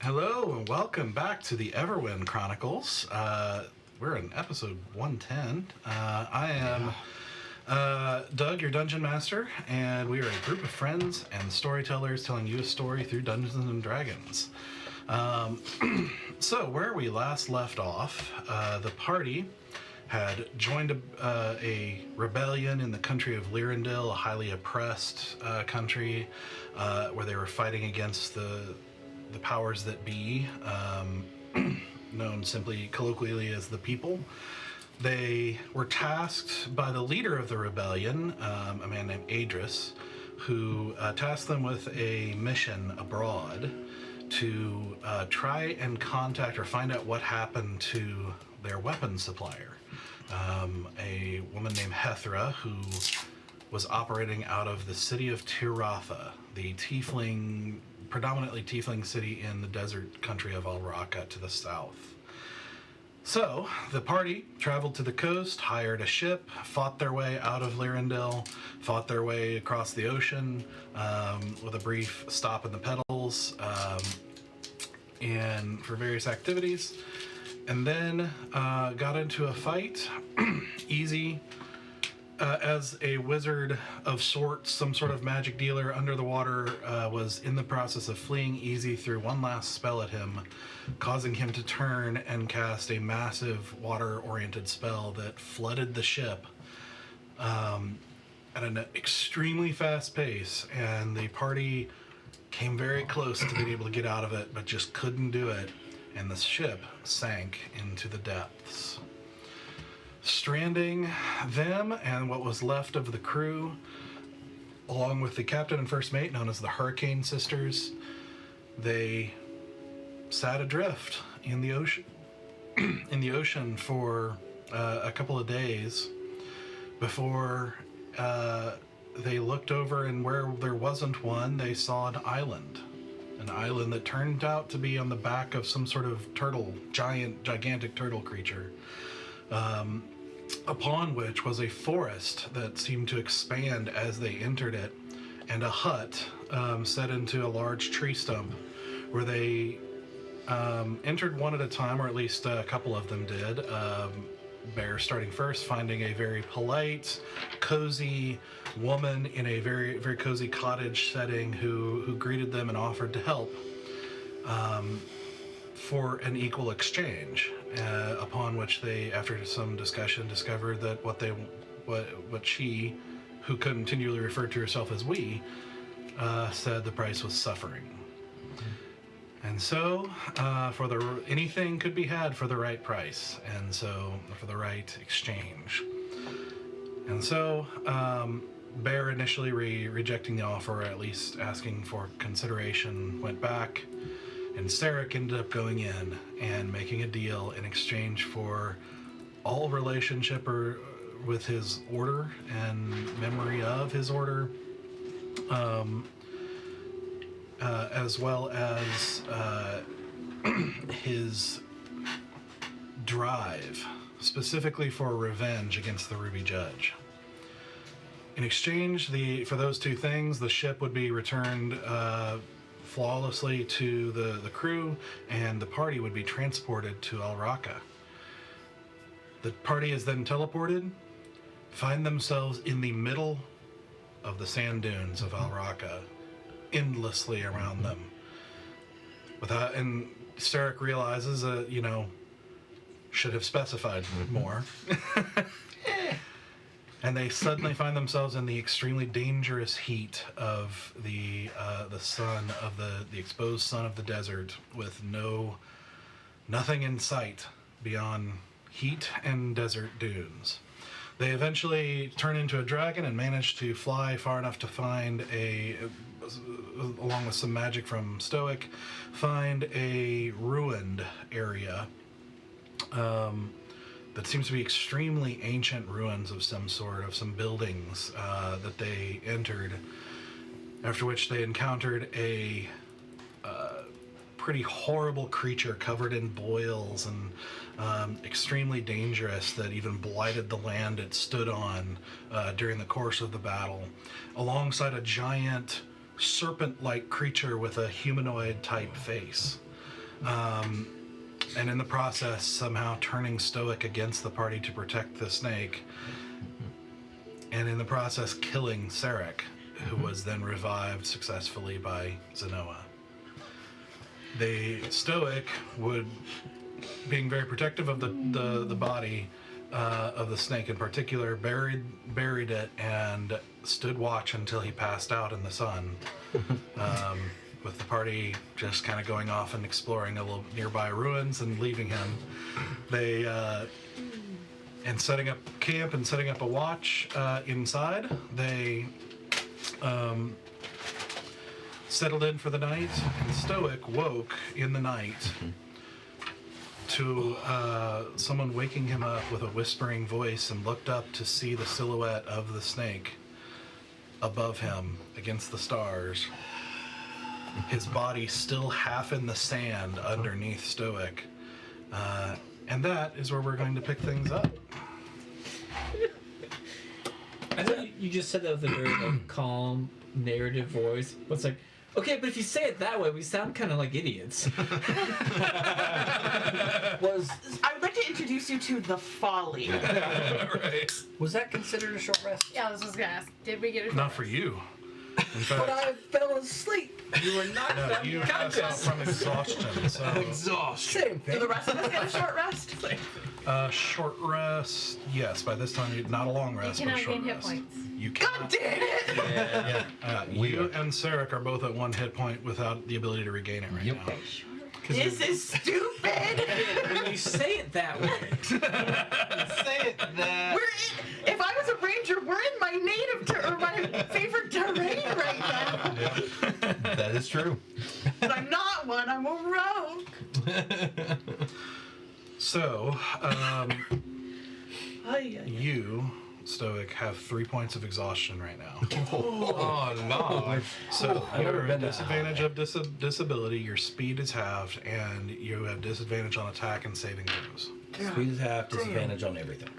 Hello and welcome back to the Everwind Chronicles. We're in episode 110. I am Doug, your dungeon master, and we are a group of friends and storytellers telling you a story through Dungeons and Dragons. So where we last left off, the party had joined a rebellion in the country of Lyrandil, a highly oppressed country where they were fighting against the powers that be, known simply colloquially as the people. They were tasked by the leader of the rebellion, a man named Adris, who tasked them with a mission abroad to try and contact or find out what happened to their weapons supplier. A woman named Hethra, who was operating out of the city of Tiratha, the predominantly tiefling city in the desert country of Alraka to the south. So, the party traveled to the coast, hired a ship, fought their way out of Lyrandil, fought their way across the ocean, with a brief stop in the Petals, and for various activities, and then got into a fight, easy, as a wizard of sorts, some sort of magic dealer under the water, was in the process of fleeing Easy through one last spell at him, causing him to turn and cast a massive water-oriented spell that flooded the ship at an extremely fast pace, and the party came very close to being able to get out of it, but just couldn't do it, and the ship sank into the depths, stranding them and what was left of the crew, along with the captain and first mate, known as the Hurricane Sisters. They sat adrift in the ocean, for a couple of days before they looked over, and where there wasn't one, they saw an island that turned out to be on the back of some sort of gigantic turtle creature. Upon which was a forest that seemed to expand as they entered it, and a hut set into a large tree stump, where they entered one at a time, or at least a couple of them did. Bear starting first, finding a very polite, cozy woman in a very, very cozy cottage setting who greeted them and offered to help for an equal exchange, upon which they, after some discussion, discovered that what she, who continually referred to herself as we, said the price was suffering. And so, anything could be had for the right price, and so for the right exchange. And so, Bear, initially rejecting the offer, or at least asking for consideration, went back. And Sarek ended up going in and making a deal in exchange for all relationship with his order and memory of his order, as well as his drive, specifically for revenge against the Ruby Judge. In exchange for those two things, the ship would be returned flawlessly to the crew, and the party would be transported to Alraka. The party is then teleported, find themselves in the middle of the sand dunes of Alraka, endlessly around them. And Sarek realizes that, should have specified more. And they suddenly find themselves in the extremely dangerous heat of the sun, of the exposed sun of the desert, with nothing in sight beyond heat and desert dunes. They eventually turn into a dragon and manage to fly far enough to find along with some magic from Stoic, find a ruined area that seems to be extremely ancient ruins of some sort, of some buildings that they entered, after which they encountered a pretty horrible creature covered in boils and extremely dangerous, that even blighted the land it stood on during the course of the battle, alongside a giant serpent-like creature with a humanoid-type face. And in the process, somehow turning stoic against the party to protect the snake, and in the process killing Sarek, who was then revived successfully by Zenoa. The stoic would, being very protective of the body of the snake in particular, buried it and stood watch until he passed out in the sun. With the party just kind of going off and exploring a little nearby ruins and leaving him. They, and setting up camp and setting up a watch inside, they settled in for the night, and Stoic woke in the night to someone waking him up with a whispering voice, and looked up to see the silhouette of the snake above him against the stars. His body still half in the sand underneath Stoic. And that is where we're going to pick things up. I know you just said that with a very calm, narrative voice. But it's like, okay, but if you say it that way, we sound kind of like idiots. I would like to introduce you to the Folly. Right. Was that considered a short rest? Yeah, I was just gonna ask. Did we get it? Not for you. In fact, But I fell asleep. You were not no, you passed out from exhaustion. So, Exhaustion. Same Do thing. the rest of us get a short rest? short rest. Yes, by this time, not a long rest, You but a cannot short gain hit rest. points. You God cannot. damn it! You and Sarek are both at 1 hit point without the ability to regain it right now. This is stupid! When you say it that way. Say it that. If I was a ranger, we're in my native or my favorite terrain right now. That is true. But I'm not one, I'm a rogue. So, Ay, you, Stoic, have 3 points of exhaustion right now. Oh no. So I've never you're been at to disadvantage of disability, your speed is halved, and you have disadvantage on attack and saving throws. Speed is half, disadvantage on everything.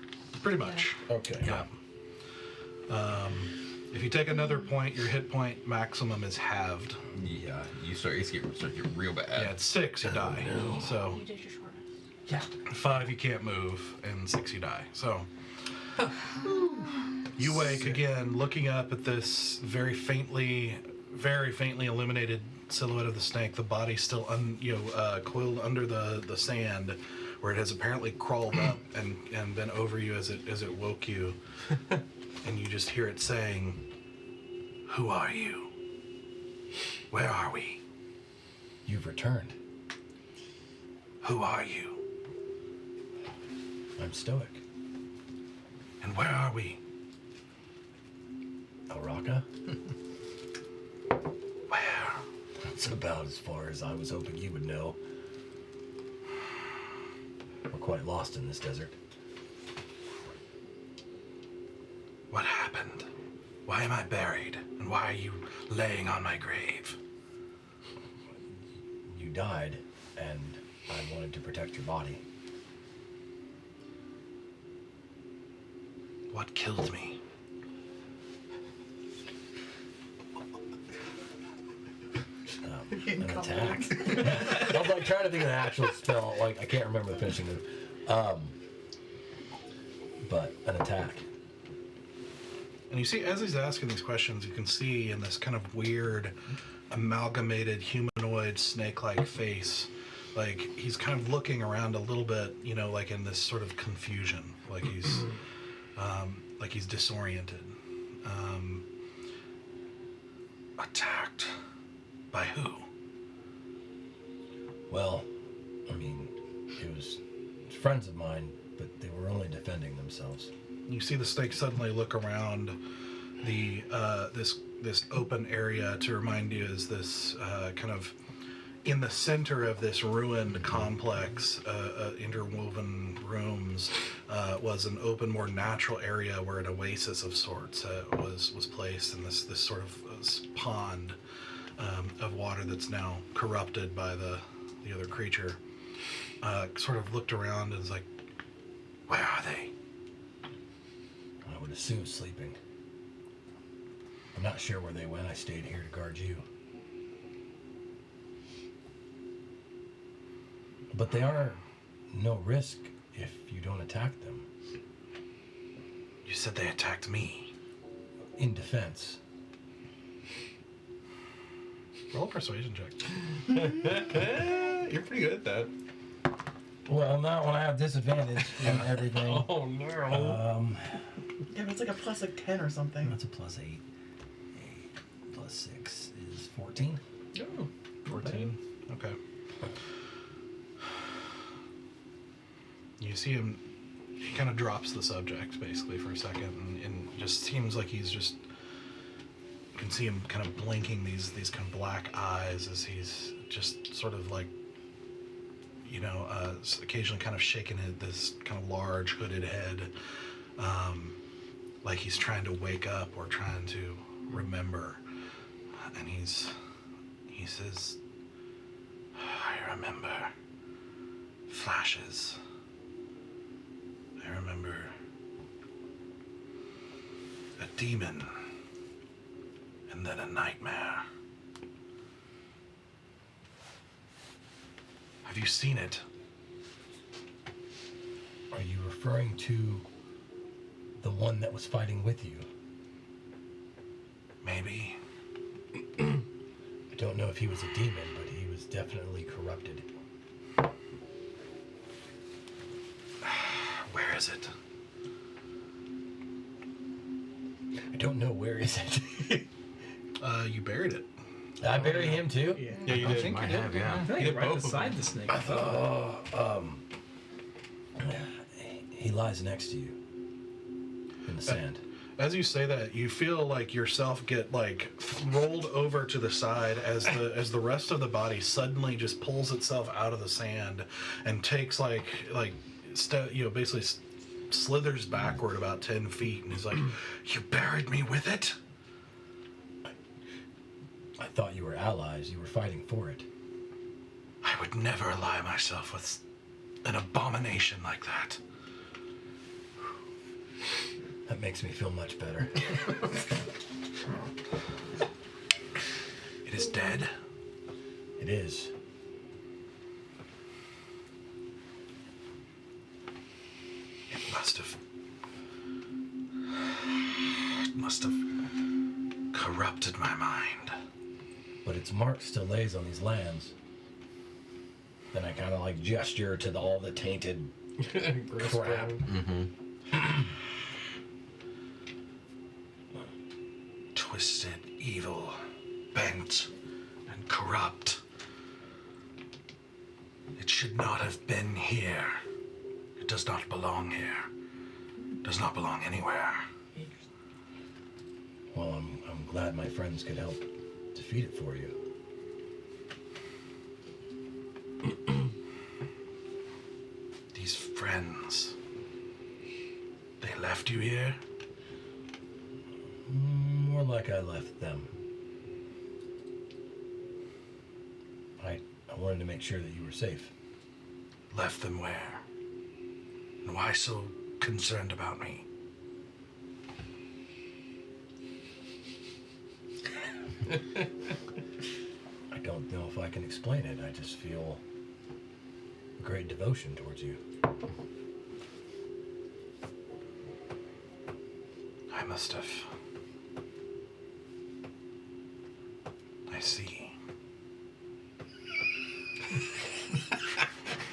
Pretty much. Okay. Yeah. If you take another point, your hit point maximum is halved. Yeah, you start to get real bad. Yeah, at 6 you die. So You did your short rest. Yeah. 5 you can't move, and 6 you die. So you wake again, looking up at this very faintly illuminated silhouette of the snake. The body still coiled under the sand, where it has apparently crawled up and been over you as it woke you. And you just hear it saying, "Who are you? Where are we? You've returned. Who are you? I'm Stoic. And where are we? Alraka? Where?" That's about as far as I was hoping you would know. We're quite lost in this desert. What happened? Why am I buried? And why are you laying on my grave? You died, and I wanted to protect your body. What killed me? An attack. I was like trying to think of the actual spell. Like I can't remember the finishing move. But an attack. And you see, as he's asking these questions, you can see in this kind of weird, amalgamated humanoid snake-like face, like he's kind of looking around a little bit, like in this sort of confusion, like he's disoriented. Attacked by who? Well, I mean, it was friends of mine, but they were only defending themselves. You see the snake suddenly look around the this open area to remind you is this kind of in the center of this ruined complex, interwoven rooms, was an open, more natural area where an oasis of sorts was placed in this sort of pond of water that's now corrupted by the other creature. Sort of looked around and was like, "Where are they?" I would assume sleeping. I'm not sure where they went. I stayed here to guard you. But they are no risk if you don't attack them. You said they attacked me. In defense. Roll a persuasion check. You're pretty good at that. Well, not when I have disadvantage on everything. Oh no. Yeah, it's like a plus like 10 or something. That's a +8. 8 plus 6 is 14. Oh, 14. Okay. You see him, he kind of drops the subject basically for a second and just seems like he's just, you can see him kind of blinking these kind of black eyes as he's just sort of like, you know, occasionally kind of shaking this kind of large hooded head, like he's trying to wake up or trying to remember. And he says, I remember flashes. I remember a demon and then a nightmare. Have you seen it? Are you referring to the one that was fighting with you? Maybe. I don't know if he was a demon, but he was definitely corrupted. Where is it? I don't know, where is it? You buried it. I bury him too? yeah. Yeah, you I did. think I you did. have, yeah. I think You did right both of beside them. the snake. He lies next to you in the sand. As you say that, you feel like yourself get like rolled over to the side as the rest of the body suddenly just pulls itself out of the sand and takes basically slithers backward about 10 feet and he's like, "You buried me with it?" I thought you were allies. You were fighting for it. I would never ally myself with an abomination like that. That makes me feel much better. It is dead. It is. It must have corrupted my mind. But its mark still lays on these lands. Then I kind of like gesture to all the tainted crap. Twisted, evil, bent, and corrupt. It should not have been here. It does not belong here. It does not belong anywhere. Well, I'm glad my friends could help defeat it for you. These friends, they left you here? More like I left them. I wanted to make sure that you were safe. Left them where? And why so concerned about me? I don't know if I can explain it. I just feel great devotion towards you. I must have. I see.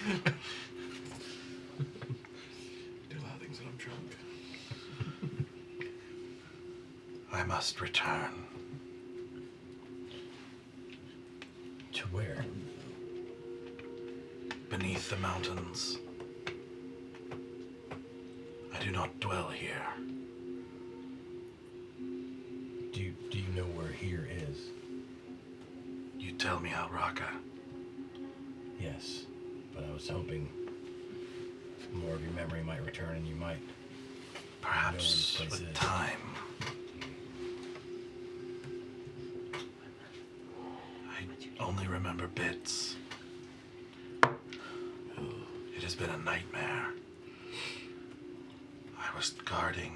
Do a lot of things when I'm drunk. I must return. To where? Beneath the mountains. I do not dwell here. Do you know where here is? You tell me, Alraka. Yes, but I was hoping more of your memory might return and you might. Perhaps No one with places. time. I only remember bits. It has been a nightmare. I was guarding,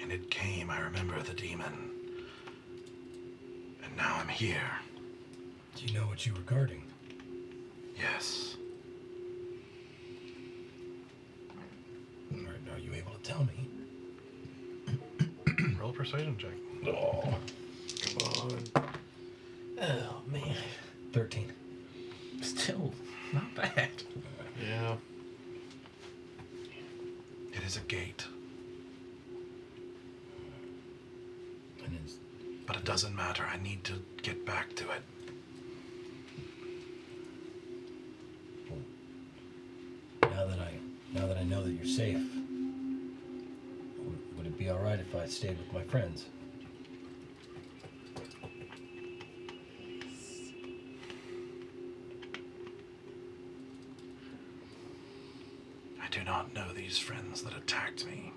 and it came. I remember the demon. And now I'm here. Do you know what you were guarding? Yes. Are you able to tell me? Roll a persuasion check. Oh. Come on. Oh, man. 13. Still not bad. Yeah. It is a gate, And it's, but it doesn't matter. I need to get back to it. now that I know that you're safe, would it be all right if I stayed with my friends? I do not know these friends that attacked me.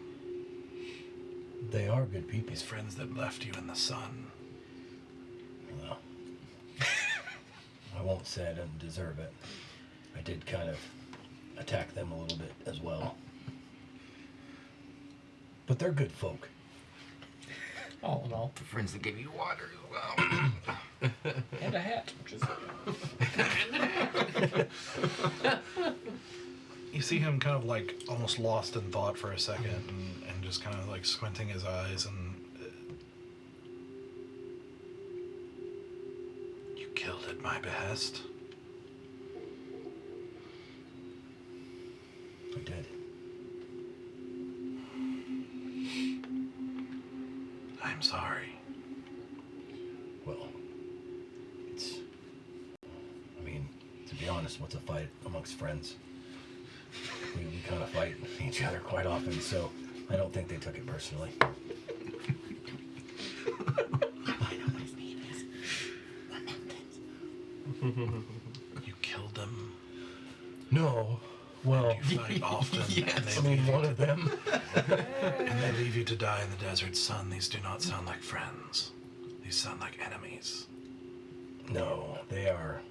They are good people. These friends that left you in the sun. Well, I won't say I didn't deserve it. I did kind of attack them a little bit as well. But they're good folk. All in all. The friends that gave you water as well. And a hat. Just You see him kind of like almost lost in thought for a second and just kind of like squinting his eyes and... You killed at my behest? I did. I'm sorry. Well, I mean, to be honest, what's a fight amongst friends? We kind of fight each other quite often, so I don't think they took it personally. I know what his name is. You killed them? No, well, You fight often, I mean, one of them. and they leave you to die in the desert sun. These do not sound like friends. These sound like enemies. No, they are.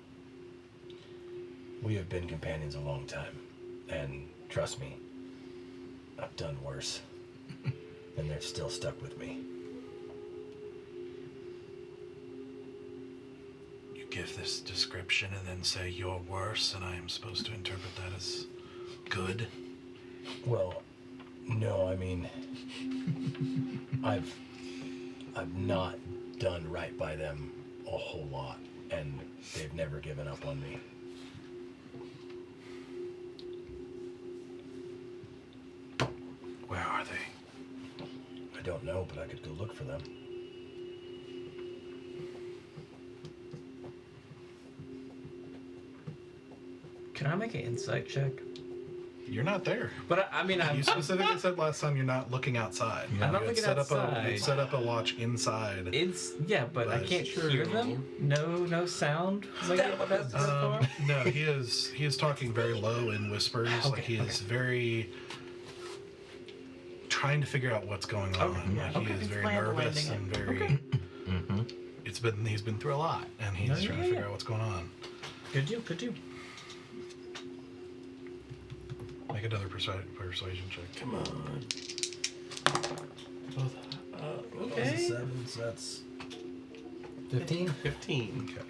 We have been companions a long time, and trust me, I've done worse, and they're still stuck with me. You give this description and then say you're worse, and I am supposed to interpret that as good? Well, no, I mean, I've not done right by them a whole lot, and they've never given up on me. Where are they? I don't know, but I could go look for them. Can I make an insight check? You're not there. But I mean, You specifically said last time you're not looking outside. I'm not You had looking set outside. you set up a watch inside. It's but I But- can't hear them. No sound. Like that's so far. No, he is talking very low in whispers. Like he is very trying to figure out what's going on. Like he is It's very land nervous landing. and very. He's been through a lot, and he's trying to figure out what's going on. Could do. Make another persuasion check. Come on. Okay. 7, so that's 15. 15. Okay.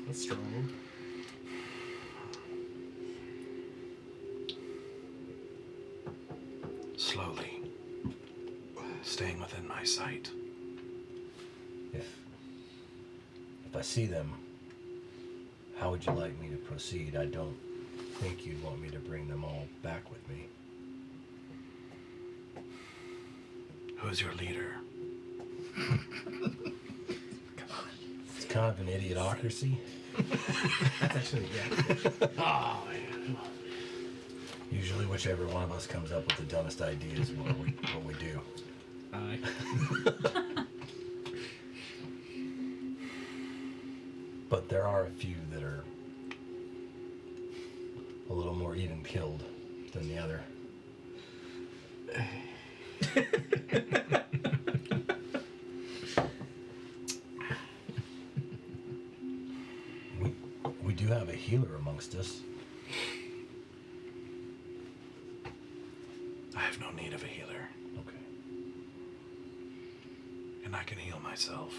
That's strong. Slowly, staying within my sight. If I see them, how would you like me to proceed? I don't think you'd want me to bring them all back with me. Who's your leader? It's kind of an idiotocracy. That's actually Oh, man. Usually whichever one of us comes up with the dumbest idea is what we do. Aye. But there are a few that are a little more even-keeled than the other. We do have a healer amongst us. I have no need of a healer, Okay. and I can heal myself.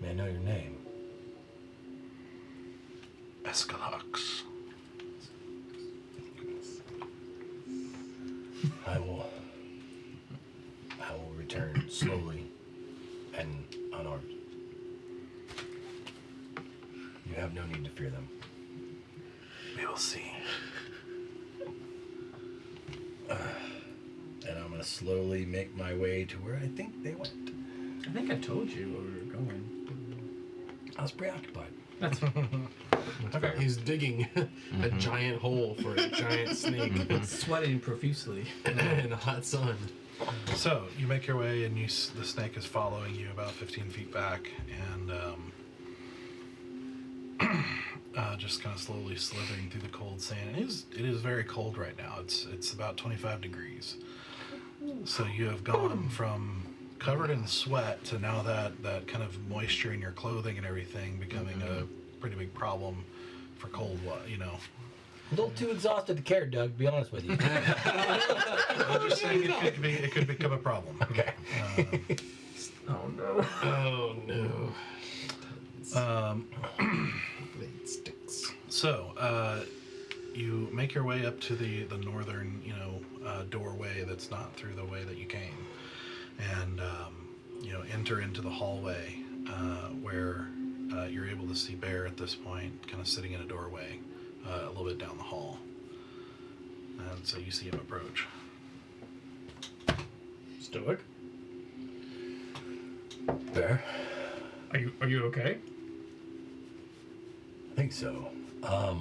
May I know your name? Escalox. I will return slowly and unarmed. You have no need to fear them. We will see. And I'm going to slowly make my way to where I think they went. I think I told you where we were going. I was preoccupied. That's Okay. He's digging a giant hole for a giant snake sweating profusely. in the hot sun. So you make your way, and the snake is following you about 15 feet back, and just kind of slowly slithering through the cold sand. It is very cold right now. It's about 25 degrees. So you have gone from covered in sweat to now that kind of moisture in your clothing and everything becoming a pretty big problem for cold. A little too exhausted to care, Doug, to be honest with you. I'm just saying it could become a problem. Okay. Oh no. Oh no. Blade sticks. So, you make your way up to the northern, doorway that's not through the way that you came, and enter into the hallway where you're able to see Bear at this point, kind of sitting in a doorway, a little bit down the hall, and so you see him approach. Stoic? Bear? Are you okay? I think so. I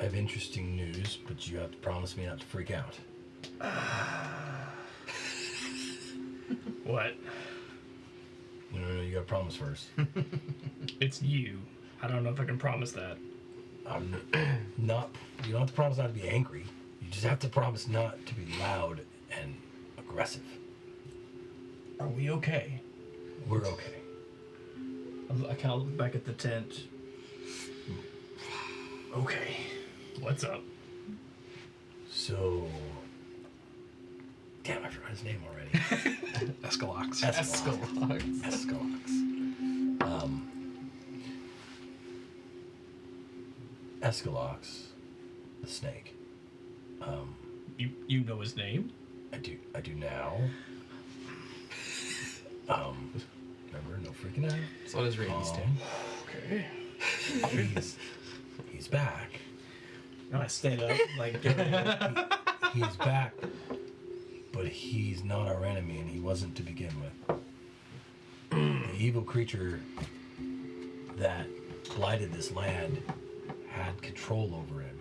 have interesting news, but you have to promise me not to freak out. What? No, you gotta promise first. It's you. I don't know if I can promise that. I'm not. You don't have to promise not to be angry. You just have to promise not to be loud and aggressive. Are we okay? We're okay. I kind of look back at the tent. Okay. What's up? So, damn, I forgot his name already. Escalox. Escalox. Escalox, the snake. You know his name? I do now. Remember, no freaking out. It's on his rabies tag. Okay. He's back. No, I stand up, like, He's back, but he's not our enemy, and he wasn't to begin with. The evil creature that blighted this land had control over him.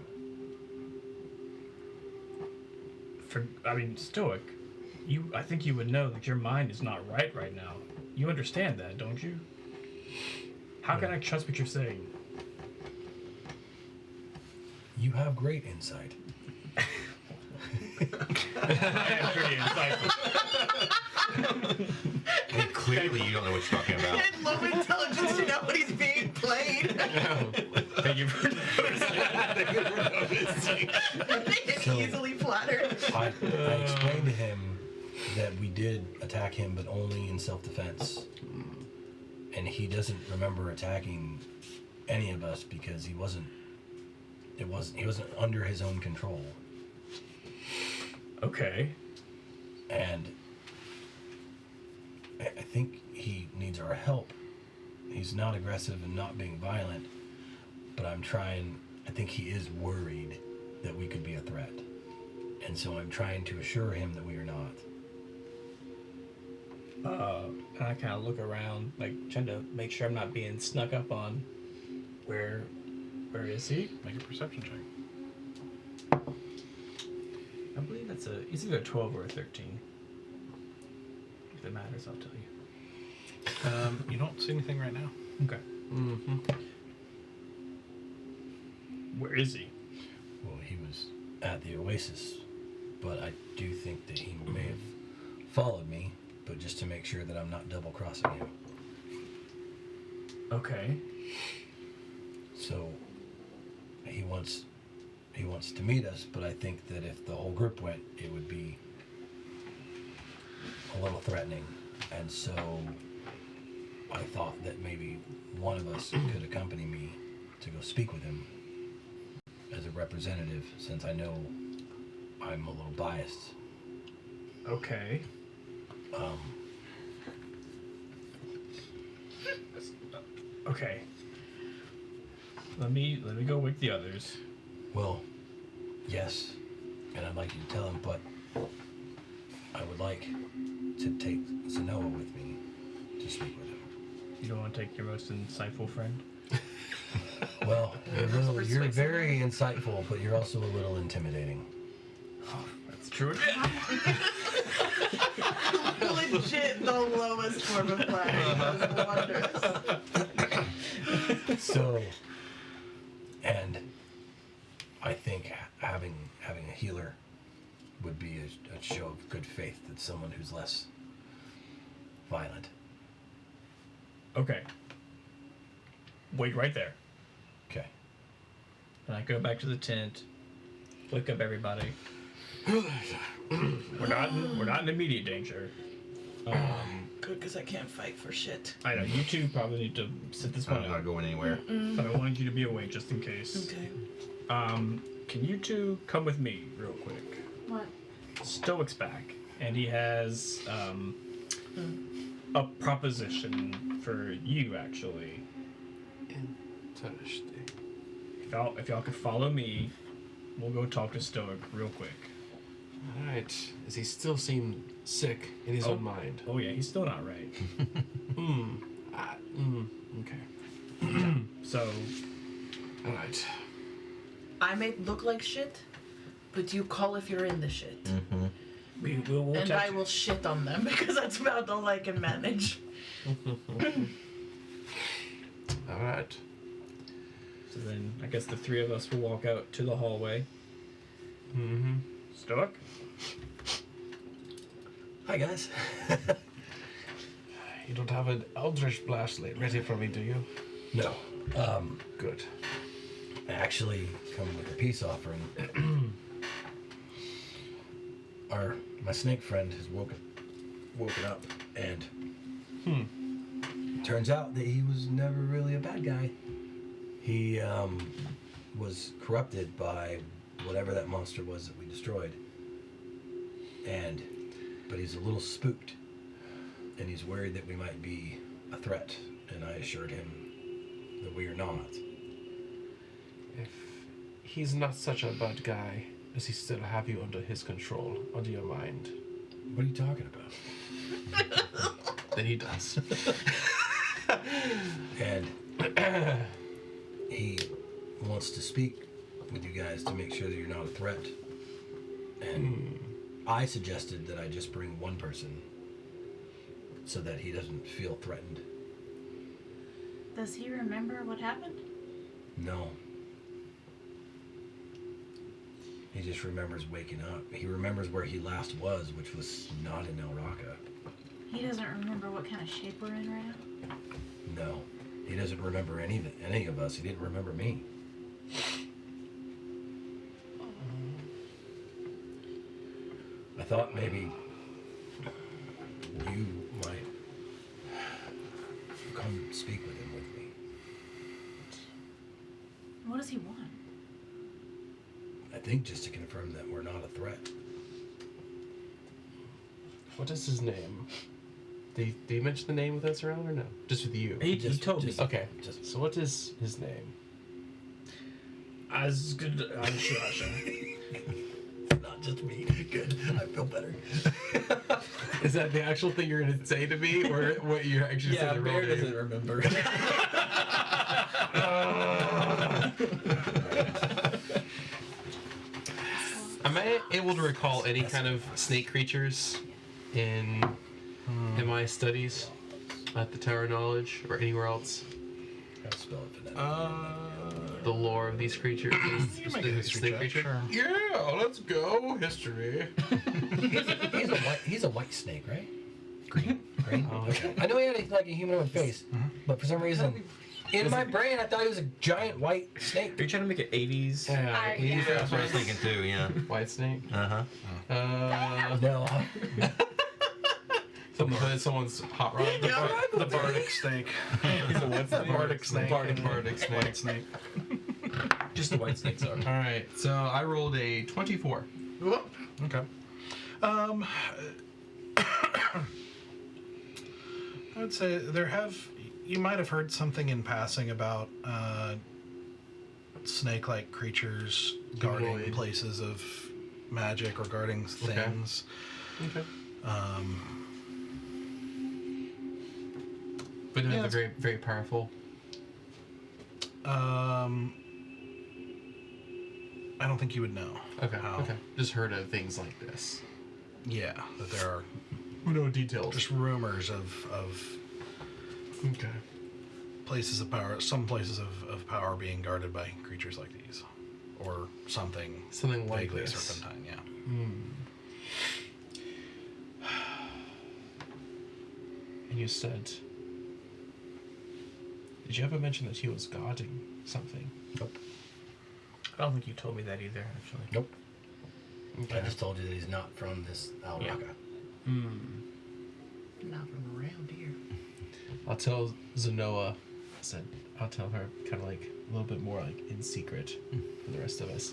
Stoic, I think you would know that your mind is not right now. You understand that, don't you? How can I trust what you're saying? You have great insight. I am pretty insightful. And clearly you don't know what you're talking about. And low intelligence to know what he's being played. Thank you for noticing. And So- easily flattered. I explained to him that we did attack him, but only in self-defense. And he doesn't remember attacking any of us because he wasn't under his own control. Okay. And I think he needs our help. He's not aggressive and not being violent, but I think he is worried that we could be a threat. And so I'm trying to assure him that we are not. and I kind of look around, like, trying to make sure I'm not being snuck up on. Where is he? Make a perception check. I believe it's either a 12 or a 13. If it matters, I'll tell you. You don't see anything right now. Okay. Mm-hmm. Where is he? Well, he was at the Oasis, but I do think that he may have followed me, but just to make sure that I'm not double-crossing him. Okay. So he wants to meet us, but I think that if the whole group went, it would be a little threatening, and so I thought that maybe one of us could accompany me to go speak with him as a representative, since I know I'm a little biased. Okay. Okay. Let me go wake the others. Well, yes, and I'd like you to tell him, but I would like to take Zenoa with me to speak with him. You don't want to take your most insightful friend? Well, you're very insightful, but you're also a little intimidating. That's true again. Legit the lowest form of flattery. That was wondrous. So, and I think having a healer would be a show of good faith that someone who's less violent. Okay. Wait right there. Okay. And I go back to the tent, wake up everybody. We're not in immediate danger. Good, because I can't fight for shit. I know you two probably need to sit this one I'm out, not going anywhere. but I wanted you to be awake just in case. Okay. Can you two come with me real quick? What? Stoic's back, and he has a proposition for you actually. Interesting. If y'all could follow me, we'll go talk to Stoic real quick. Alright. Does he still seem sick in his own mind? Oh yeah, he's still not right. Okay. So Alright. I may look like shit, but you call if you're in the shit. we'll And test I will shit on them because that's about all I can manage. Alright. So then I guess the three of us will walk out to the hallway. Mm-hmm. Stoic. Hi, guys. You don't have an Eldritch Blast ready for me, do you? No. Good. I actually come with a peace offering. My snake friend has woken up, and turns out that he was never really a bad guy. He was corrupted by whatever that monster was that we destroyed, but he's a little spooked, and he's worried that we might be a threat. And I assured him that we are not. If he's not such a bad guy, does he still have you under his control, under your mind? What are you talking about? Then he does. And he wants to speak with you guys to make sure that you're not a threat. And I suggested that I just bring one person so that he doesn't feel threatened. Does he remember what happened? No. He just remembers waking up. He remembers where he last was, which was not in El Raqqa. He doesn't remember what kind of shape we're in right now? No. He doesn't remember any of us. He didn't remember me. I thought maybe you might come speak with him with me. What does he want? I think just to confirm that we're not a threat. What is his name? Did he mention the name with us around or no? Just with you? He told me. Okay. Just So what is his name? As good as not just me. Good. I feel better. Is that the actual thing you're going to say to me, or what you actually Yeah, said the real Bear name? doesn't remember. Am I able to recall any kind of snake creatures in my studies at the Tower of Knowledge or anywhere else? I'll spell it for that. The lore of these creatures? You make a history Snake check, sure. Yeah, let's go. History. He's a white snake, right? Green. Oh, Okay. I know he had a humanoid face, but for some reason, in my brain, I thought he was a giant white snake. Are you trying to make it 80s? Yeah, Yeah. That's what I was thinking too, yeah. white snake. Uh-huh. No. But it's someone's hot rod. The bardic snake. He's a what snake? Bardic snake. Bardic snake. White snake. Just the white snakes are. All right. So I rolled a 24. Whoop. Okay. I would say you might have heard something in passing about snake-like creatures guarding Humanoid. places of magic or guarding things. Okay. But they're very, very powerful. I don't think you would know. Okay. how. Okay. Just heard of things like this. Yeah, that there are No details. just rumors of Okay. places of power, some places of power being guarded by creatures like these, or something Something like vaguely this. serpentine. Yeah. And you said, did you ever mention that he was guarding something? Nope. I don't think you told me that either, actually. Nope. Okay. I just told you that he's not from this Al Yeah. Raqqa. Not from around here. I'll tell Zenoa. I'll tell her kind of like a little bit more like in secret for the rest of us.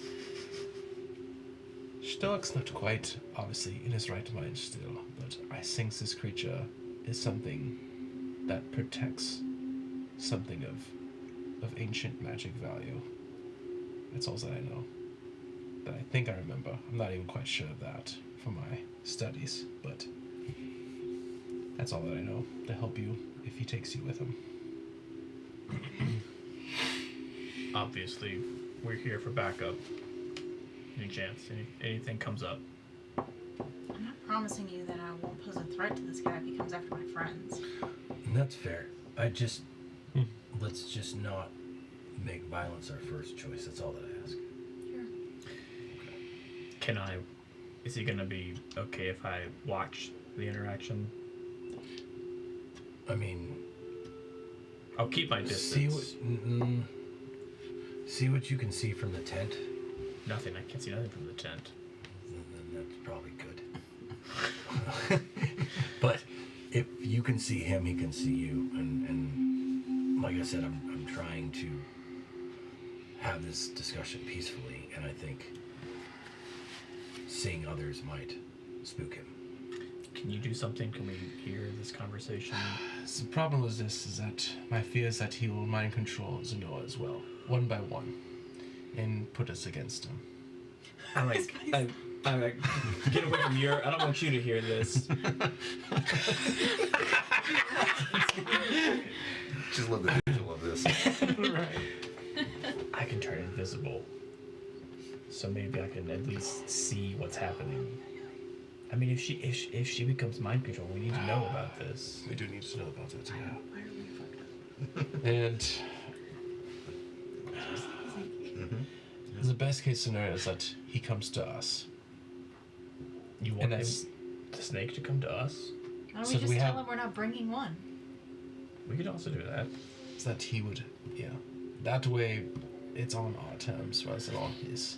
Stoic's not quite obviously in his right mind still, but I think this creature is something that protects something of ancient magic value. That's all that I know. That I think I remember. I'm not even quite sure of that from my studies, but that's all that I know to help you if he takes you with him. Obviously, we're here for backup. Any chance, anything comes up. I'm not promising you that I won't pose a threat to this guy if he comes after my friends. And that's fair. Let's just not make violence our first choice. That's all that I ask. Sure. Is he gonna be okay if I watch the interaction? I mean, I'll keep my distance. See what you can see from the tent. Nothing. I can't see nothing from the tent. Then that's probably good. But if you can see him, he can see you. And like I said, I'm trying to have this discussion peacefully, and I think seeing others might spook him. Can you do something? Can we hear this conversation? The problem is that my fear is that he will mind control Zenoa as well, one by one, and put us against him. I'm like, get away from your. I don't want you to hear this. Just love the visual of this. I can turn invisible, so maybe I can at least see what's happening. I mean, if she becomes mind control, we need to know about this. We do need to know about it, yeah. Why are we fucked up? And the best case scenario is that he comes to us. You And want that's- the snake to come to us? Why don't So we just we tell have- him we're not bringing one? We could also do that. Is that he would, yeah. That way, it's on our terms rather than on his.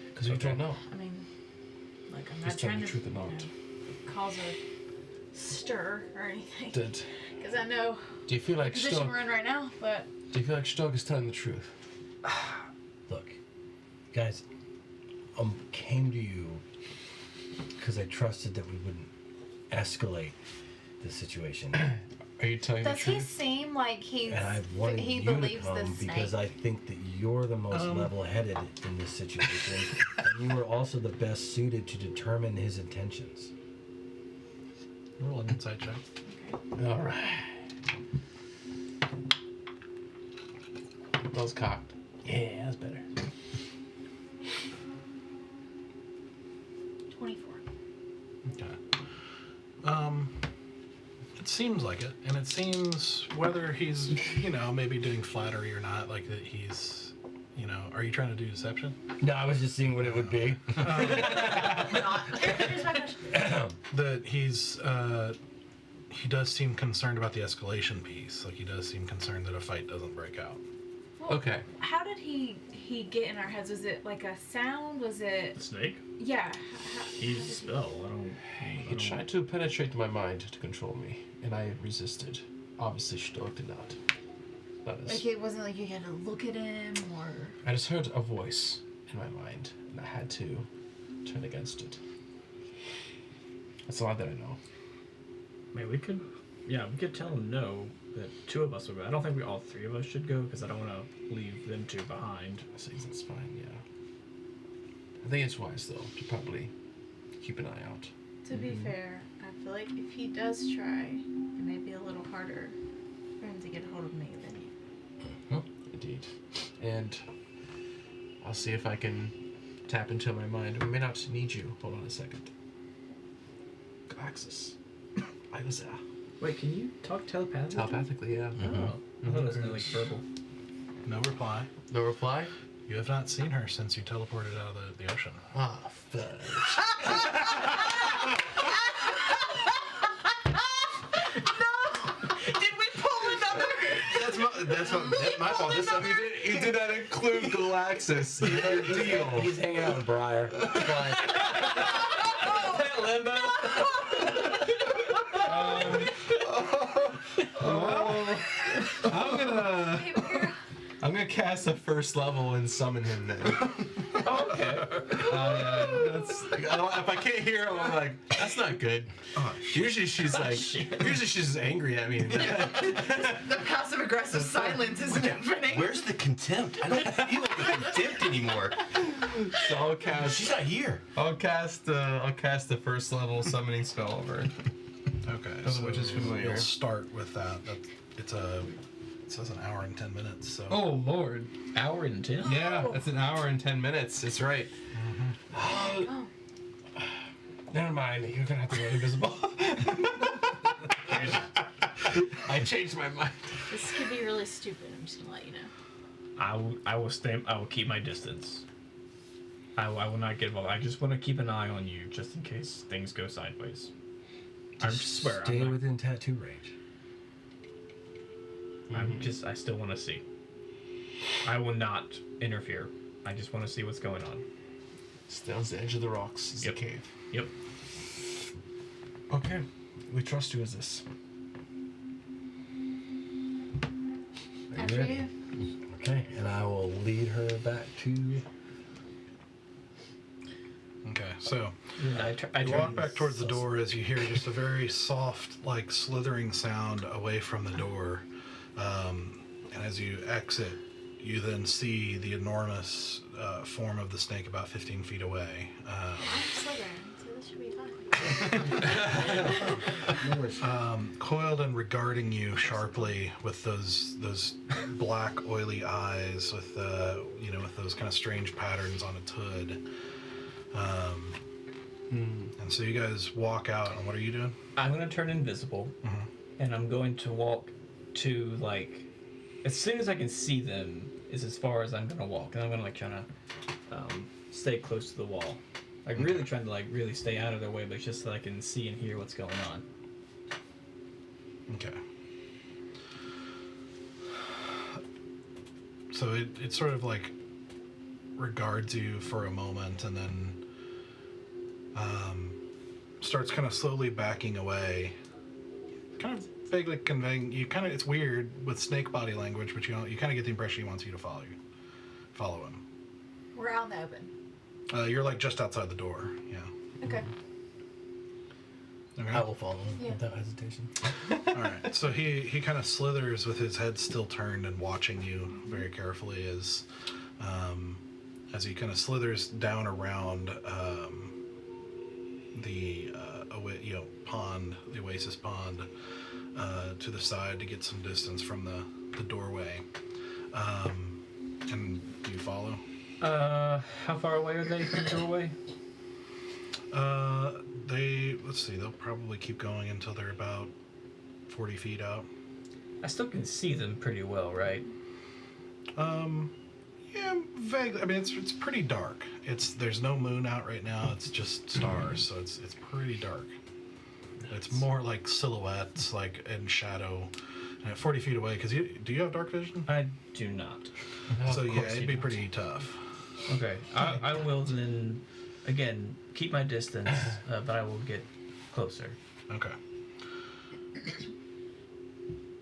Because we Okay. don't know. I mean, like, I'm He's not telling trying the to truth or not. cause a stir or anything. Did Because I know do you feel the like position Stock? we're in right now, but Do you feel like Stock is telling the truth? Look, guys, came to you because I trusted that we wouldn't escalate the situation. Are you telling does the he truth? seem like And I wanted he you to believes the come snake? because I think that you're the most level-headed in this situation, and you were also the best suited to determine his intentions. Roll an insight check. All right. That was cocked. Yeah, that's better. 24. Okay. It seems like it, and it seems whether he's, maybe doing flattery or not, like that he's, are you trying to do deception? No, I was just seeing what it would be. Here's my question. That he does seem concerned about the escalation piece. Like he does seem concerned that a fight doesn't break out. Well, Okay. How did he get in our heads? Was it like a sound? Was The it? snake? Yeah. He's a spell. I don't He tried to penetrate my mind to control me, and I resisted. Obviously, Stork did not. Like it wasn't like you had to look at him or. I just heard a voice in my mind, and I had to turn against it. That's a lot that I know. I mean, we could tell him no. That 2 of us would go. I don't think all 3 of us should go because I don't want to leave them 2 behind. I think that's fine. Yeah. I think it's wise though to probably keep an eye out. To be fair, I feel like if he does try, it may be a little harder for him to get a hold of me than you. Indeed. And I'll see if I can tap into my mind. We may not need you. Hold on a second. Galaxis. I was Wait, can you talk telepathically? telepathically, yeah. Oh, I thought it was like verbal. No reply. No reply? You have not seen her since you teleported out of the ocean. Ah, fudge. Did we pull another? That's my fault. This time You did not include Galaxis in our deal. He's hanging out with Briar. Fine. Limbo. I'm gonna cast a first level and summon him then. Okay. If I can't hear him, I'm like, that's not good. Usually she's just angry at me. The passive aggressive silence isn't happening. Where's the contempt? I don't feel the contempt anymore. So I'll cast. She's not here. I'll cast the first level summoning spell over. Okay, Which is familiar. You'll start with that. It says an hour and 10 minutes. So. Oh Lord. Hour and 10? Yeah, that's an hour and 10 minutes. It's right. Oh. Never mind. You're gonna have to go invisible. I changed my mind. This could be really stupid. I'm just gonna let you know. I will keep my distance. I will not get involved. I just want to keep an eye on you just in case things go sideways. I swear. Stay within tattoo range. I still want to see. I will not interfere. I just want to see what's going on. Stay on the edge of the rocks. Is Yep. the cave. Yep. Okay. We trust you as this. After ready? you. Okay, and I will lead her back to. Okay, so I you walk back towards the door as you hear just a very soft, like slithering sound away from the door. And as you exit, you then see the enormous form of the snake about 15 feet away. I'm Slytherin, so this should be fine. Coiled and regarding you sharply with those black, oily eyes, with with those kind of strange patterns on its hood. And so you guys walk out, and what are you doing? I'm gonna turn invisible, and I'm going to walk to as soon as I can see them is as far as I'm gonna walk, and I'm gonna try to stay close to the wall, really trying to really stay out of their way, but just so I can see and hear what's going on. Okay. So it sort of regards you for a moment, and then starts kind of slowly backing away, kind of vaguely conveying it's weird with snake body language, but you kind of get the impression he wants you to follow him. We're out in the open. You're just outside the door. Yeah. Okay. Okay. I will follow him Yeah. without hesitation. All right. So he kind of slithers with his head still turned and watching you very carefully as he kind of slithers down around the pond, the oasis pond, to the side to get some distance from the doorway. And do you follow? How far away are they from the doorway? They'll probably keep going until they're about 40 feet out. I still can see them pretty well, right? Yeah, vaguely. I mean, it's pretty dark. There's no moon out right now. It's just stars, so it's pretty dark. It's more like silhouettes, in shadow, and at 40 feet away. Because do you have dark vision? I do not. So yeah, it'd be pretty tough. Okay, I will then, again, keep my distance, but I will get closer. Okay.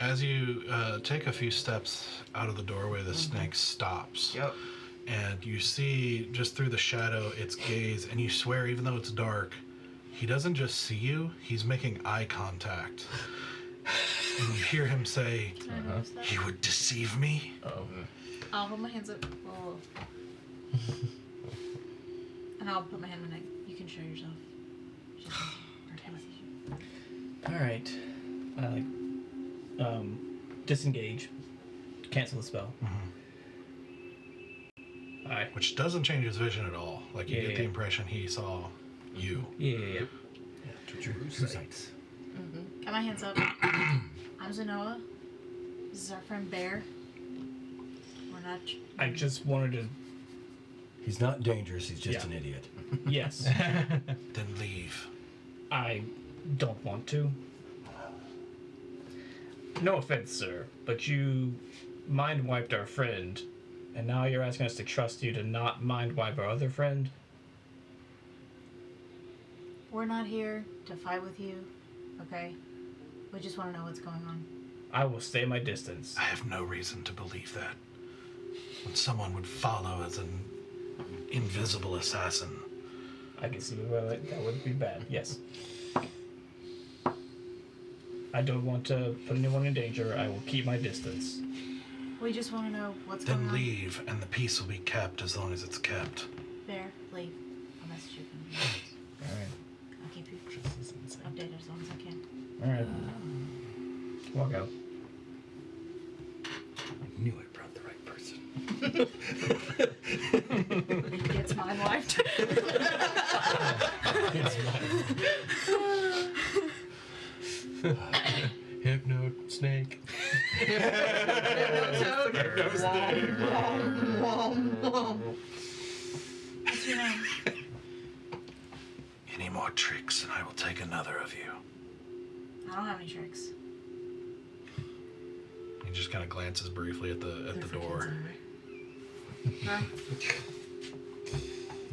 As you take a few steps out of the doorway, the snake stops. Yep. And you see, just through the shadow, its gaze, and you swear, even though it's dark, he doesn't just see you, he's making eye contact. And you hear him say, "You would deceive me?" I'll hold my hands up. Oh. And I'll put my hand on my neck. You can show yourself. All right. I disengage. Cancel the spell. Alright. Which doesn't change his vision at all. Like, you get the impression he saw you. Yeah. True sights. Got my hands up. I'm Zenoa. This is our friend Bear. We're not. I just wanted to. He's not dangerous, he's just an idiot. Yes. Then leave. I don't want to. No offense, sir, but you mind wiped our friend, and now you're asking us to trust you to not mind wipe our other friend? We're not here to fight with you, okay? We just want to know what's going on. I will stay my distance. I have no reason to believe that. When someone would follow as an invisible assassin. I can see where that would be bad, yes. I don't want to put anyone in danger. I will keep my distance. We just want to know what's going Then on. leave, and the peace will be kept as long as it's kept. Bear, leave. I'll message you. Alright. I'll keep you updated as long as I can. Alright. Walk out. I knew I brought the right person. Gets mine wiped. Hypno snake. What's your name? Any more tricks, and I will take another of you. I don't have any tricks. He just kind of glances briefly at the door. Huh?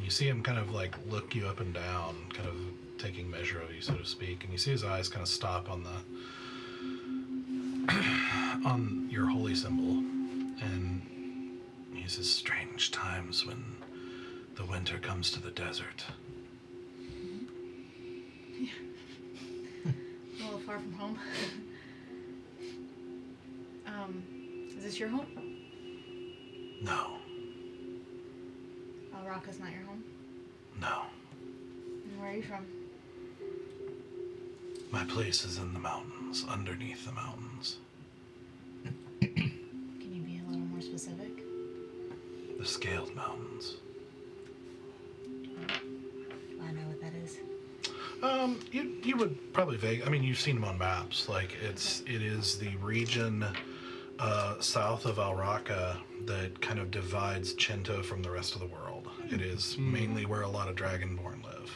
You see him kind of like look you up and down, kind of taking measure of you, so to speak, and you see his eyes kind of stop on the on your holy symbol, and he says, "Strange times when the winter comes to the desert." A little far from home. Is this your home? No, Alraka's not your home? no. And where are you from? My place is in the mountains, underneath the mountains. Can you be a little more specific? The Scaled Mountains. Do I know what that is? You would probably I mean, you've seen them on maps. Like, it is the region south of Alraka that kind of divides Chinto from the rest of the world. It is mainly where a lot of Dragonborn live.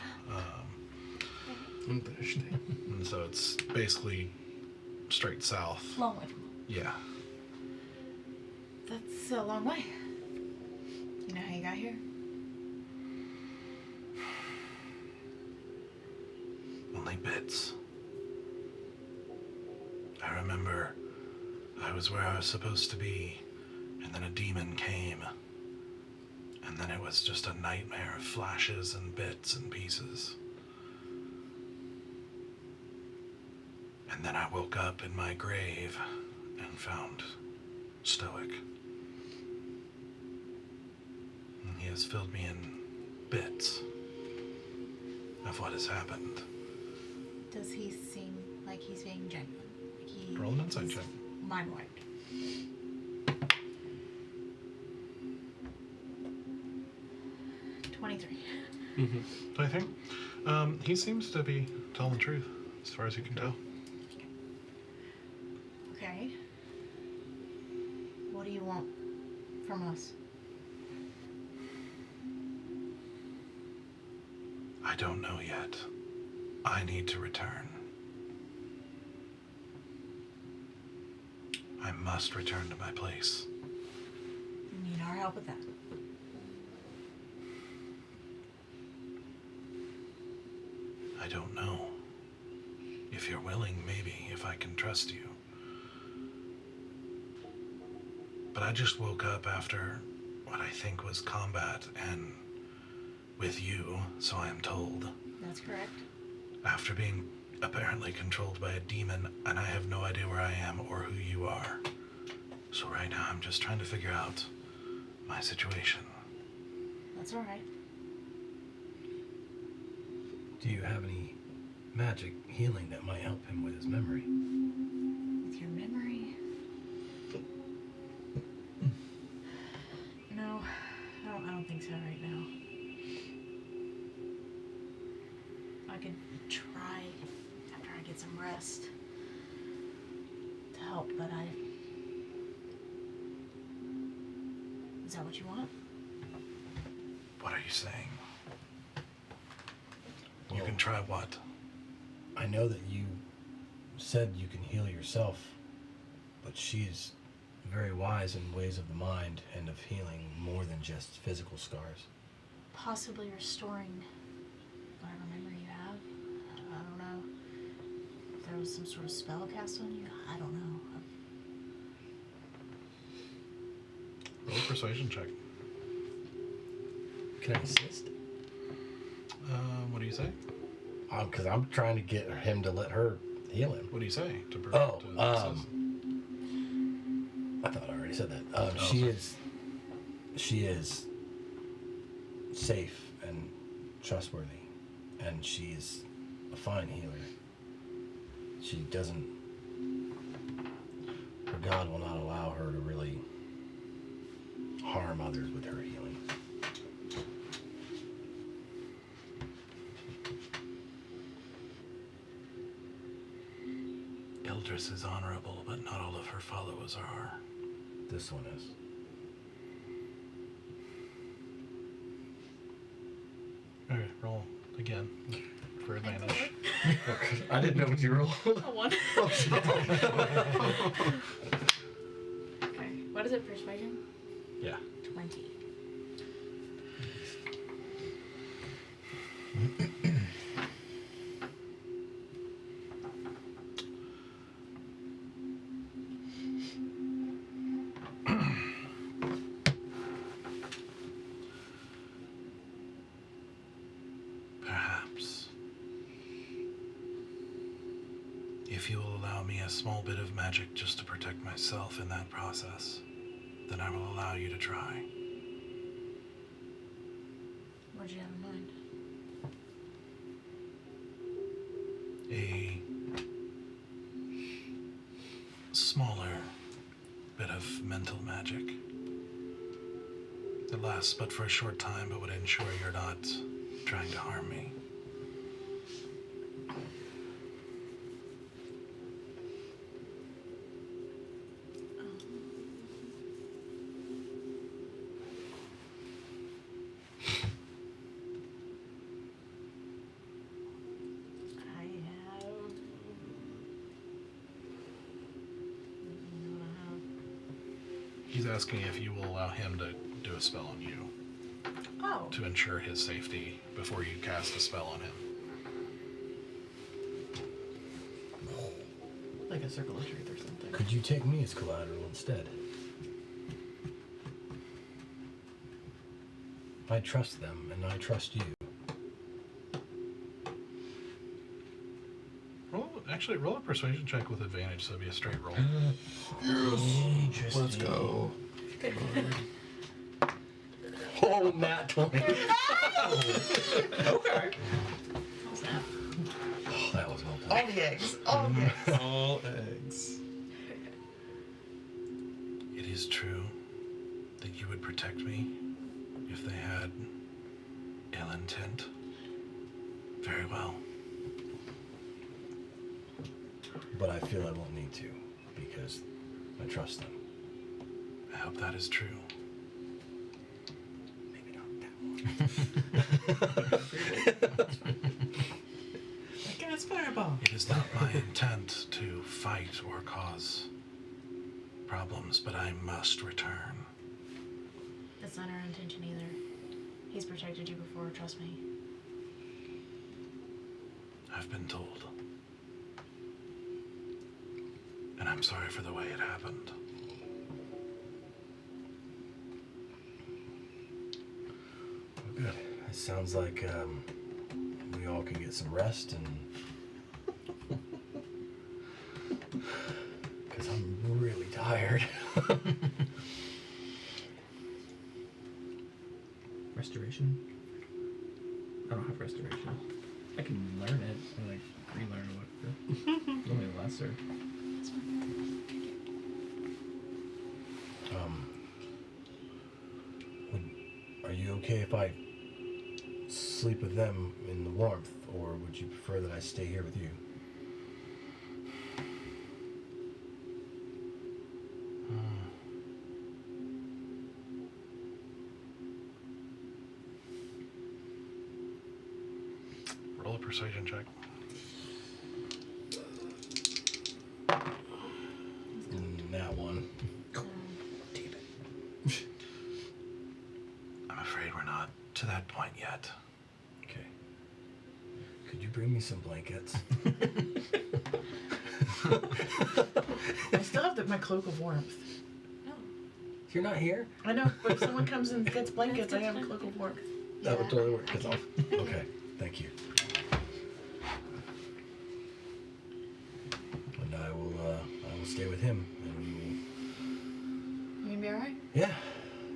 Interesting. And so it's basically straight south. Long way from home. Yeah. That's a long way. You know how you got here? Only bits. I remember I was where I was supposed to be, and then a demon came. And then it was just a nightmare of flashes and bits and pieces. And then I woke up in my grave and found Stoic. And he has filled me in bits of what has happened. Does he seem like he's being genuine? Like Roll an insight check. Mind wiped. Do I think? He seems to be telling the truth, as far as you can tell. Okay. What do you want from us? I don't know yet. I need to return. I must return to my place. You need our help with that. I don't know. If you're willing, maybe, if I can trust you. But I just woke up after what I think was combat, and with you, so I am told. That's correct. After being apparently controlled by a demon, and I have no idea where I am or who you are. So right now I'm just trying to figure out my situation. That's alright. Do you have any magic healing that might help him with his memory? With your memory? No, I don't think so right now. I could try after I get some rest to help, but Is that what you want? What are you saying? You Well, can try what? I know that you said you can heal yourself, but she's very wise in ways of the mind and of healing more than just physical scars. Possibly restoring whatever memory you have. I don't know. If there was some sort of spell cast on you, I don't know. Roll a persuasion check. Can I assist? What do you say? Because I'm trying to get him to let her heal him. What do you say? To assist? I thought I already said that. She is safe and trustworthy, and she's a fine healer. She doesn't, her God will not allow her to really harm others with her healing. Eldris is honorable, but not all of her followers are. This one is. Okay, roll again for advantage. I didn't know what you rolled. A 1. Okay. What is it, persuasion? Yeah. 20. Perhaps. If you will allow me a small bit of magic just to protect myself in that process, then I will allow you to try. What did you have in mind? A smaller bit of mental magic that lasts but for a short time, but would ensure you're not trying to harm me. I have. He's asking if you will allow him to do a spell on you Oh. to ensure his safety before you cast a spell on him. Like a circle of truth or something. Could you take me as collateral instead? I trust them, and I trust you. Roll a persuasion check with advantage, so it'd be a straight roll. Interesting. Let's go. Oh, Nat 20. Okay. Snap. Oh, that was well done. All the eggs. All the eggs. All eggs. It is true that you would protect me if they had ill intent. Very well. But I feel I won't need to, because I trust them. I hope that is true. Maybe not that one. Gas fireball. It is not my intent to fight or cause problems, but I must return. That's not our intention either. He's protected you before, trust me. I've been told. And I'm sorry for the way it happened. Well, good. It sounds like we all can get some rest and... Because I'm really tired. Restoration? I don't have restoration. I can learn it, or like relearn or whatever. Only lesser. Are you okay if I sleep with them in the warmth, or would you prefer that I stay here with you? Roll a persuasion check. That one. I'm afraid we're not to that point yet. Okay. Could you bring me some blankets? I still have my cloak of warmth. No. You're not here? I know, but if someone comes and gets blankets, I have a cloak of warmth. That would Yeah, totally work. I 'Cause can. okay, thank you. And I will stay with him, and we will. You gonna be alright?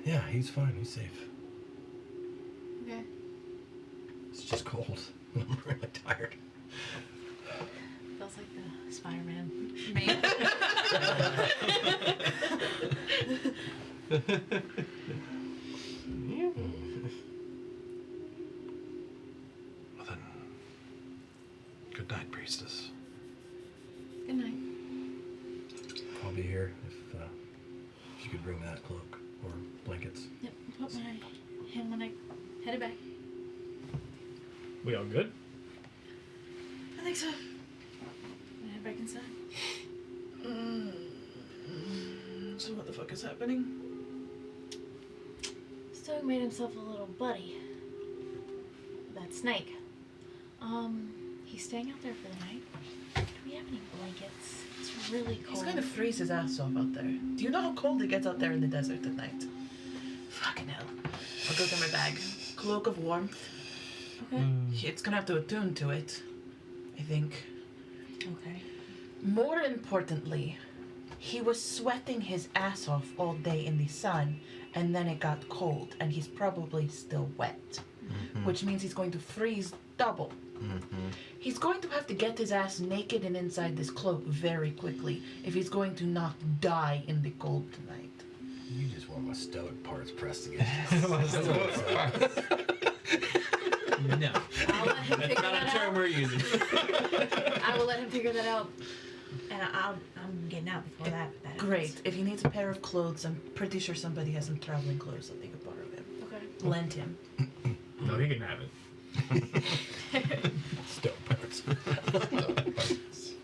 Yeah, he's fine. He's safe. Okay. It's just cold. I'm really tired. Feels like the Spider-Man meme. Well then, good night, priestess. Good night. I'll be here if you could bring that cloak or blankets. Yep. Put my hand when I headed back. We all good? I think so. I head back inside. So what the fuck is happening? Stoic made himself a little buddy. That snake. He's staying out there for the night. Do we have any blankets? It's really cold. He's going to freeze his ass off out there. Do you know how cold it gets out there in the desert at night? Fucking hell. I'll go get my bag. Cloak of warmth. Okay. It's gonna have to attune to it, I think. Okay. More importantly, he was sweating his ass off all day in the sun, and then it got cold, and he's probably still wet. Which means he's going to freeze double. He's going to have to get his ass naked and inside this cloak very quickly if he's going to not die in the cold tonight. You just want my stoic parts pressed against No. I'll let him figure Not a that term out. we're using. I will let him figure that out. And I'm getting out before that happens. Great. If he needs a pair of clothes, I'm pretty sure somebody has some traveling clothes that they could borrow him. Okay. Lend him. No, he can have it. stoic parts.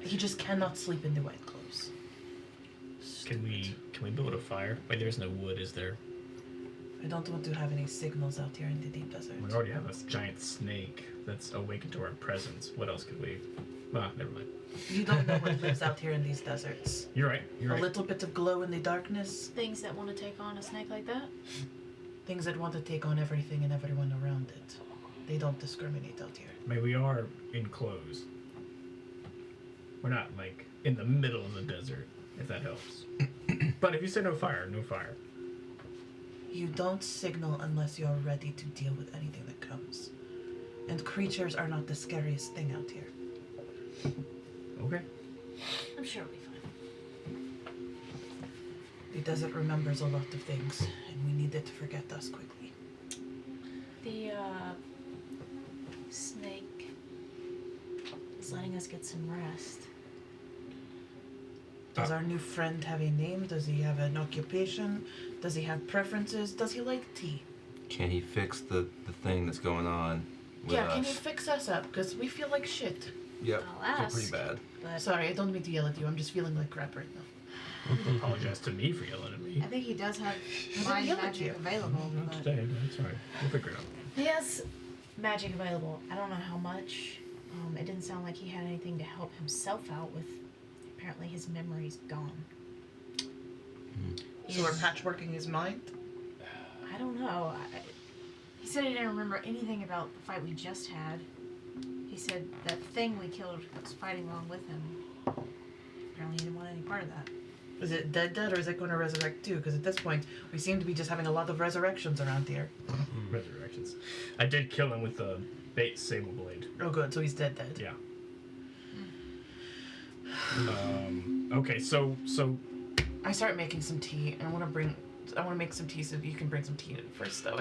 He just cannot sleep in the wet clothes. Can we build a fire? Wait, there's no wood, is there? I don't want to have any signals out here in the deep desert. We already have a giant snake that's awakened to our presence. What else could we? Ah, never mind. You don't know what lives out here in these deserts. You're right. You're A right. little bit of glow in the darkness. Things that want to take on a snake like that? Things that want to take on everything and everyone around it. They don't discriminate out here. Maybe we are enclosed. We're not like in the middle of the desert, if that helps. But if you say no fire, no fire. You don't signal unless you're ready to deal with anything that comes. And creatures are not the scariest thing out here. Okay. I'm sure it'll be fine. The desert remembers a lot of things, and we need it to forget us quickly. The snake is letting us get some rest. Does our new friend have a name? Does he have an occupation? Does he have preferences? Does he like tea? Can he fix the thing that's going on with Yeah, us? can you fix us up? Because we feel like shit. Yep, I'll feel ask. pretty bad. But Sorry, I don't mean to yell at you. I'm just feeling like crap right now. Apologize to me for yelling at me. I think he does have didn't mind yell at magic you. available. Not But today, but it's alright. We'll figure it out. he has magic available. I don't know how much. It didn't sound like he had anything to help himself out with apparently his memory's gone. So we're patchworking his mind? I don't know. He said he didn't remember anything about the fight we just had. He said that thing we killed was fighting along with him. Apparently he didn't want any part of that. Is it dead or is it going to resurrect too? Because at this point, we seem to be just having a lot of resurrections around here. Resurrections. I did kill him with the bait sable blade. Oh good, so he's dead. Yeah. Okay, so I start making some tea, and I want to make some tea so you can bring some tea in first, though.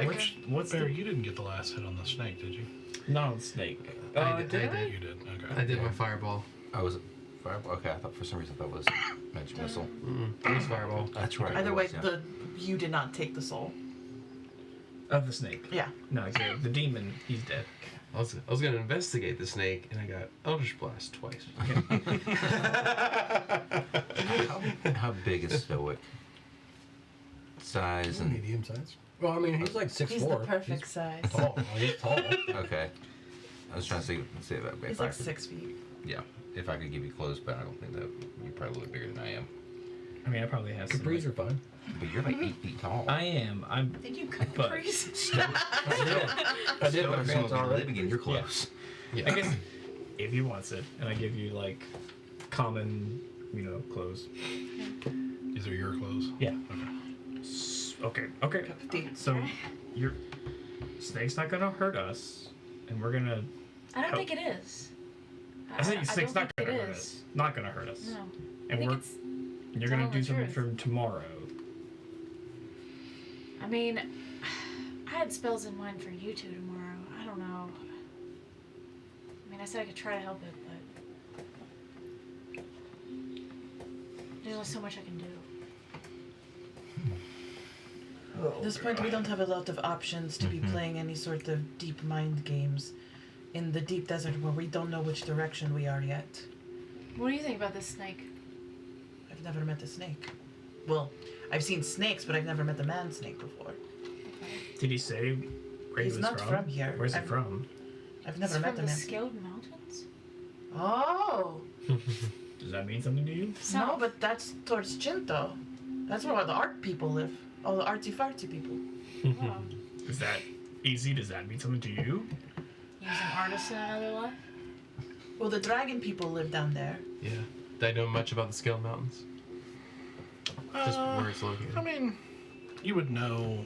what's Bear, the you didn't get the last hit on the snake, did you? non snake? I did. You did. Okay. I did my fireball. Oh, was it fireball? Okay, I thought for some reason that was magic missile. It was fireball. That's right. Either it way, was, yeah. you did not take the soul. Of the snake. Yeah. No, the demon. He's dead. I was gonna investigate the snake, and I got Eldritch Blast twice. How big is Stoic? Size and Medium size. Well, I mean, he's like 6'4". He's the perfect size. Tall. He's tall. okay. I was trying to see if He's I like could, 6 feet. yeah, if I could give you close, but I don't think that you're probably a little bit bigger than I am. I mean, I probably have some. Capris are fine. But you're like 8 feet tall. I am. I'm. I think you cut But- Capri's. I did my pants already. Living in, you're close. I guess if he wants it, and I give you like common, clothes. These are your clothes? Yeah. Okay. Okay. Cup of tea. So, your snake's not gonna hurt us, and we're gonna. I don't think it is. I think snake's don't not think gonna it hurt is. us. Not gonna hurt us. No. I And think we're. it's. You're gonna telling do the something truth. from tomorrow. I mean, I had spells in mind for you two tomorrow. I don't know. I mean, I said I could try to help it, but there's only so much I can do. At this point, we don't have a lot of options to be playing any sort of deep mind games in the deep desert where we don't know which direction we are yet. What do you think about this snake? I've never met a snake. Well, I've seen snakes, but I've never met a man snake before. Did he say where He's he was not from here. Where's he I've- from? I've never It's met from a the man. Scaled Mountains? Oh! Does that mean something to you? No, but that's towards Chinto. That's where all the art people live. All the artsy-fartsy people. Wow. Is that easy? Does that mean something to you? He was an artist in another life? Well, the dragon people live down there. Yeah. Do I know much about the Scale Mountains? Just where it's located. I mean, you would know.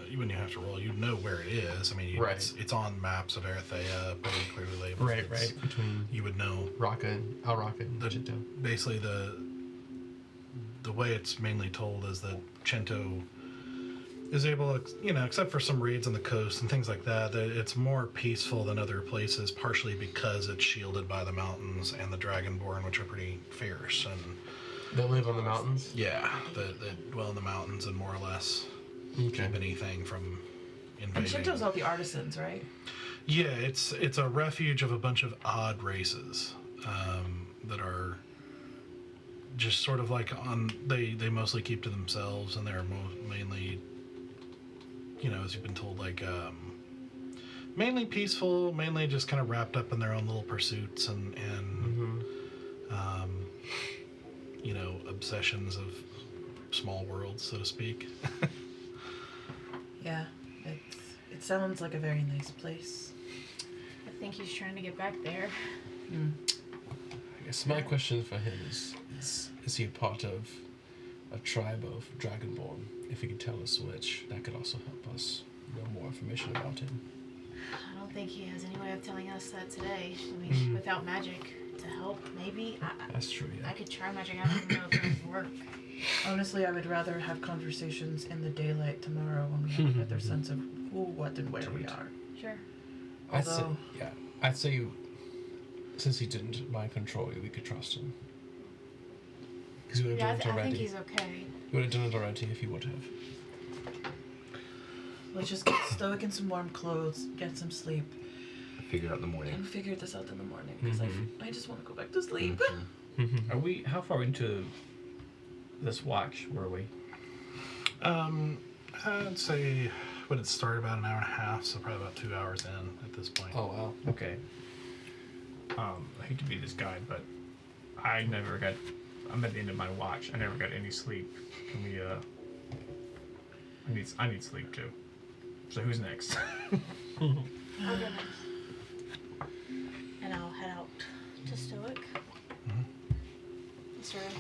You wouldn't even have to roll. You'd know where it is. I mean, Right. it's on maps of Erethea, pretty clearly labeled. Right, It's- right. Between You would know Raqqa and Al Raqqa and Chinto. basically the way it's mainly told is that Chinto is able to, except for some raids on the coast and things like that, that it's more peaceful than other places, partially because it's shielded by the mountains and the Dragonborn, which are pretty fierce. And They live on the mountains? yeah, they dwell in the mountains and more or less Okay. keep anything from And invading. Shinto's all the artisans, right? Yeah, it's a refuge of a bunch of odd races that are just sort of like they mostly keep to themselves, and they're mainly, as you've been told, like mainly peaceful, mainly just kind of wrapped up in their own little pursuits and obsessions of small worlds, so to speak. Yeah, it sounds like a very nice place. I think he's trying to get back there. I guess my question for him is he a part of a tribe of Dragonborn? If he could tell us which, that could also help us know more information about him. I don't think he has any way of telling us that today. I mean, without magic to help, maybe. That's true, I yeah. could try magic. I don't know if it would work. Honestly, I would rather have conversations in the daylight tomorrow when we have a better sense of who, what, and where we are. Sure. Although- I'd say since he didn't mind control you, we could trust him. Because we would Yeah, have done it I think already. he's okay. We would have done it already if he would have. Let's just get stoic in some warm clothes, get some sleep, Figure out in the morning. and figure this out in the morning. Because I just want to go back to sleep. Are we? How far into this watch were we? I'd say would it start about an hour and a half, so probably about 2 hours in at this point. Oh, wow. Okay. I hate to be this guy, but I never got I'm at the end of my watch. I never got any sleep. Can we? I need sleep too. So who's next? I'll go next. And I'll head out to Stoic. Sort of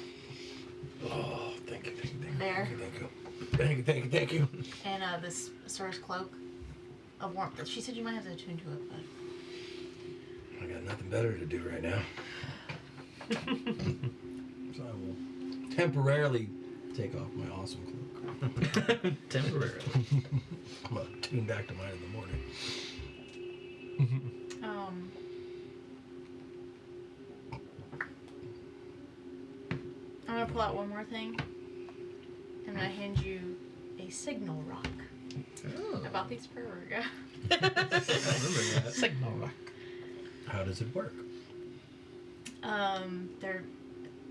Oh, thank you. there. Thank you. And this Sora's cloak of warmth. She said you might have to attune to it, but I got nothing better to do right now. So I will temporarily take off my awesome cloak. Temporarily. I'm gonna tune back to mine in the morning. I'm gonna pull out one more thing. I'm gonna hand you a signal rock. Oh. About these proroga. Signal rock. How does it work?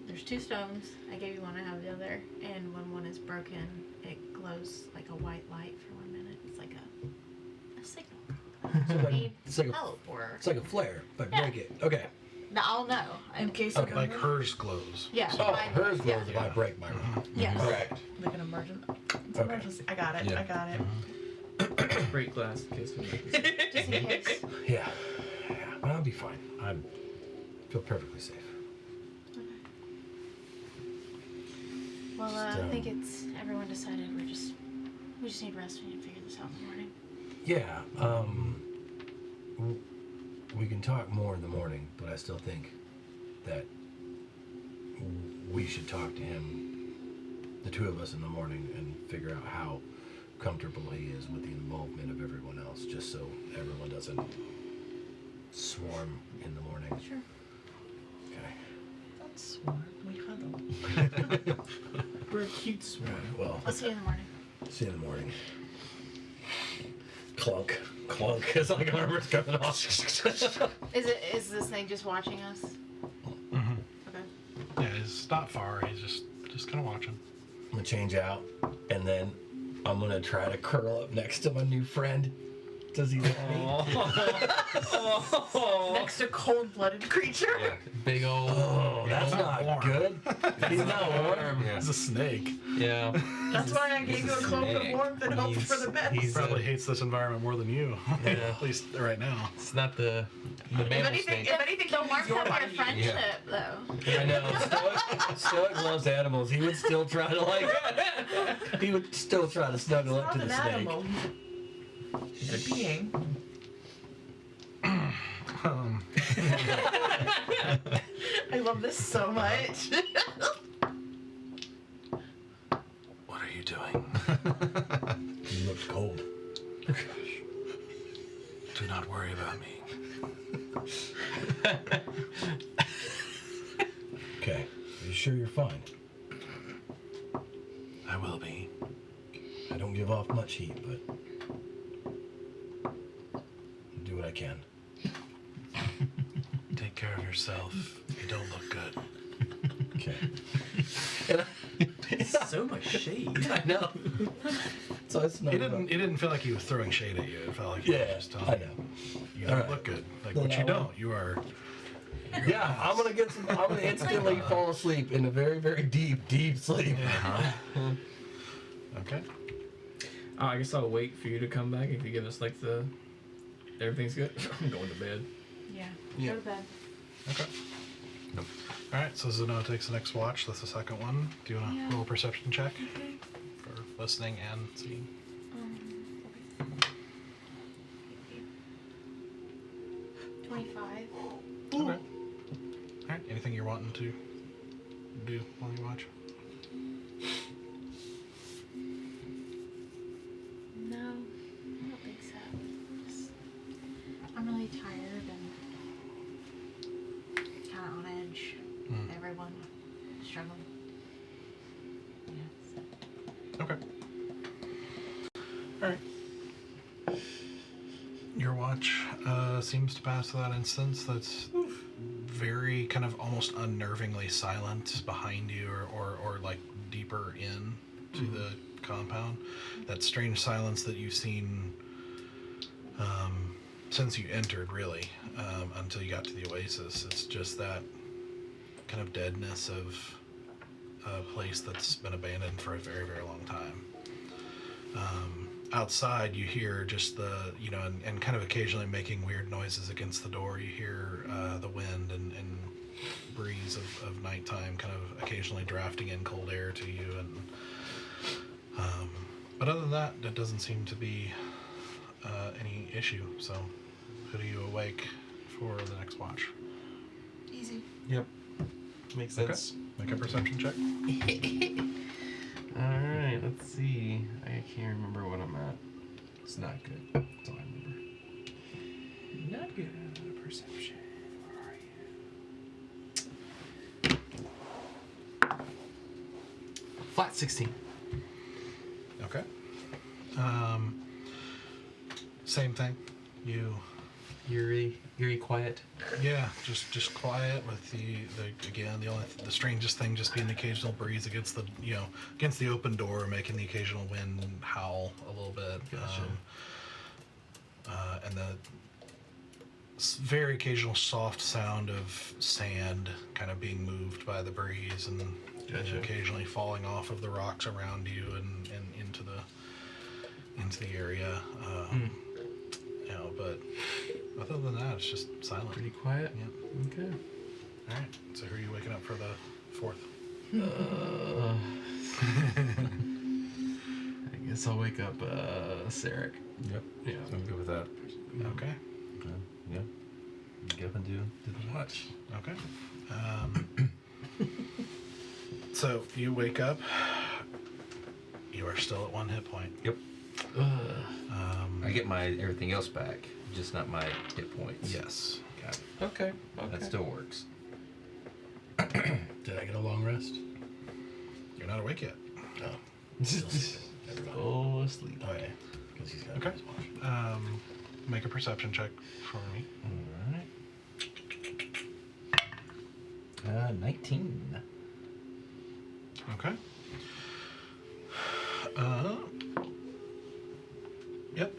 There's 2 stones. I gave you one, I have the other. And when one is broken, it glows like a white light for 1 minute. It's like a signal. It's like a Teleport. It's like a flare, but Yeah. break it. Okay. No, I'll know. In case Okay. of Like hers glows. Yeah. Oh, mine- hers yeah. glows if I break my rock. Yes. Correct. like an emergency. It's Okay. emergency. I got it. Yeah. I got it. Break glass in case of emergency. Just in case. Yeah. But I'll be fine. I feel perfectly safe. Well, I Just, think it's everyone decided we just need rest. We need to figure this out in the morning. Yeah. We can talk more in the morning, but I still think that we should talk to him, the 2 of us in the morning, and figure out how comfortable he is with the involvement of everyone else, just so everyone doesn't swarm in the morning. Sure. Okay. Don't swarm. We huddle. We're a cute swarm. Well, I'll see you in the morning. see you in the morning. Clunk. Clunk. It's like armor's coming off. Is this thing just watching us? Mm-hmm. Okay. Yeah, he's not far. He's just kind of watching. I'm gonna change out, and then I'm gonna try to curl up next to my new friend. Does he let me? Next to cold-blooded creature. Yeah. Big old. Oh, that's not warm. good. He's not warm. Yeah. He's a snake. Yeah. That's why I gave you a cloak of warmth and hoped for the best. He's Probably hates this environment more than you. Yeah. At least right now. It's not the mammal anything, snake. if anything, The he warmth needs your of body your heat. friendship, though. I know. Stoic loves animals. He would still try to he would still try to snuggle up Not to an the snake. animal. He's a being. I love this so much. What are you doing? He looks cold. Do not worry about me. Okay. Are you sure you're fine? I will be. I don't give off much heat, but I'll do what I can. Take care of yourself. You don't look good. Okay. So much shade. I know. So it's not. It didn't feel like he was throwing shade at you. It felt like he was Yeah, just telling I you. know. You don't Alright. look good. Like, Then but you I will. don't. You are. Yeah, I'm gonna get some. I'm gonna instantly fall asleep in a very, very deep, deep sleep. Okay. I guess I'll wait for you to come back if you give us like the everything's good. I'm going to bed. Yeah. Yeah. Go to bed. Okay. All right. So Zeno takes the next watch. That's the second one. Do you want to Yeah. roll a perception check for listening and seeing? Okay. 25. Okay. All right. Anything you're wanting to do while you watch? No, I don't think so. Just, I'm really tired and kind of on edge. Everyone struggling. Yeah. So. Okay. All right. Your watch seems to pass without instance. That's very kind of almost unnervingly silent behind you or like deeper in to the compound. That strange silence that you've seen since you entered, really, until you got to the oasis. It's just that kind of deadness of a place that's been abandoned for a very, very long time. Outside, you hear just the, and kind of occasionally making weird noises against the door. You hear the wind and breeze of nighttime kind of occasionally drafting in cold air to you. But other than that, it doesn't seem to be any issue. So, who do you awake for the next watch? Easy. Yep. Makes sense. Make a perception check. Alright, let's see. I can't remember what I'm at. It's not good. That's all I remember. Not good. Perception. Where are you? Flat 16. Okay. Same thing. Eerie quiet. Yeah, just quiet with the strangest thing just being the occasional breeze against the against the open door, making the occasional wind howl a little bit. Gotcha. And the very occasional soft sound of sand kind of being moved by the breeze and Gotcha. occasionally falling off of the rocks around you and into the area. But other than that, it's just silent. Pretty quiet. Yep. Okay. All right. So who are you waking up for the 4th? I guess I'll wake up Sarek. Yep. Yeah. I'm good with that. Okay. Yeah. Get up and do the watch. Okay. So you wake up. You are still at 1 hit point. Yep. I get my everything else back, just not my hit points. Yes. Got it. Okay. That still works. Did I get a long rest? You're not awake yet. No. Still sleeping. Never mind. Oh, asleep. Okay. Because he's got Okay. his watch. Make a perception check for me. Alright. 19. Okay. Yep.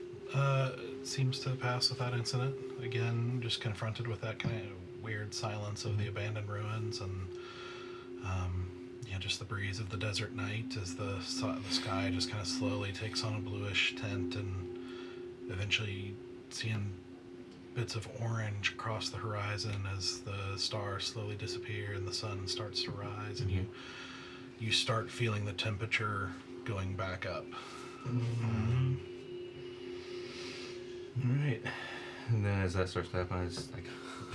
Seems to pass without incident. Again, just confronted with that kind of weird silence of the abandoned ruins and just the breeze of the desert night as the sky just kind of slowly takes on a bluish tint and eventually seeing bits of orange across the horizon as the stars slowly disappear and the sun starts to rise and you start feeling the temperature going back up. Alright. And then as that starts to happen, I just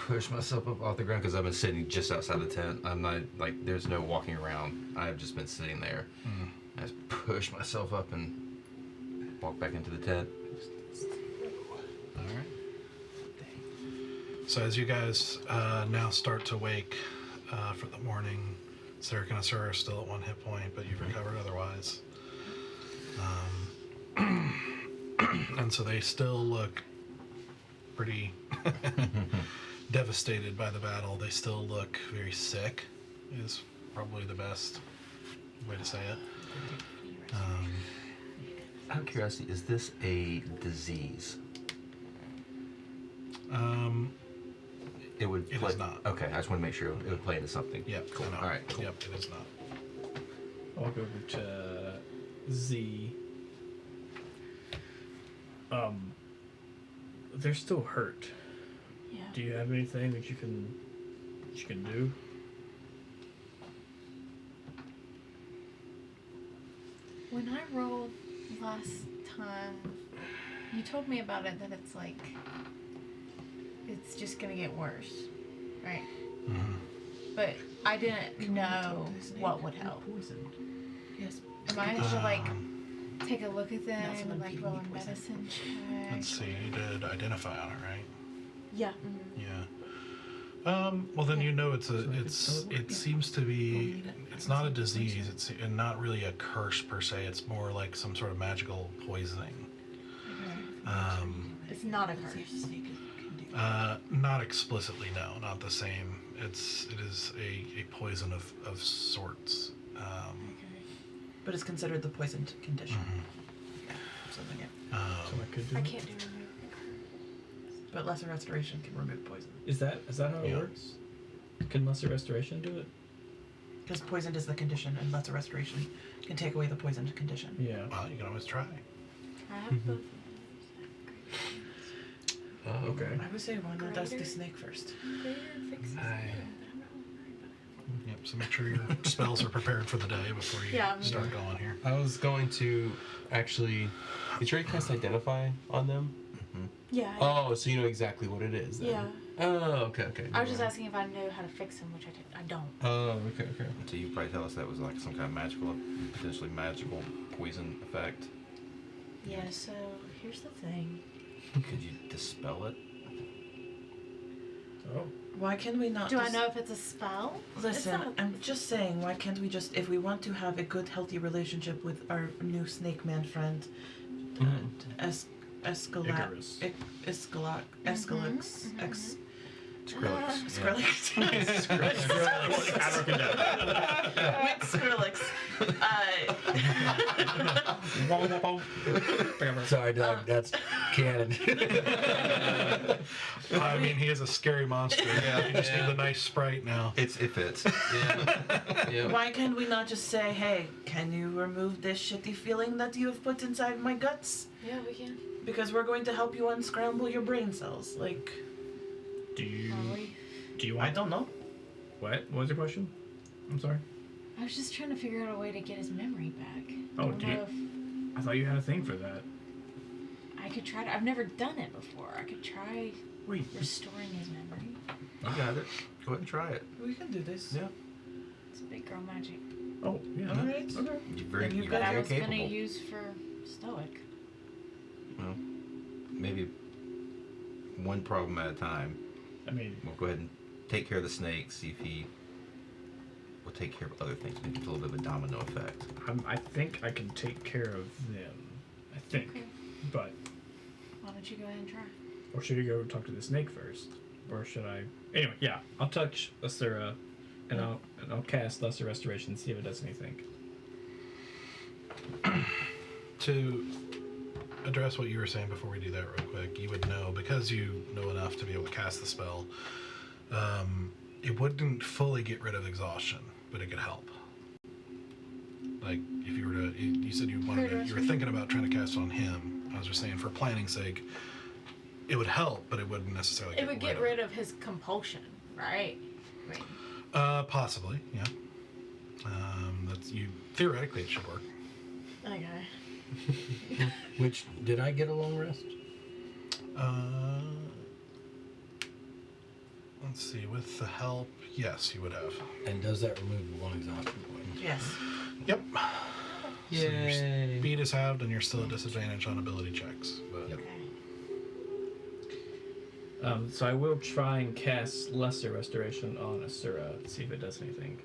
push myself up off the ground because I've been sitting just outside the tent. I'm not, there's no walking around. I've just been sitting there. I just push myself up and walk back into the tent. Alright. So as you guys now start to wake for the morning, Sarek and Asura are still at 1 hit point, but you've recovered otherwise. And so they still look pretty devastated by the battle. They still look very sick, is probably the best way to say it. Out of curiosity, is this a disease? It would. It is not. Okay, I just want to make sure it would play into something. Yep. Cool. No. All right. Cool. Yep. It is not. I'll walk over to Z. They're still hurt. Yeah. Do you have anything that you can do? When I rolled last time, you told me about it that it's just gonna get worse, right? Mm-hmm. But I didn't know what would help. Yes. Am I to take a look at them and roll a medicine check? Let's see. You did identify on it, right? Yeah. Yeah. Well, then it seems to be. It's not a disease. It's and not really a curse per se. It's more like some sort of magical poisoning. It's not a curse. Not explicitly, no, not the same. It is a poison of sorts. But it's considered the poisoned condition. Something. So I could do I it? can't do remove. But lesser restoration can remove poison. Is that how it Yeah. works? Can lesser restoration do it? Because poisoned is the condition, and lesser restoration can take away the poisoned condition. Yeah. Well, you can always try. I have both. Okay. I would say why not dust the snake first. Greater fixes. Yep. So make sure your spells are prepared for the day before you start going here. I was going to actually. Did you already cast Identify on them? Yeah. Oh, so you know exactly what it is then. Yeah. Oh, okay. I was just asking if I knew how to fix them, which I don't. Oh, okay. So you probably tell us that was like some kind of magical, potentially magical poison effect. Yeah. So here's the thing. Could you dispel it? Oh. Why can we not Do I know if it's a spell? Listen, It's not- I'm just saying, why can't we just, if we want to have a good, healthy relationship with our new snake man friend, Icarus. Escalix, Skrillex. Skrillex. With Skrillex. Sorry, Doug, that's canon. I mean, he is a scary monster. Yeah, you just need the nice sprite now. It fits. Yeah. Why can't we not just say, hey, can you remove this shitty feeling that you have put inside my guts? Yeah, we can. Because we're going to help you unscramble your brain cells. Like, Do you Probably. want? I don't know. What was your question? I'm sorry. I was just trying to figure out a way to get his memory back. Oh, I don't do you- know if I thought you had a thing for that. I could try to. I've never done it before. I could try Wait. restoring his memory. You got it. Go ahead and try it. We can do this. Yeah. It's big girl magic Oh, yeah. Alright. Okay. You're very, And you you're that I very was capable. gonna use for stoic. Well, maybe one problem at a time. I mean, We'll go ahead and take care of the snake, see if he will take care of other things. Maybe it's a little bit of a domino effect. I think I can take care of them. I think. Okay. But, Why don't you go ahead and try? or should you go talk to the snake first? Or should I? Anyway, yeah. I'll touch Asura, and I'll cast Lesser Restoration and see if it does anything. To address what you were saying before we do that real quick, you would know, because you know enough to be able to cast the spell, it wouldn't fully get rid of exhaustion, but it could help. Like, if you were to, you said you wanted to, you were thinking about trying to cast it on him. I was just saying, for planning's sake, it would help, but it wouldn't necessarily It would get rid of his compulsion, right? I mean, possibly, yeah. That's you. Theoretically, it should work. okay. Which, did I get a long rest? Let's see. With the help, yes, you would have. And does that remove the one exhaustion point? Yes. Yep. So your Yay. speed is halved, and you're still at disadvantage on ability checks. But Yep. Okay. So I will try and cast Lesser Restoration on Asura, see if it does anything.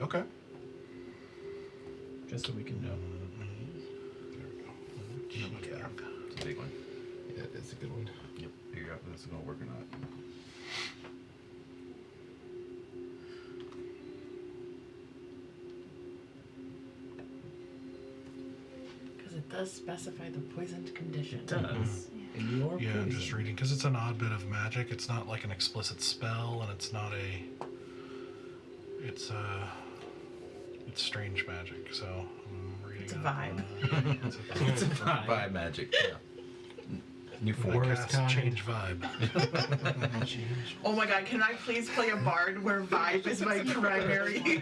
okay. Just so we can know. There we go. Yeah. It's a big one. Yeah, it's a good one. Yep. Figure out if this is going to work or not. Because it does specify the poisoned condition. It does. And you are Yeah, I'm just poisoned. reading because it's an odd bit of magic. It's not like an explicit spell, and it's not a. It's strange magic. So I'm reading. It's a it. vibe. It's a vibe. It's a vibe. Vibe magic. Yeah. New form. I Worst cast kind. change vibe. Oh my god, can I please play a bard where vibe is my primary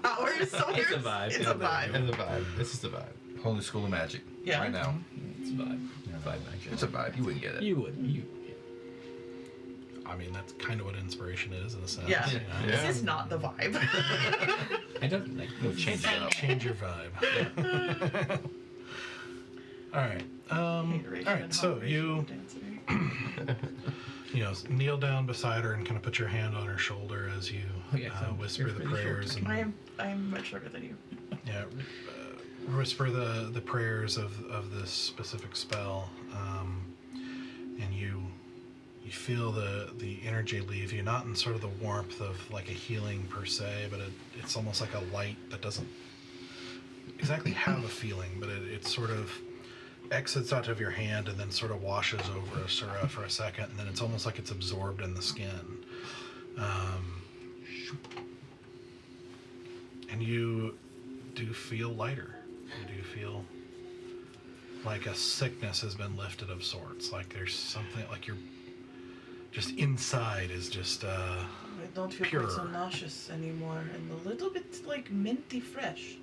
power source? It's a vibe. It's Yeah, a vibe. It's a vibe. This is the vibe. Whole new school of magic. Yeah. Right now. It's a vibe. Vibe magic. It's a vibe. You wouldn't get it. You would. You. I mean, that's kind of what inspiration is in a sense. Yeah. you know? This is not the vibe. I don't like. We'll change it up. Change your vibe. All right. All right. So you kneel down beside her and kind of put your hand on her shoulder as you Oh, yeah, 'cause I'm whisper the really short. prayers and I am much shorter than you. yeah, whisper the prayers of this specific spell, and you feel the energy leave you, not in sort of the warmth of like a healing per se, but it's almost like a light that doesn't exactly have a feeling, but it sort of exits out of your hand and then sort of washes over Asura for a second, and then it's almost like it's absorbed in the skin. And you do feel lighter. You do feel like a sickness has been lifted of sorts. Like there's something, like you're just inside is just I don't feel pure. quite so nauseous anymore, and a little bit like minty fresh.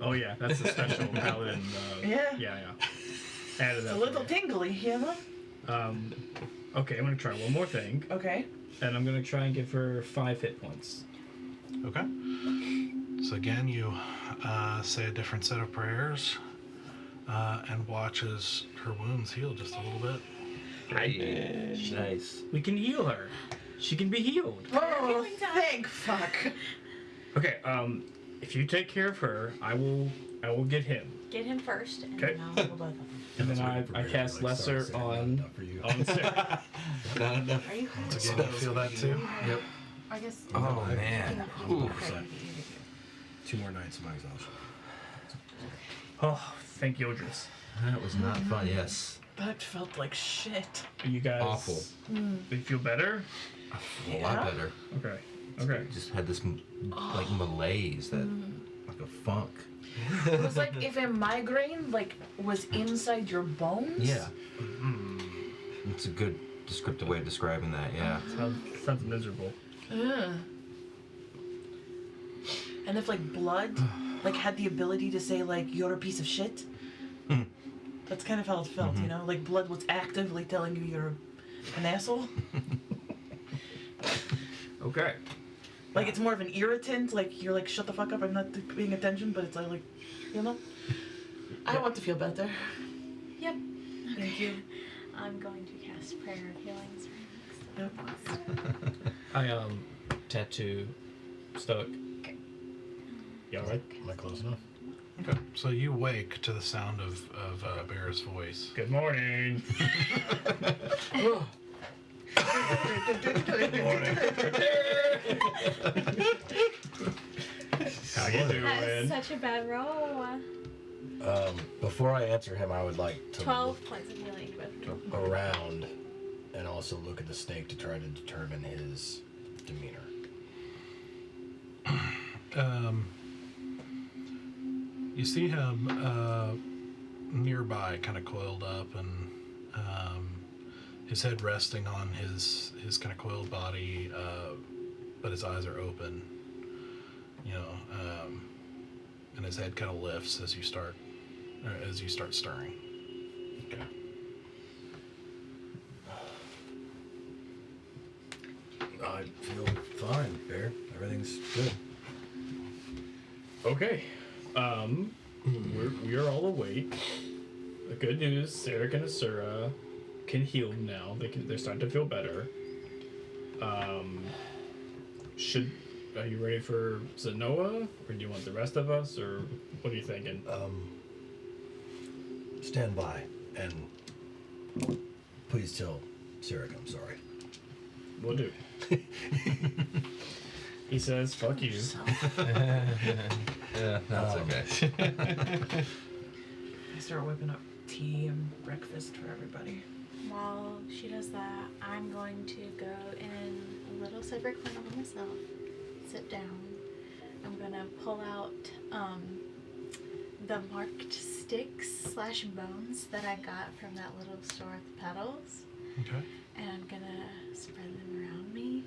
Oh yeah, that's a special paladin. Yeah. Yeah. Added It's that a for little tingly, you know? you. Okay, I'm gonna try one more thing, Okay. and I'm gonna try and give her 5 hit points. Okay. So again, you say a different set of prayers and watch as her wounds heal just a little bit. Nice. We can heal her. She can be healed. Oh, Healing time. thank fuck. Okay. If you take care of her, I will get him. Get him first, and Okay. then I'll How about that? And then I cast lesser on Sarah. Not enough. Are you So again, you feel that too? Yep. I guess. Oh man. Ooh. 2 more nights of my exhaustion. Oh, thank you, Odris. That was not fun. Yes. That felt like shit. You guys. Awful. Do you feel better? A lot better. Okay. Okay. Just had this like malaise, that like a funk. It was like if a migraine like was inside your bones. Yeah. It's a good descriptive way of describing that. Yeah. Sounds miserable. Ugh. And if like blood like had the ability to say like you're a piece of shit. That's kind of how it felt, you know? Like blood was actively telling you you're an asshole. Okay. Like it's more of an irritant, like you're like shut the fuck up, I'm not paying attention, but it's like, you know? I want to feel better. Yep. Thank you. I'm going to cast Prayer of Healings right Yep. I tattoo Stoic. Okay. You alright? Am I close enough? Okay. So you wake to the sound of Bear's voice. Good morning. How you doing? That's such a bad roll. Before I answer him, I would like to 12 points of healing. But look around and also look at the snake to try to determine his demeanor. You see him nearby, kind of coiled up, and his head resting on his kind of coiled body, but his eyes are open. You know, and his head kind of lifts as you start stirring. Okay. I feel fine, Bear. Everything's good. Okay. We're all awake. The good news, Sarek and Asura can heal now. They're starting to feel better. Are you ready for Zenoa? Or do you want the rest of us? Or what are you thinking? Stand by and please tell Sarek I'm sorry. We'll do. He says, fuck you. Yeah, that's okay. I start whipping up tea and breakfast for everybody. while she does that, I'm going to go in a little separate corner by myself, sit down. I'm gonna pull out the marked sticks / bones that I got from that little store at the Petals. Okay. And I'm gonna spread them around me.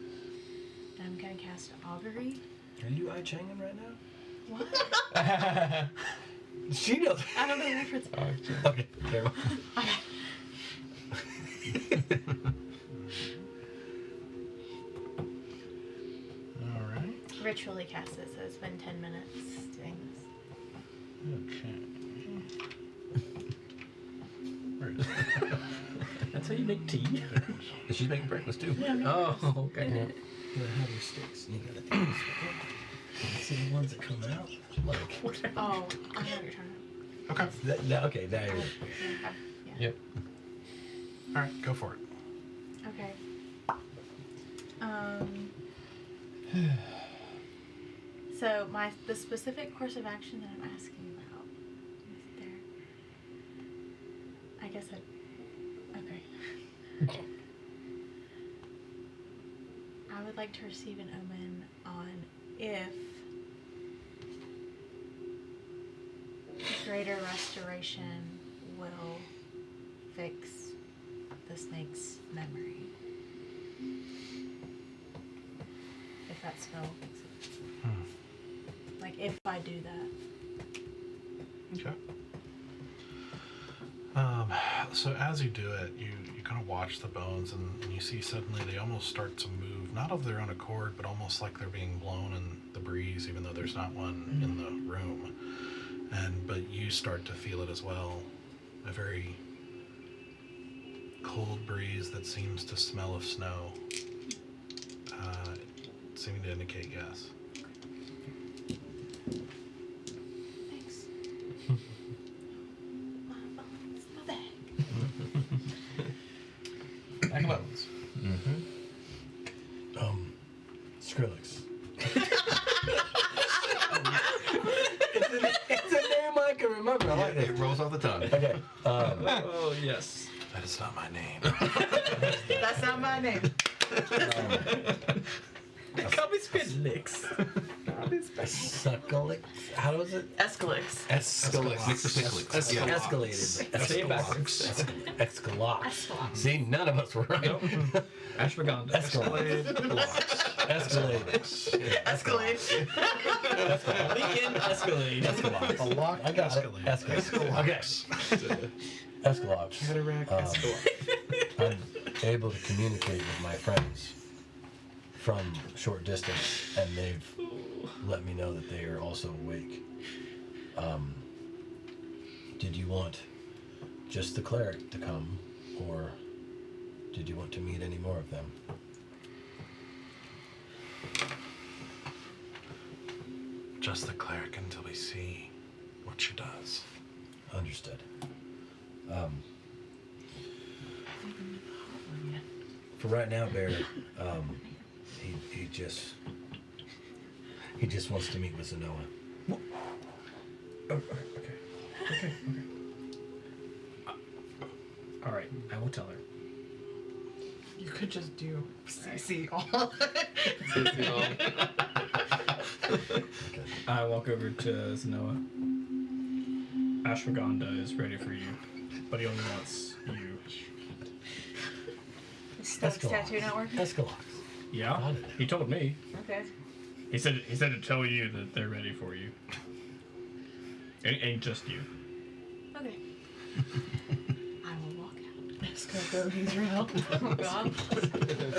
And I'm gonna cast Augury. Are you I-Changing right now? What? She knows. I don't know the reference. Okay, never mind. All right. Ritually cast it, so it's been 10 minutes doing this. Okay. Where is it? That's how you make tea? She's making breakfast too. Oh, okay. You gotta have your sticks. You gotta do this. See the ones that come out? Like, Oh, I know what you're talking Okay. okay, now you're. about. Yeah. Yep. All right. Go for it. Okay. So the specific course of action that I'm asking about is there. I guess okay. I would like to receive an omen on if greater restoration will fix the snake's memory. If that spell fixes it. Like, if I do that. Okay. So as you do it, you kind of watch the bones, and you see suddenly they almost start to move, not of their own accord, but almost like they're being blown in the breeze, even though there's not one in the room. But you start to feel it as well, a very cold breeze that seems to smell of snow, seeming to indicate yes. Thanks. It's my bag. Back of bones. Skrillex. it's a name I can remember. I like It it. rolls off the tongue. Okay. Oh, yes. That is not my name. That's not my name. Call me Spitlicks. Succulix. How was it? Escalix. Escalix. Mix the picklix. Yeah. Escalated. Say it backwards. Escalox. Escalox. See, none of us were right. Ashwagandha. Escalade. Escalade. Escalade. Weekend Escalade. Escalox. I got it. Escalade. Okay. Escalox. I'm able to communicate with my friends from short distance, and they've let me know that they are also awake. Did you want just the cleric to come, or did you want to meet any more of them? Just the cleric until we see what she does. Understood. For right now, Bear, he just wants to meet with Zenoa. Okay. All right, I will tell her. You could just do CC all. I walk over to Zenoa. Ashwagandha is ready for you, but he only wants you. Is Stone's tattoo not working? Escalox. Yeah, he told me. Okay. He said to tell you that they're ready for you. Ain't just you. Okay. I will walk out. Let's go. He's real. Oh god.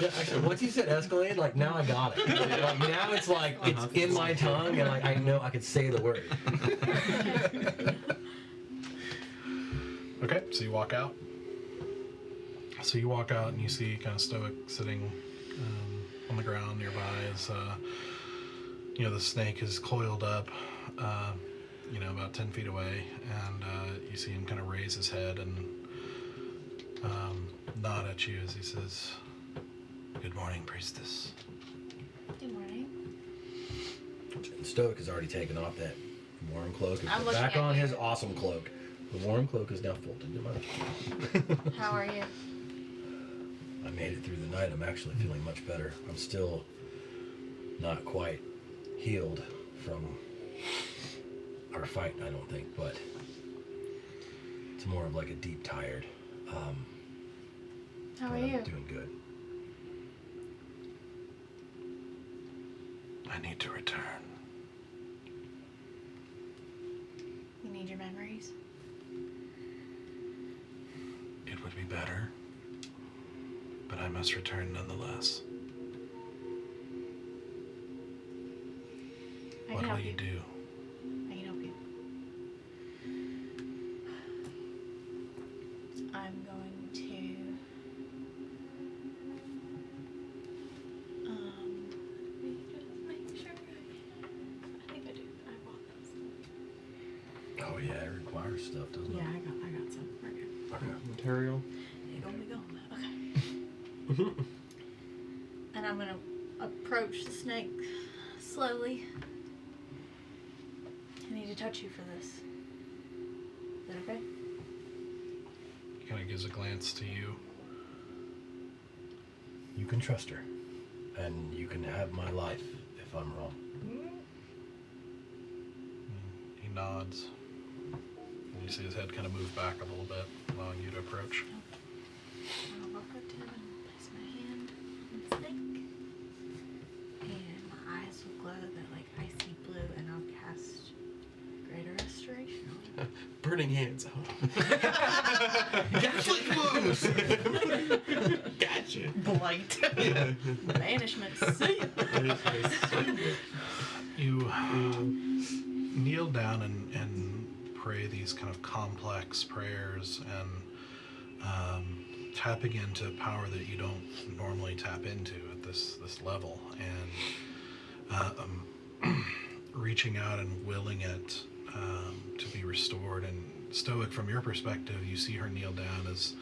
Yeah, actually, once you said Escalade, like now I got it. Like now it's like it's in my tongue, and like I know I could say the word. Okay, so you walk out. So you walk out and you see kind of Stoic sitting on the ground nearby as, the snake is coiled up, about 10 feet away, and you see him kind of raise his head and nod at you as he says, "Good morning, priestess." Good morning. Stoic has already taken off that warm cloak and I'm put looking back at on you. his awesome cloak. The warm cloak is now folded in mine. How are you? I made it through the night. I'm actually feeling much better. I'm still not quite healed from our fight, I don't think, but it's more of like a deep tired. How are but I'm you? doing good. I need to return. You need your memories? It would be better, but I must return nonetheless. I What can will help you do? I can help you. I'm going to let me just make sure I think I do. I bought those. Oh yeah, it requires stuff, doesn't Yeah, it? I got some. We're good. Material. There we go. Okay. And I'm gonna approach the snake slowly. I need to touch you for this. Is that okay? He kind of gives a glance to you. You can trust her, and you can have my life if I'm wrong. He nods. And you see his head kind of move back a little bit, allowing you to approach. I'll walk up to him and place my hand on his neck. And my eyes will glow that like icy blue, and I'll cast Greater Restoration on him. Burning hands. Gotcha. Blight. Banishment. You kneel down and pray these kind of complex prayers and tapping into power that you don't normally tap into at this level, and reaching out and willing it to be restored. And Stoic, from your perspective, you see her kneel down as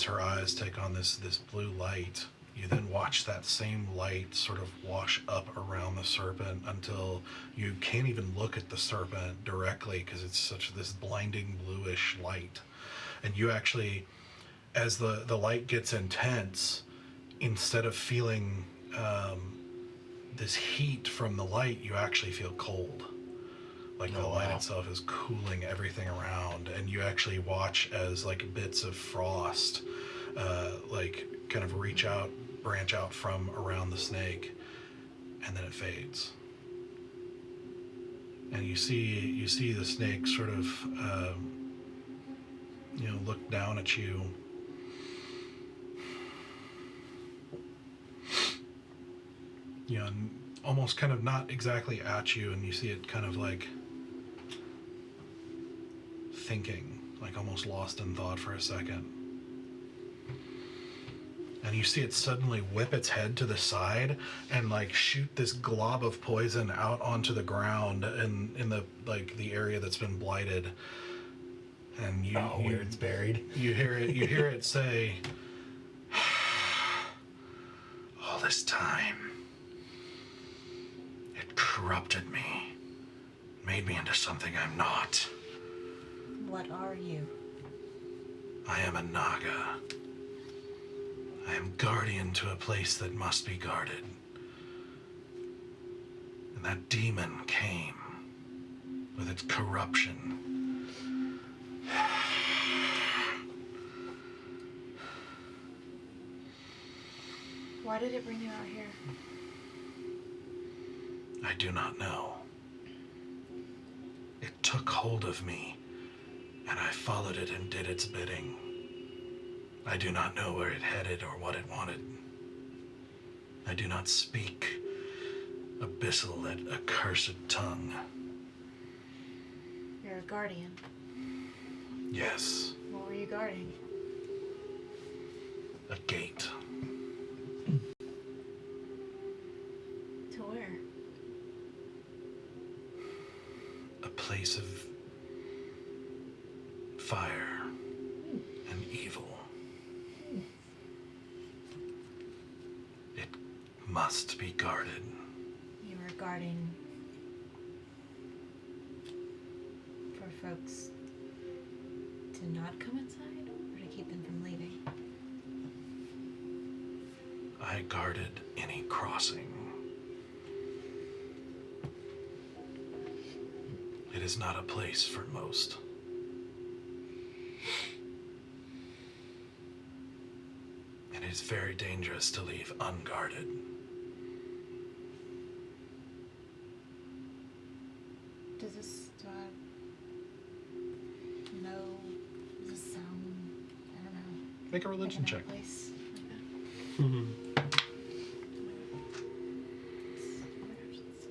her eyes take on this blue light. You then watch that same light sort of wash up around the serpent until you can't even look at the serpent directly because it's such this blinding bluish light. And you actually, as the light gets intense, instead of feeling this heat from the light, you actually feel cold. Like the light itself is cooling everything around, and you actually watch as like bits of frost like kind of branch out from around the snake, and then it fades. And you see the snake sort of look down at you. And almost kind of not exactly at you, and you see it kind of like thinking, like almost lost in thought for a second. And you see it suddenly whip its head to the side and like shoot this glob of poison out onto the ground in the area that's been blighted. And where it's buried. You hear it say, "All this time, it corrupted me, made me into something I'm not. What are you? I am a naga. I am guardian to a place that must be guarded. And that demon came with its corruption. Why did it bring you out here? I do not know. It took hold of me, and I followed it and did its bidding. I do not know where it headed or what it wanted. I do not speak abyssal, that accursed tongue. You're a guardian. Yes, What were you guarding? a gate. To where? A place of fire and evil. It must be guarded. You were guarding for folks to not come inside or to keep them from leaving? I guarded any crossing. It is not a place for most. And it is very dangerous to leave unguarded. Do I know, does this sound, I don't know. Make a religion like check. another place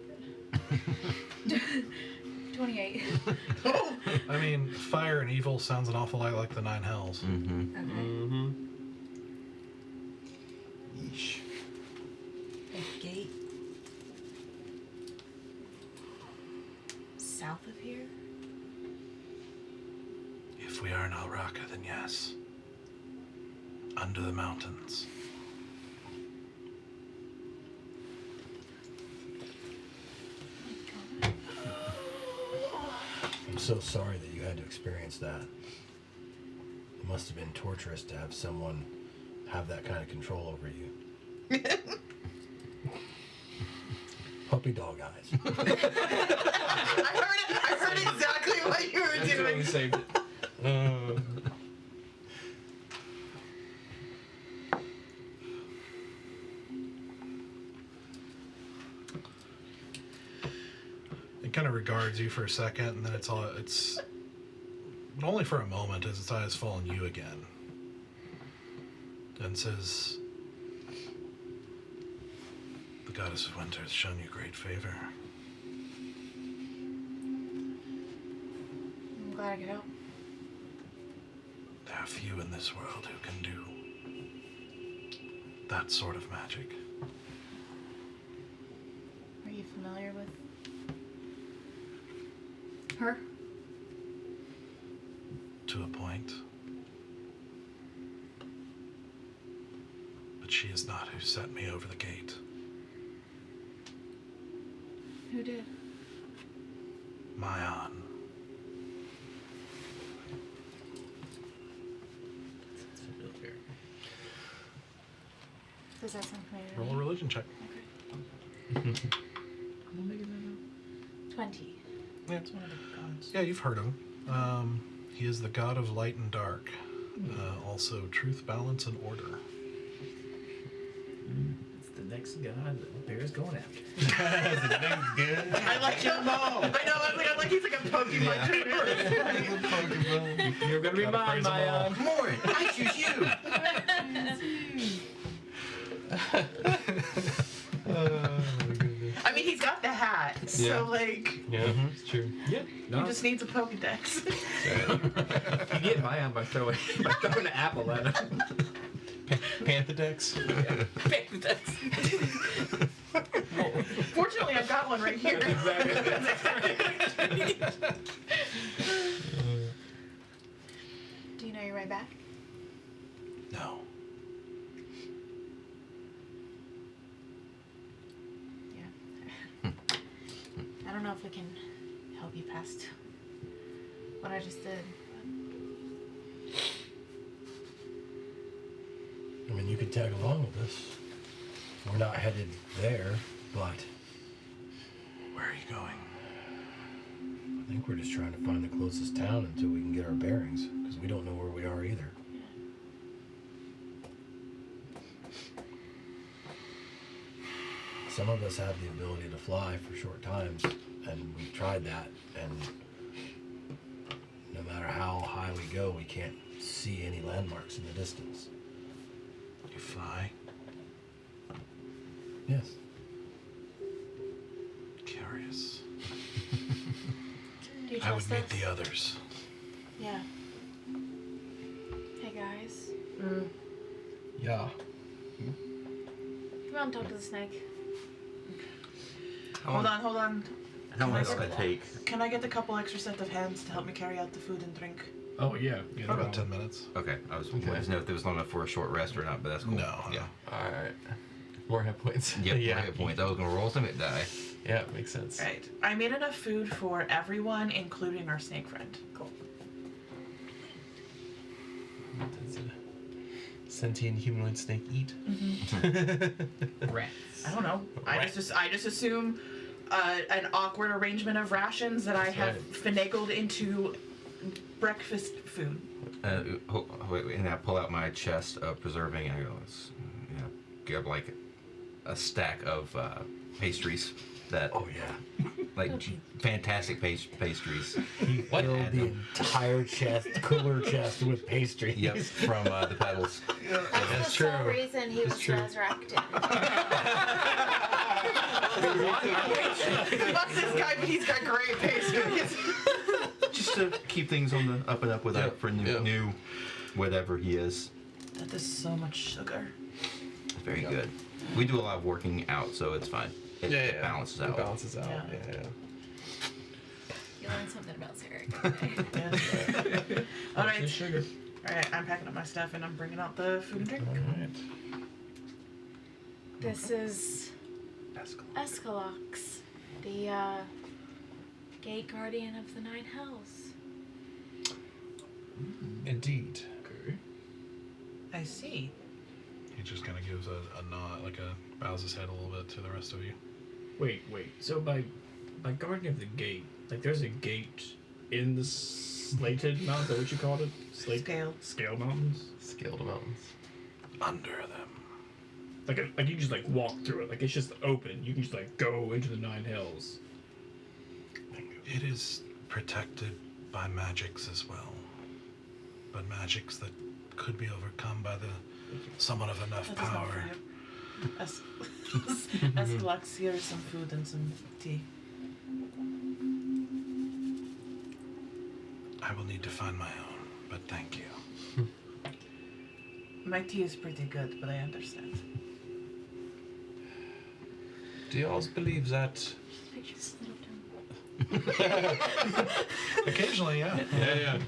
like that? 28. I mean, fire and evil sounds an awful lot like the Nine Hells. Mm-hmm. Okay. Yeesh. A gate south of here? If we are in Alraka, then yes. Under the mountains. I'm so sorry that you had to experience that. It must have been torturous to have someone have that kind of control over you. puppy dog eyes. I heard exactly what you were Totally doing. saved it. It kind of regards you for a second, and then it's but only for a moment as its eyes fall on you again. And says, "The goddess of winter has shown you great favor. I'm glad I could help. There are few in this world who can do that sort of magic." Are you familiar with her? To a point. But she is not who set me over the gate. Who did? Mayan. Does that sound familiar? to Roll a me? religion check. Okay. 20. Yeah. It's one of the gods. Yeah, you've heard him. He is the god of light and dark. Also truth, balance, and order. It's the next god that Bear's going after. I like him. I know. I'm like he's like a Pokemon trainer. You're gonna be Gotta mine, praise 'em all. Maya. More! I choose you! I mean, he's got the hat, so Yeah. like Yeah, it's true. Yeah. he No. just needs a Pokedex. You get Maya by throwing an apple at him. Panthedex. Fortunately, I've got one right here. Do you know your way back? No. Yeah. I don't know if we can help you past what I just did. I mean, you could tag along with us. We're not headed there, but Where are you going? I think we're just trying to find the closest town until we can get our bearings, because we don't know where we are either. Some of us have the ability to fly for short times, and we've tried that, and no matter how high we go, we can't see any landmarks in the distance. You fly? Yes. Curious. Do you I would trust meet us? the others. Yeah. Hey guys. Yeah. Come on, talk to the snake. Hold on. How long is it going to take? Can I get a couple extra set of hands to help me carry out the food and drink? Oh yeah. About 10 minutes. Okay, I was wanting to know if there was long enough for a short rest or not, but that's cool. No. Yeah. Alright. More hit points. Yep, yeah. hit points. I was going to roll some hit die. Yeah, makes sense. Right. I made enough food for everyone, including our snake friend. Cool. Does a sentient humanoid snake eat? Rats. I don't know. I just assume an awkward arrangement of rations that I have finagled into breakfast food. Wait, and I pull out my chest of preserving, and I go, grab like a stack of pastries that, Oh yeah. like fantastic pastries. He What? filled the entire chest, cooler chest with pastries. Yep, from the pedals. That's the sole reason he was resurrected. Fuck this guy, but he's got great pastries. Just to keep things on the up and up without for new whatever he is. That is so much sugar. It's very good. We do a lot of working out, so it's fine. It balances out. It balances out. Yeah. Yeah. You learned something about Sarah today. Yeah. All right. Sugar. All right. I'm packing up my stuff and I'm bringing out the food and drink. Alright. This is Escalox, the gate guardian of the Nine Hells. Indeed. I see. He just kind of gives a nod, like bows his head a little bit to the rest of you. Wait. So by guarding of the gate, like there's a gate in the slated mountains. Is that what you called it? Scale mountains. Scaled mountains. Under them. Like you just like walk through it. Like it's just open. You can just like go into the 9 hills. It is protected by magics as well. But magics that could be overcome by someone of enough That is not power. for him. As Lux, here's some food and some tea. I will need to find my own, but thank you. My tea is pretty good, but I understand. Do you all believe that? I just slipped him. Occasionally, yeah. Yeah.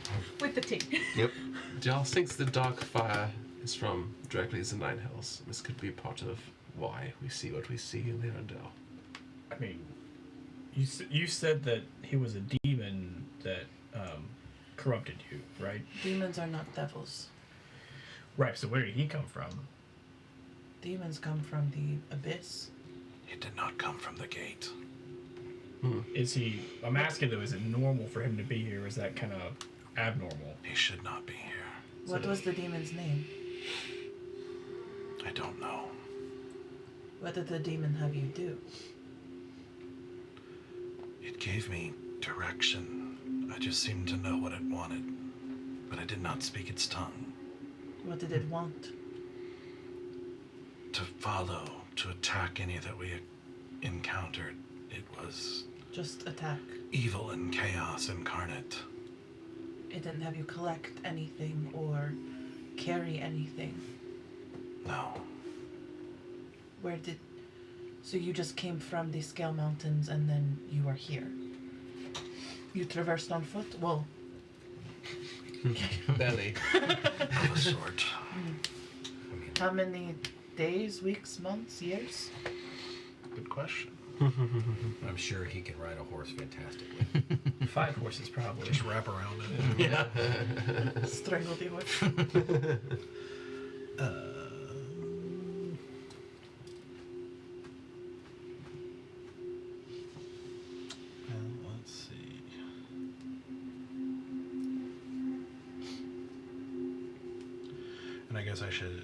With the tea. Yep. Do y'all think the dark fire is from directly the Nine Hills? This could be part of why we see what we see in Lyrandel. I mean, you said that he was a demon that corrupted you, right? Demons are not devils. Right. So where did he come from? Demons come from the abyss. It did not come from the gate. Is he? I'm asking though. Is it normal for him to be here? Or is that kind of abnormal? He should not be here. What was the demon's name? I don't know. What did the demon have you do? It gave me direction. I just seemed to know what it wanted, but I did not speak its tongue. What did it want? To follow, to attack any that we encountered. It was Just attack. evil and chaos incarnate. It didn't have you collect anything or carry anything. No. So you just came from the Scale Mountains and then you are here? You traversed on foot? Well, Belly. Of a sort. how many days, weeks, months, years? Good question. I'm sure he can ride a horse fantastically. 5 horses probably. Just wrap around it. Strangle the horse. Let's see. And I guess I should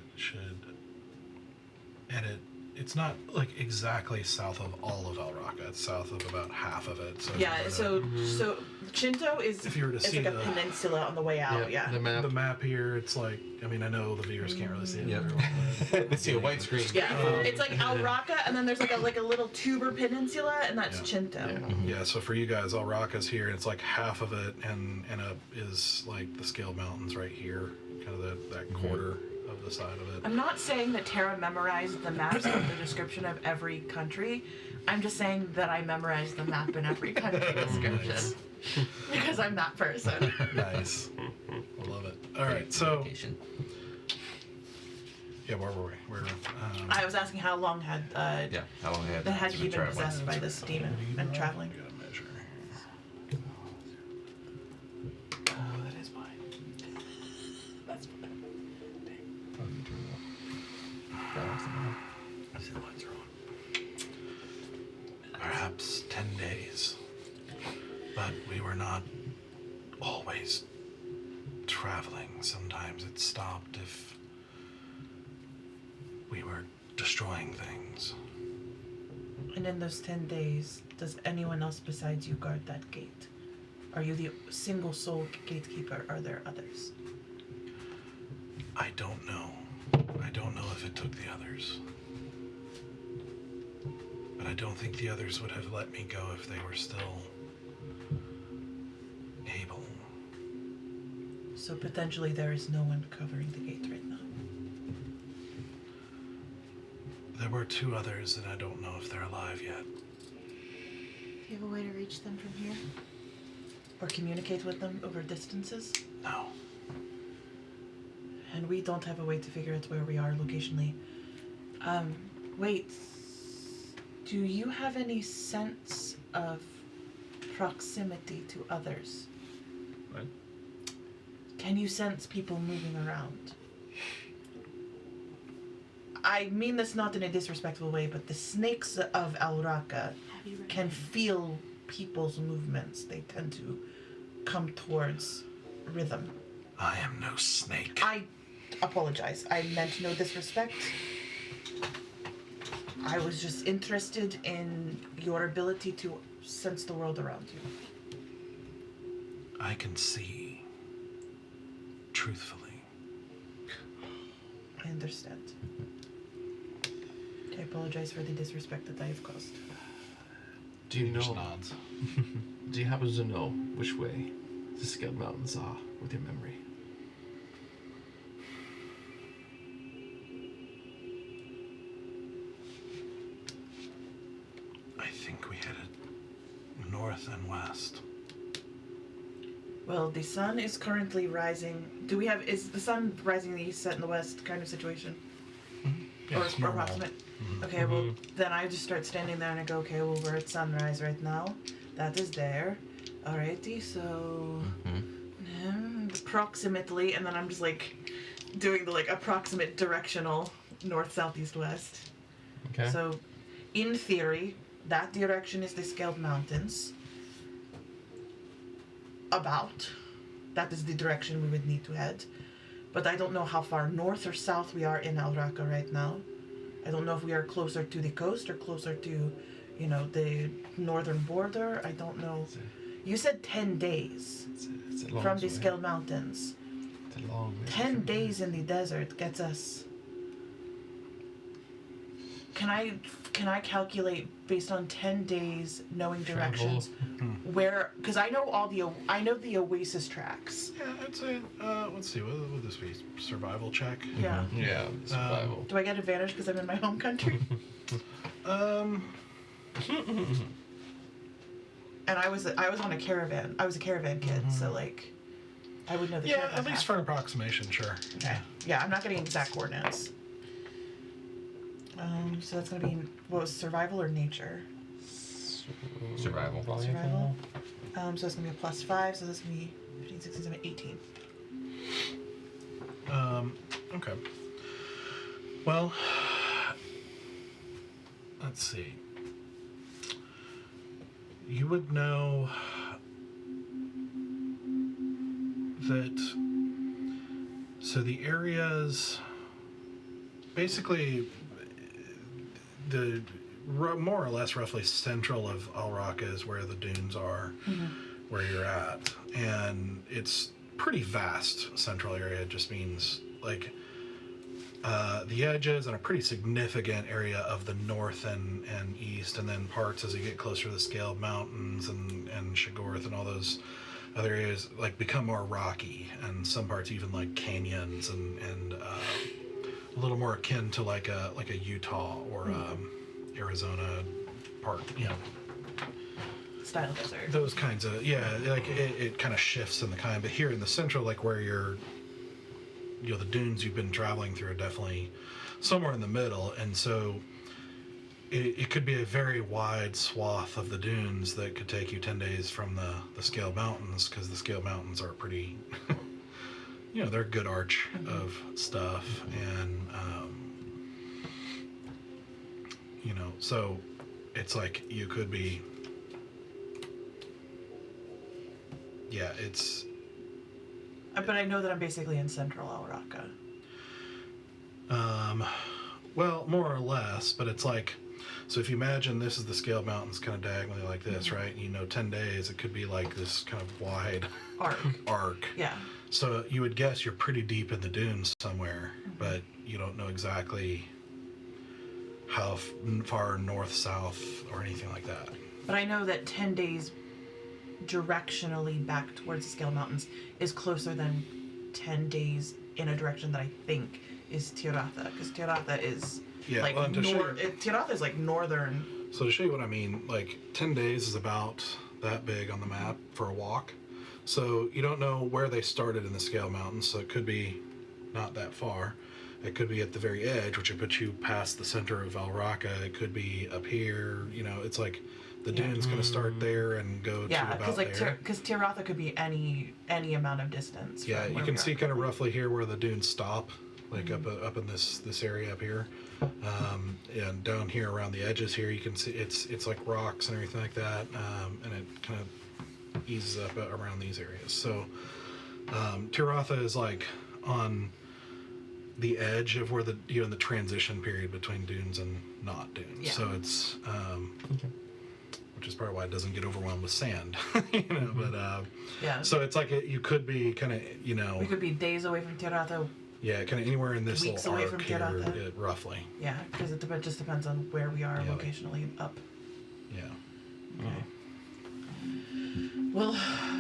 edit. It's not like exactly south of all of El Raqqa. It's south of about half of it. So if Yeah, you were so Chinto is If you were to it's see like a the- peninsula on the way out, yeah. The map. the map here, it's like, I mean, I know the viewers can't really see it. Yep. They see a white screen. Yeah, it's like Al Raqqa, and then there's like a little tuber peninsula, and that's Yeah. Chinto. Yeah, so for you guys, El Raqqa's here, and it's like half of it, and is like the Scaled Mountains right here, kind of that quarter of the side of it. I'm not saying that Tara memorized the maps of the description of every country. I'm just saying that I memorized the map in every country description. Because I'm that person. Nice. I love it. All right, so Location. yeah, where were we? I was asking how long had Yeah. How long had he been traveling? possessed by this demon and traveling? We gotta measure. That is mine. That's fine. I said lights are on. Perhaps 10 days. But we were not always traveling. Sometimes it stopped if we were destroying things. And in those 10 days, does anyone else besides you guard that gate? Are you the single sole gatekeeper? Are there others? I don't know. I don't know if it took the others. But I don't think the others would have let me go if they were still able. So potentially there is no one covering the gate right now. There were 2 others, and I don't know if they're alive yet. Do you have a way to reach them from here? Or communicate with them over distances? No. And we don't have a way to figure out where we are locationally. Wait. Do you have any sense of proximity to others? What? Can you sense people moving around? I mean this not in a disrespectful way, but the snakes of Alraka can feel people's movements. They tend to come towards rhythm. I am no snake. I apologize. I meant no disrespect. I was just interested in your ability to sense the world around you. I can see. Truthfully. I understand. I apologize for the disrespect that I have caused. Do you Just know? nods. Do you happen to know which way the Scaled Mountains are with your memory? I think we headed north and west. Well, the sun is currently rising. Is the sun rising in the east, set in the west kind of situation? Yeah, Or it's normal. approximate? Okay, well, then I just start standing there and I go, okay, well, we're at sunrise right now. That is there. Alrighty, so... approximately, and then I'm just, like, doing the, like, approximate directional north, south, east, west. Okay. So, in theory, that direction is the Scaled Mountains. About. That is the direction we would need to head. But I don't know how far north or south we are in Alraka right now. I don't know if we are closer to the coast or closer to, you know, the northern border. I don't know. You said 10 days It's a long from the way. Scaled Mountains. It's a long way. 10 days in the desert gets us. Can I calculate based on 10 days knowing directions where? Because I know the Oasis tracks. Yeah, I'd say, let's see, what would this be? Survival check? Yeah. Yeah, survival. Do I get advantage because I'm in my home country? And I was on a caravan. I was a caravan kid, so like, I would know the Yeah, caravan at least path. for an approximation, sure. Okay. Yeah, I'm not getting exact coordinates. So that's gonna be, what was survival or nature? Survival. Survival. So it's gonna be a +5, so that's gonna be 15, 16, 17, 18. Okay. Well, let's see. You would know that, so the areas, basically, the more or less roughly central of Alraka is where the dunes are, where you're at. And it's pretty vast central area. It just means, like, the edges and a pretty significant area of the north and east, and then parts as you get closer to the Scaled Mountains and Shigorth and all those other areas, like, become more rocky, and some parts even like canyons and a little more akin to like a Utah or Arizona part, you know, Style desert. those kinds of, yeah, like it kind of shifts in the kind. But here in the central, like where you're, you know, the dunes you've been traveling through are definitely somewhere in the middle, and so it could be a very wide swath of the dunes that could take you 10 days from the Scaled Mountains, because the Scaled Mountains are pretty you know, they're a good arch of stuff, and you know, so it's like you could be, yeah, it's But I know that I'm basically in central Alraka. well, more or less, but it's like, so if you imagine this is the Scaled Mountains kind of diagonally like this, right? And you know, 10 days, it could be like this kind of wide arc. Yeah. So you would guess you're pretty deep in the dunes somewhere, but you don't know exactly how far north, south, or anything like that. But I know that 10 days directionally back towards the Scaled Mountains is closer than 10 days in a direction that I think is Tirata, because Tirata is like well, Tirata is like northern. So to show you what I mean, like 10 days is about that big on the map for a walk. So you don't know where they started in the Scaled Mountains, so it could be not that far. It could be at the very edge, which would put you past the center of Alraka. It could be up here. You know, it's like the dune's going to start there and go to about because like there. because Tirata could be any amount of distance. Yeah, from you where can we see are. kind of roughly here where the dunes stop, like up in this area up here, and down here around the edges here, you can see it's like rocks and everything like that, and it kind of eases up around these areas. So Tiratha is like on the edge of where the the transition period between dunes and not dunes. Yeah. So it's which is part of why it doesn't get overwhelmed with sand, But Yeah. so it's like you could be kind of We could be days away from Tiratha. yeah, kind of anywhere in this Weeks little away arc from here, Tiratha. roughly. Yeah, because it just depends on where we are Yeah. locationally up. Yeah. Well,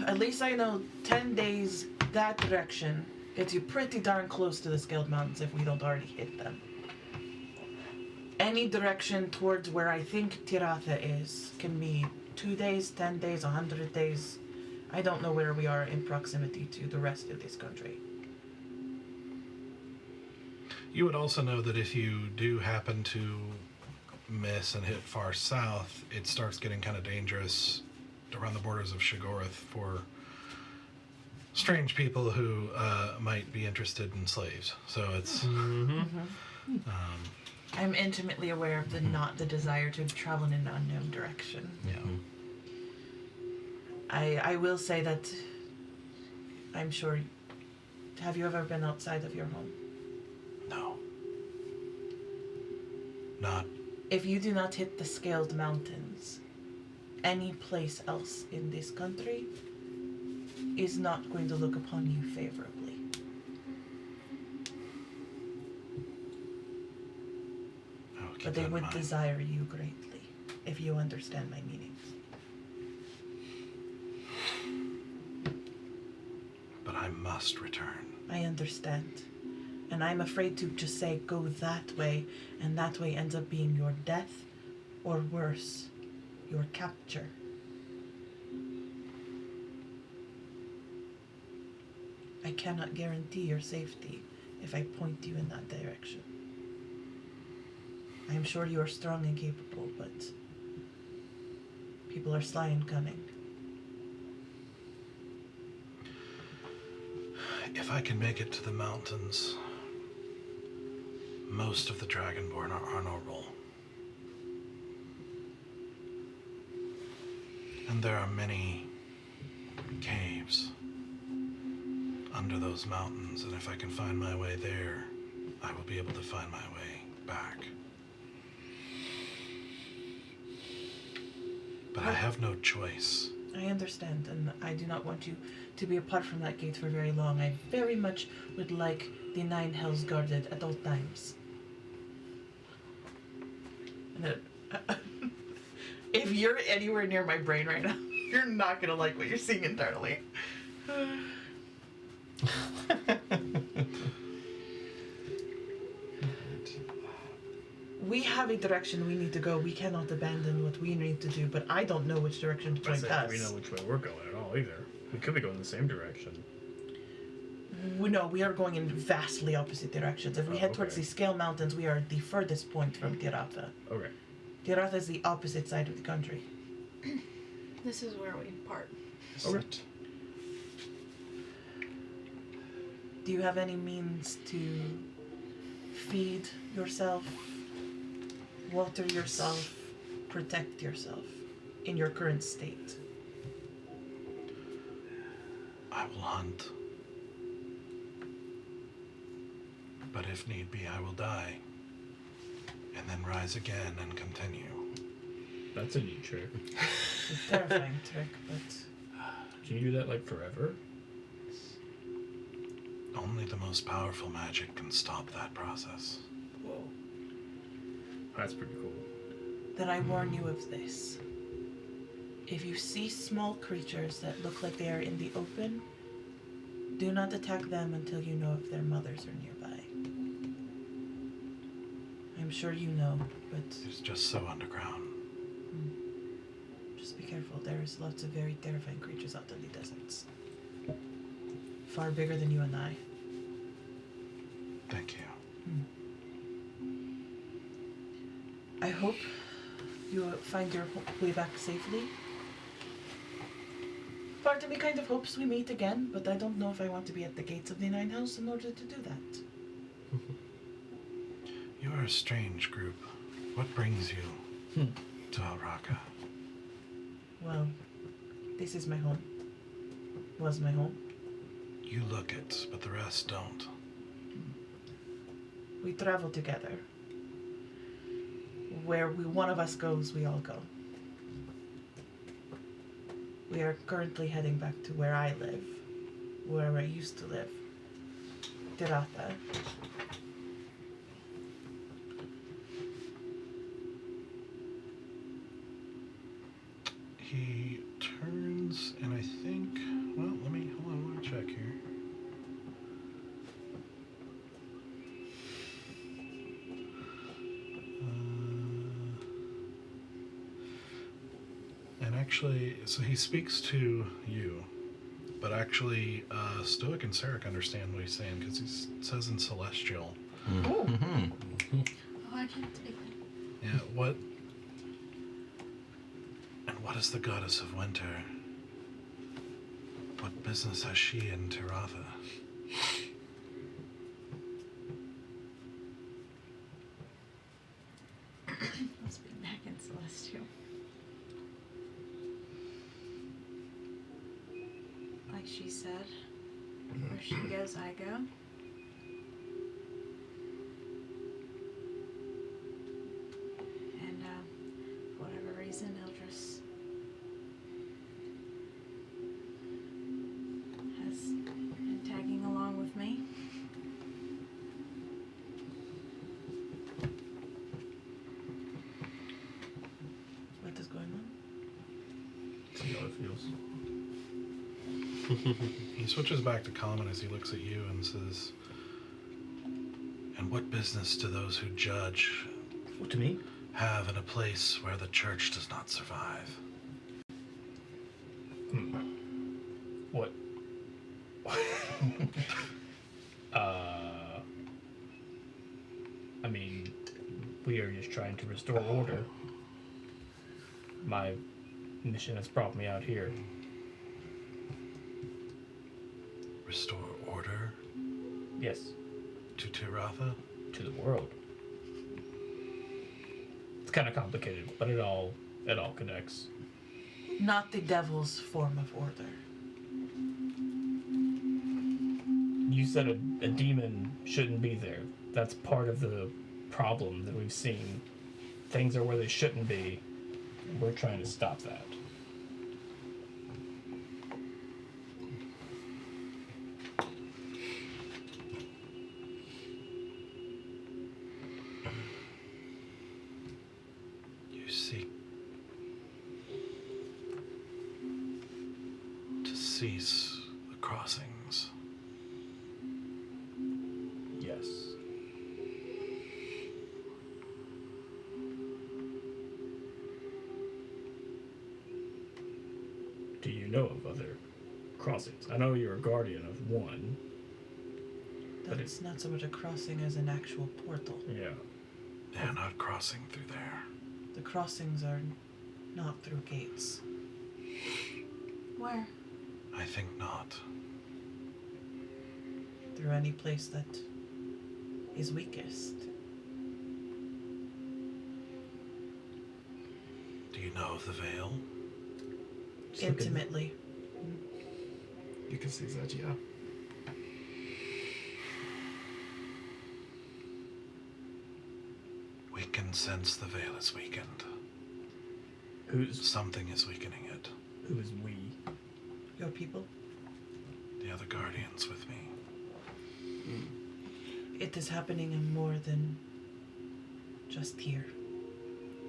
at least I know 10 days that direction gets you pretty darn close to the Scaled Mountains if we don't already hit them. Any direction towards where I think Tiratha is can be 2 days, 10 days, 100 days. I don't know where we are in proximity to the rest of this country. You would also know that if you do happen to miss and hit far south, it starts getting kind of dangerous around the borders of Shigoroth for strange people who might be interested in slaves. So it's I'm intimately aware of not the desire to travel in an unknown direction. yeah. I will say that I'm sure. Have you ever been outside of your home? No. Not. If you do not hit the Scaled Mountains, any place else in this country is not going to look upon you favorably. I will keep But they that in would mind. desire you greatly, if you understand my meanings. But I must return. I understand. And I'm afraid to just say go that way, and that way ends up being your death, or worse, your capture. I cannot guarantee your safety if I point you in that direction. I am sure you are strong and capable, but people are sly and cunning. If I can make it to the mountains, most of the Dragonborn are honorable. And there are many caves under those mountains, and if I can find my way there, I will be able to find my way back. But I have no choice. I understand, and I do not want you to be apart from that gate for very long. I very much would like the 9 hells guarded at all times. And if you're anywhere near my brain right now, you're not gonna like what you're seeing internally. We have a direction we need to go. We cannot abandon what we need to do, but I don't know which direction to I point said us. we know which way we're going at all either. We could be going the same direction. No, we are going in vastly opposite directions. If we Oh, head towards okay. the Scale Mountains, we are the furthest point from Tiratha. Okay. Tiratha is the opposite side of the country. This is where we part. Okay. Do you have any means to feed yourself, water yourself, protect yourself in your current state? I will hunt. But if need be, I will die. And then rise again and continue. That's a neat trick. It's a terrifying trick, but Can you do that like forever? Only the most powerful magic can stop that process. Whoa. That's pretty cool. then I warn you of this. If you see small creatures that look like they are in the open, do not attack them until you know if their mothers are nearby. I'm sure you know, but It's just so underground. just be careful. There's lots of very terrifying creatures out in the deserts. Far bigger than you and I. Thank you. I hope you find your way back safely. Part of me kind of hopes we meet again, but I don't know if I want to be at the gates of the Nine House in order to do that. a strange group. What brings you to Alraka? Well, this is my home. Was my home. You look it, but the rest don't. We travel together. Where one of us goes, we all go. We are currently heading back to where I live, where I used to live, Tiratha. He turns, and I think, well, hold on, let me check here. And actually, so he speaks to you, but actually, Stoic and Sarek understand what he's saying, because he says in Celestial. Oh, I can't take that. Yeah, what is the goddess of winter? What business has she in Tiratha? Let's be back in Celestial. Like she said, where she goes, I go. And for whatever reason, Eldris has been tagging along with me. What is going on? See how it feels. He switches back to common as he looks at you and says, "And what business do those who judge What, to me? have in a place where the church does not survive?" What? I mean, we are just trying to restore order. My mission has brought me out here. Restore order Yes, to Tiratha? to the world. It's kind of complicated, but it all connects. Not the devil's form of order. You said a demon shouldn't be there. That's part of the problem that we've seen. Things are where they shouldn't be, and we're trying to stop that. You seek to cease the crossings. Yes. Do you know of other crossings? I know you're a guardian of one. But That's not so much a crossing as an actual portal. Yeah. They're not crossing through there. The crossings are not through gates. Where? I think not. Through any place that is weakest. Do you know of the veil? Just look at- Intimately. You can see that, yeah. We can sense the veil is weakened. Who's Something is weakening it. who is we? Your people. The other guardians with me. It is happening in more than just here.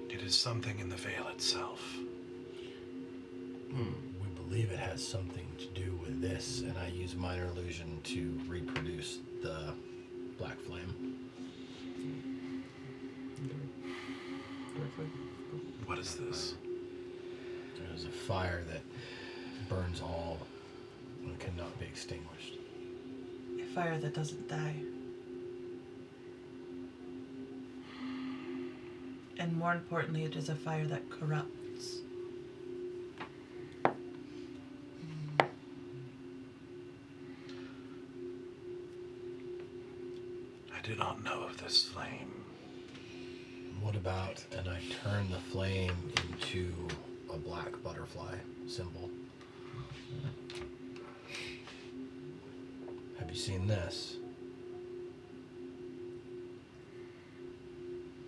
It is something in the veil itself. We believe it has something to do with this, and I use minor illusion to reproduce the black flame. What is this? It is a fire that burns all and cannot be extinguished. A fire that doesn't die. And more importantly, it is a fire that corrupts. I do not know of this flame. about and I turn the flame into a black butterfly symbol. Have you seen this?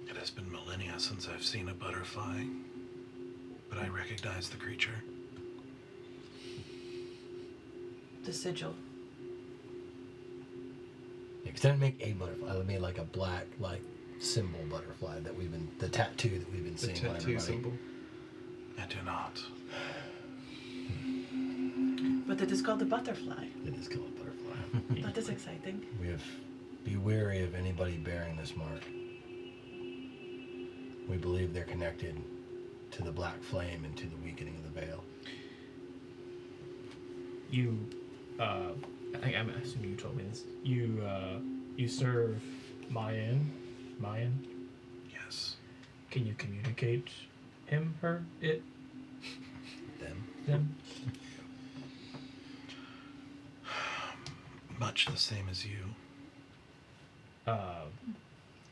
It has been millennia since I've seen a butterfly, but I recognize the creature. The sigil. Because I didn't make a butterfly. I made like a black, like, symbol butterfly that we've been, the tattoo that we've been The seeing on tattoo everybody. symbol. I do not. But it is called a butterfly. It is called a butterfly. That is exciting. We have, be wary of anybody bearing this mark. We believe they're connected to the black flame and to the weakening of the veil. You, I'm assuming you told me this. You serve Mayan? Yes. Can you communicate him, her, it, them? Much the same as you.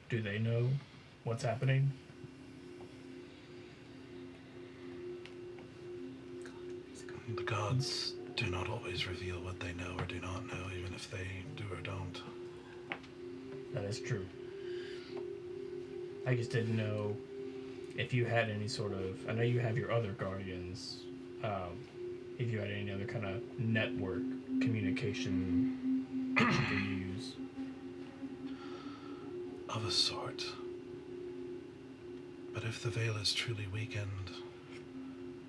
Do they know what's happening? The gods do not always reveal what they know or do not know, even if they do or don't. That is true. I just didn't know if you had any sort of. I know you have your other guardians. If you had any other kind of network communication that you could use. Of a sort. But if the veil is truly weakened,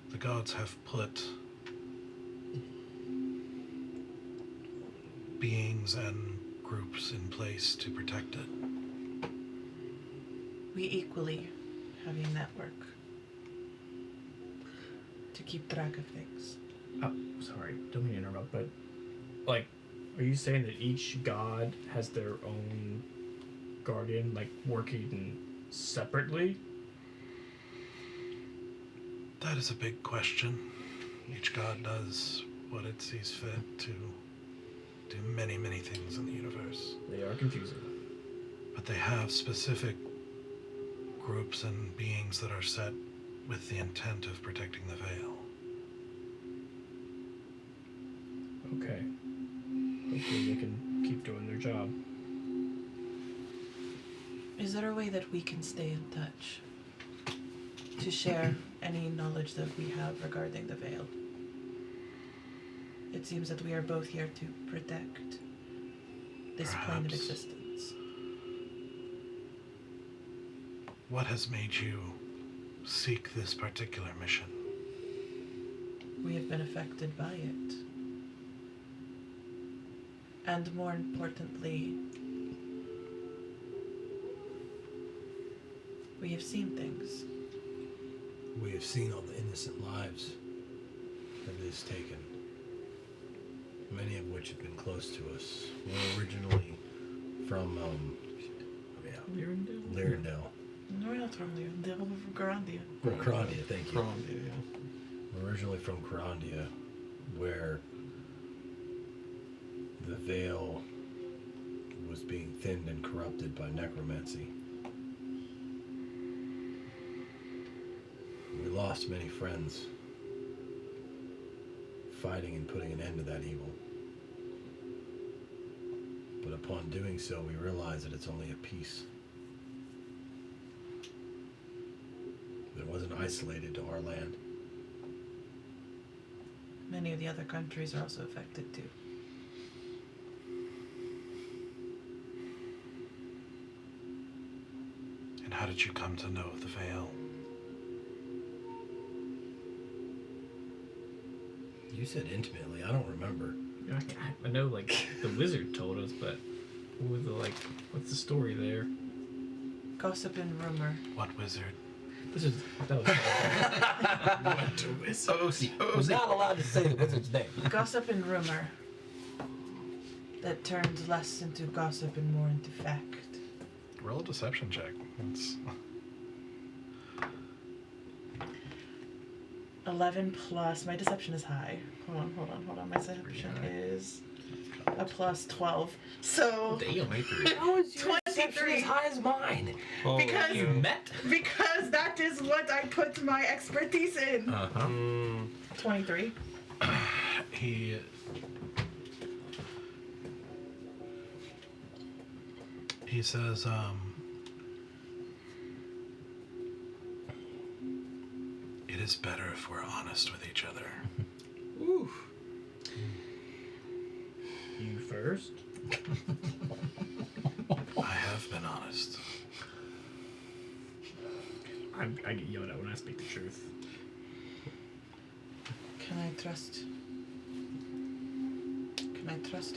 the gods have put beings and groups in place to protect it. We equally have a network to keep track of things. Oh, sorry, don't mean to interrupt, but like, are you saying that each god has their own guardian, like working separately? That is a big question. Each god does what it sees fit to do many, many things in the universe. They are confusing. But they have specific groups and beings that are set with the intent of protecting the veil. Okay. Hopefully they can keep doing their job. Is there a way that we can stay in touch to share any knowledge that we have regarding the veil? It seems that we are both here to protect this plane of Perhaps. existence. What has made you seek this particular mission? We have been affected by it. And more importantly, we have seen things. We have seen all the innocent lives that it has taken, many of which have been close to us. We're originally from Lyrindale. No, we're not from there. They're all from Garandia. From Crondia, thank you. Crondia, yeah. We're originally from Crondia, where the veil was being thinned and corrupted by necromancy. We lost many friends fighting and putting an end to that evil. But upon doing so, we realized that it's only a piece. It wasn't isolated to our land. Many of the other countries are also affected too. And how did you come to know of the veil? You said intimately, I don't remember. I know, like, the wizard told us, but what was the, like, what's the story there? Gossip and rumor. What wizard? This is that was We're not allowed to say the wizard's name. Gossip and rumor that turned less into gossip and more into fact. Roll a deception check. It's 11 plus. My deception is high. Hold on. My deception is a plus 12. So Damn, 23. How is your 23. perception as high as mine? Because You met? because that is what I put my expertise in. Uh-huh. 23. He says, it is better if we're honest with each other. Ooh. You first? I have been honest. I get yelled at when I speak the truth. Can I trust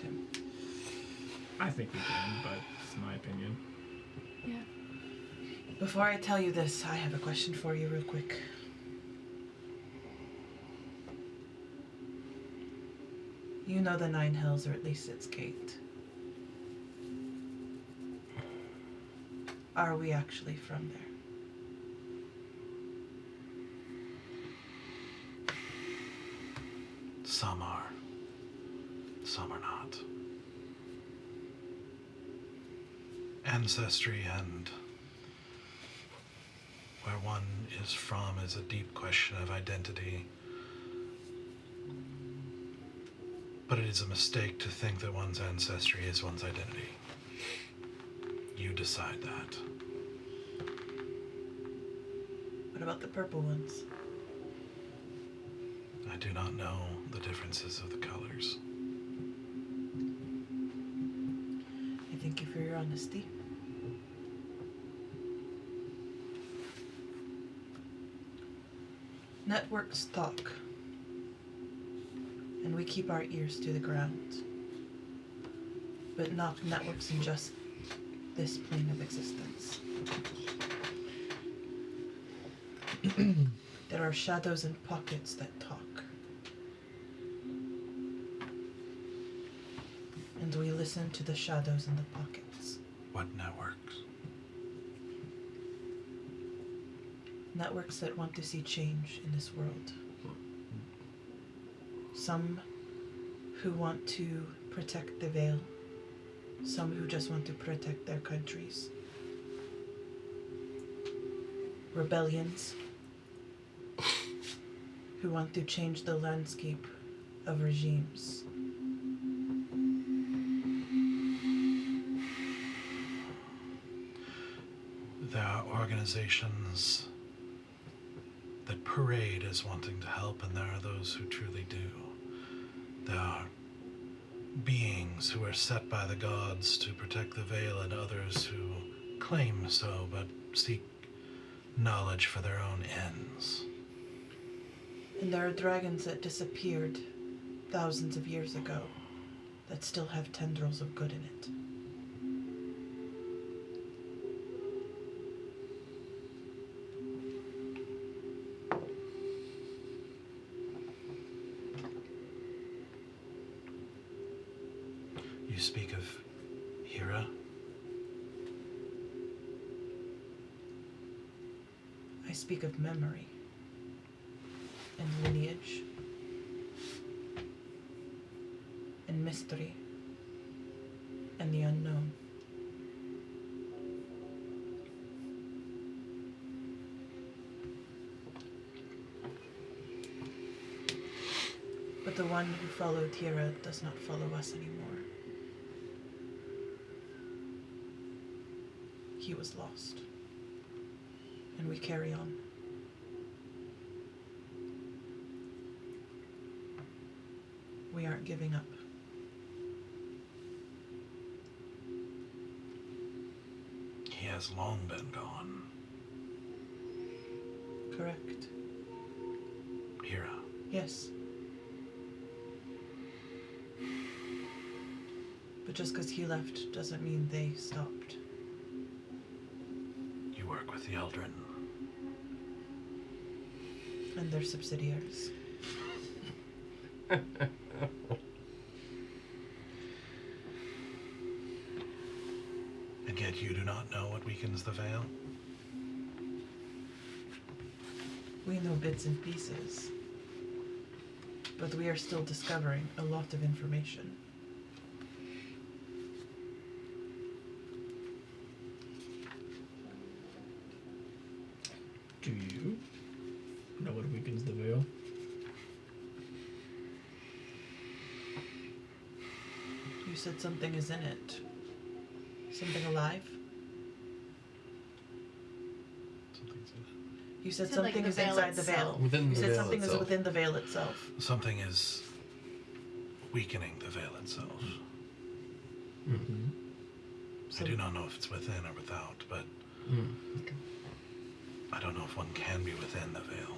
him? I think we can, but it's my opinion. Yeah. Before I tell you this, I have a question for you real quick. You know the Nine Hells, or at least its gate. Are we actually from there? Some are. Some are not. Ancestry and where one is from is a deep question of identity. But it is a mistake to think that one's ancestry is one's identity. You decide that. What about the purple ones? I do not know the differences of the colors. I thank you for your honesty. Networks talk, and we keep our ears to the ground, but not networks in just this plane of existence. There are shadows and pockets that talk. And we listen to the shadows in the pockets. What networks? Networks that want to see change in this world. Some who want to protect the veil. Some who just want to protect their countries. Rebellions who want to change the landscape of regimes. There are organizations that parade as wanting to help, and there are those who truly do. There are beings who are set by the gods to protect the veil, and others who claim so but seek knowledge for their own ends. And there are dragons that disappeared thousands of years ago that still have tendrils of good in it. You speak of Hera? I speak of memory and lineage and mystery and the unknown. But the one who followed Hera does not follow us anymore. He was lost. And we carry on. We aren't giving up. He has long been gone. Correct. Hera. Yes. But just because he left doesn't mean they stopped. You work with the Eldrin. And their subsidiaries. And yet you do not know what weakens the veil? We know bits and pieces. But we are still discovering a lot of information. weakens the veil. You said something is in it. Something alive? Something's in it. You said Said, like, something the is veil inside the itself. veil. Within You the said veil something is itself. within the veil itself. Something is weakening the veil itself. Mm-hmm. I do not know if it's within or without, but I don't know if one can be within the veil.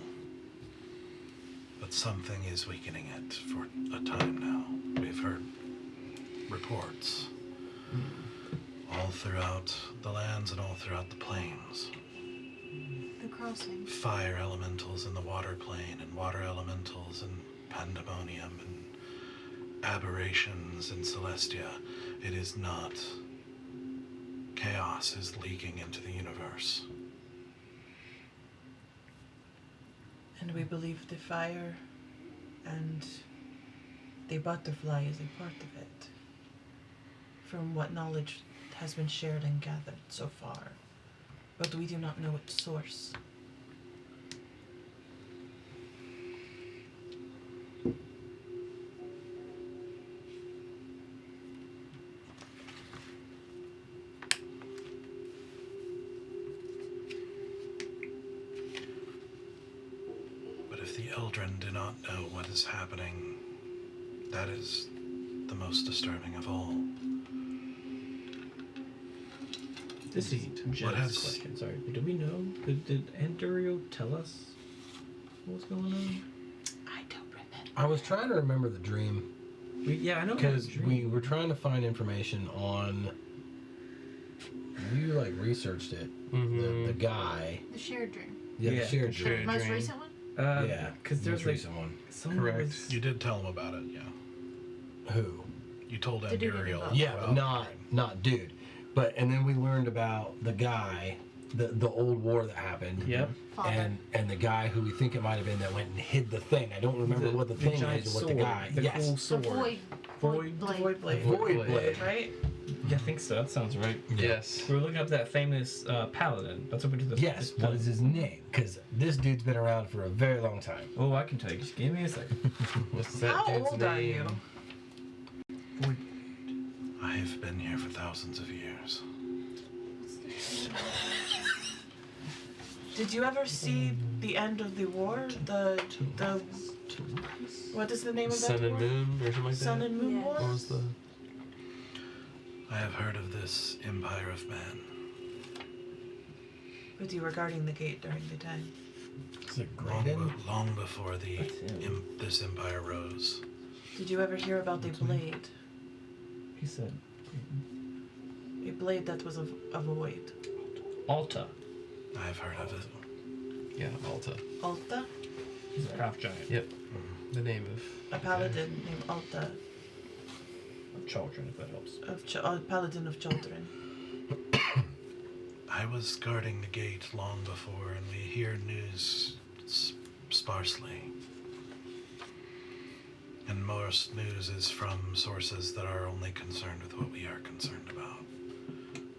But something is weakening it for a time now. We've heard reports all throughout the lands and all throughout the plains. The crossing. Fire elementals in the water plane and water elementals in Pandemonium and aberrations in Celestia. It is not. Chaos is leaking into the universe. And we believe the fire and the butterfly is a part of it. From what knowledge has been shared and gathered so far. But we do not know its source. But if the Eldrin do not know what is happening, that is the most disturbing of all. This is Indeed. Jen's What has- question. Sorry, but do we know? Did Andario tell us what's going on? I don't remember. I was trying to remember the dream Yeah, I know. because we were trying to find information on. You like researched it. The guy. The shared dream. Yeah, Yeah, the shared the dream. shared- Most dream. recent one? Yeah, because the there's most like recent one. someone Correct. was- You did tell him about it, yeah. Who? You told The dude in the Anduriel. book. Yeah, but not dude. But and then we learned about the guy, the old war that happened. Yep. Father. And the guy who we think it might have been that went and hid the thing. I don't remember what the thing giant is or what sword, the guy. The yes. cool The sword. void. Void The blade. void blade. Void blade. Right? Yeah, I think so. That sounds right. Yes. We were looking up that famous paladin. That's what we did. Yes. What is his name? Because this dude's been around for a very long time. Oh, I can tell you. Just give me a second. What's that How dude's old name? are you? I have been here for thousands of years. Did you ever see the end of the war? The what is the name of that Sun and war? Moon or something like Sun that? and Moon Yeah. War? What was the? I have heard of this Empire of Man. But you were guarding the gate during the time. Is it Long before That's him. this empire rose. Did you ever hear about a blade? He said A blade that was a void. Alta. I have heard of it. Yeah, Alta. Alta? He's a half giant. Yep. The name of. A paladin named Alta. Of children, if that helps. A paladin of children. I was guarding the gate long before, and we hear news sparsely. And most news is from sources that are only concerned with what we are concerned about.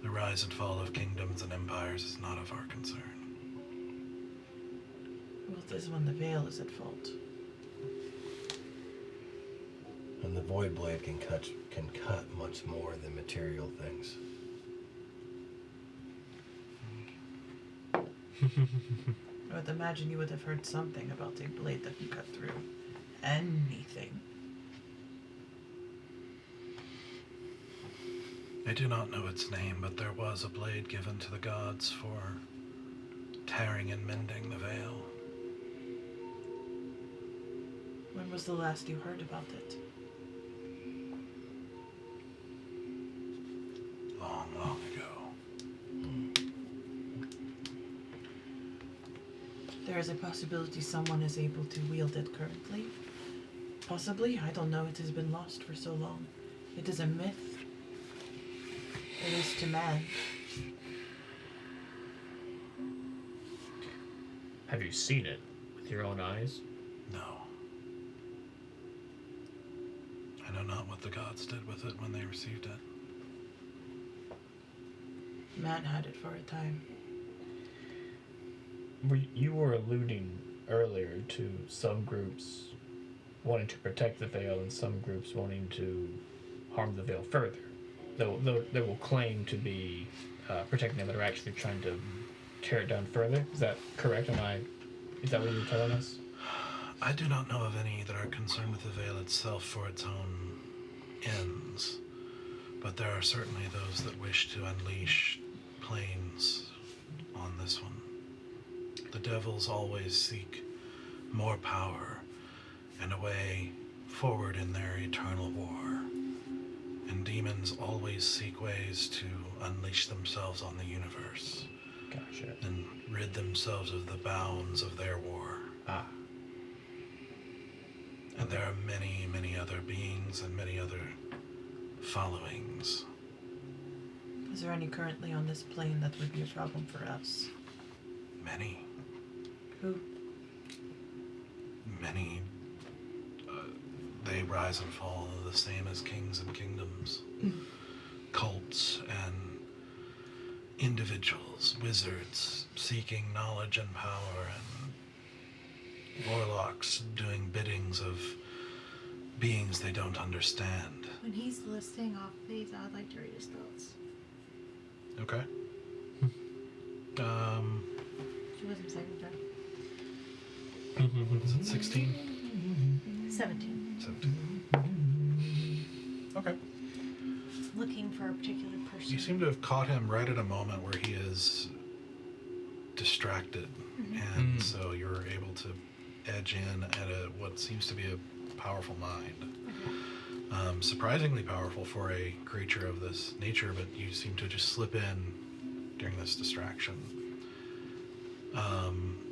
The rise and fall of kingdoms and empires is not of our concern. What is when the veil is at fault? And the void blade can cut much more than material things. I would imagine you would have heard something about a blade that can cut through anything. I do not know its name, but there was a blade given to the gods for tearing and mending the veil. When was the last you heard about it? Long, long ago. There is a possibility someone is able to wield it currently. Possibly, I don't know, it has been lost for so long. It is a myth. It is to man. Have you seen it with your own eyes? No. I know not what the gods did with it when they received it. Man had it for a time. You were alluding earlier to some groups wanting to protect the Veil and some groups wanting to harm the Veil further. Though they will claim to be protecting it, but are actually trying to tear it down further. Is that correct? Is that what you're telling us? I do not know of any that are concerned with the Veil itself for its own ends, but there are certainly those that wish to unleash planes on this one. The devils always seek more power and a way forward in their eternal war, and demons always seek ways to unleash themselves on the universe. Gotcha. And rid themselves of the bounds of their war. Ah. And there are many, many other beings and many other followings. Is there any currently on this plane that would be a problem for us? Many. Who? Many. They rise and fall the same as kings and kingdoms. Cults and individuals, wizards seeking knowledge and power, and warlocks doing biddings of beings they don't understand. When he's listing off these, I'd like to read his thoughts. Okay. She wasn't secretary. Is it 16? 17. 17. Okay. Looking for a particular person. You seem to have caught him right at a moment where he is distracted, and so you're able to edge in at what seems to be a powerful mind. Surprisingly powerful for a creature of this nature, but you seem to just slip in during this distraction.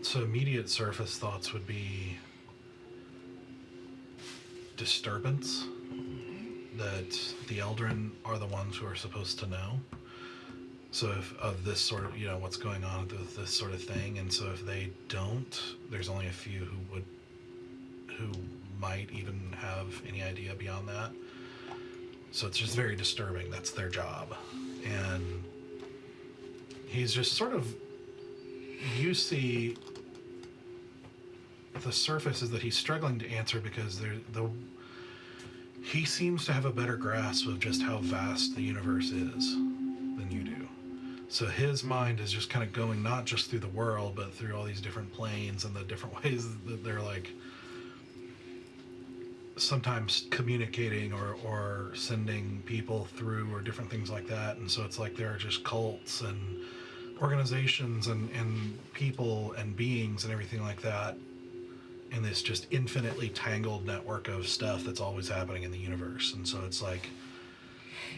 So immediate surface thoughts would be disturbance, that the Eldrin are the ones who are supposed to know. So if of this sort of, what's going on with this sort of thing, and so if they don't, there's only a few who might even have any idea beyond that. So it's just very disturbing. That's their job. And he's just sort of, you see the surface is that he's struggling to answer because he seems to have a better grasp of just how vast the universe is than you do. So his mind is just kind of going not just through the world, but through all these different planes and the different ways that they're like sometimes communicating or sending people through or different things like that. And so it's like there are just cults and organizations and people and beings and everything like that in this just infinitely tangled network of stuff that's always happening in the universe. And so it's like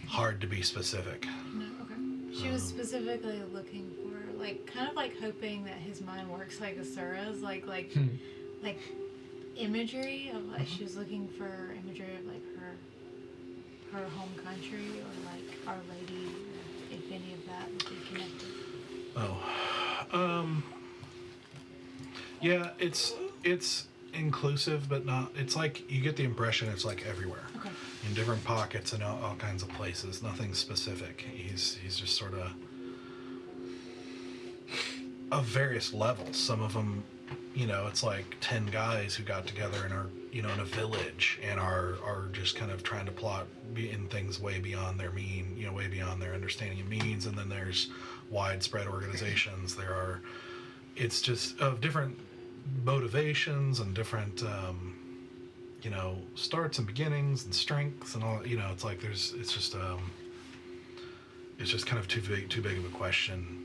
hard to be specific. No, okay. She was specifically looking for, like, kind of like hoping that his mind works like Asura's, like imagery of, like, she was looking for imagery of, like, her home country or, like, Our Lady, or if any of that would be connected. Yeah, it's inclusive, but not, it's like, you get the impression it's like everywhere. Okay. In different pockets and all kinds of places, nothing specific. He's just sort of various levels. Some of them, it's like 10 guys who got together and are, in a village and are just kind of trying to plot in things way beyond their way beyond their understanding of means. And then there's widespread organizations. It's just of different motivations and different, starts and beginnings and strengths and all. It's like it's just kind of too big of a question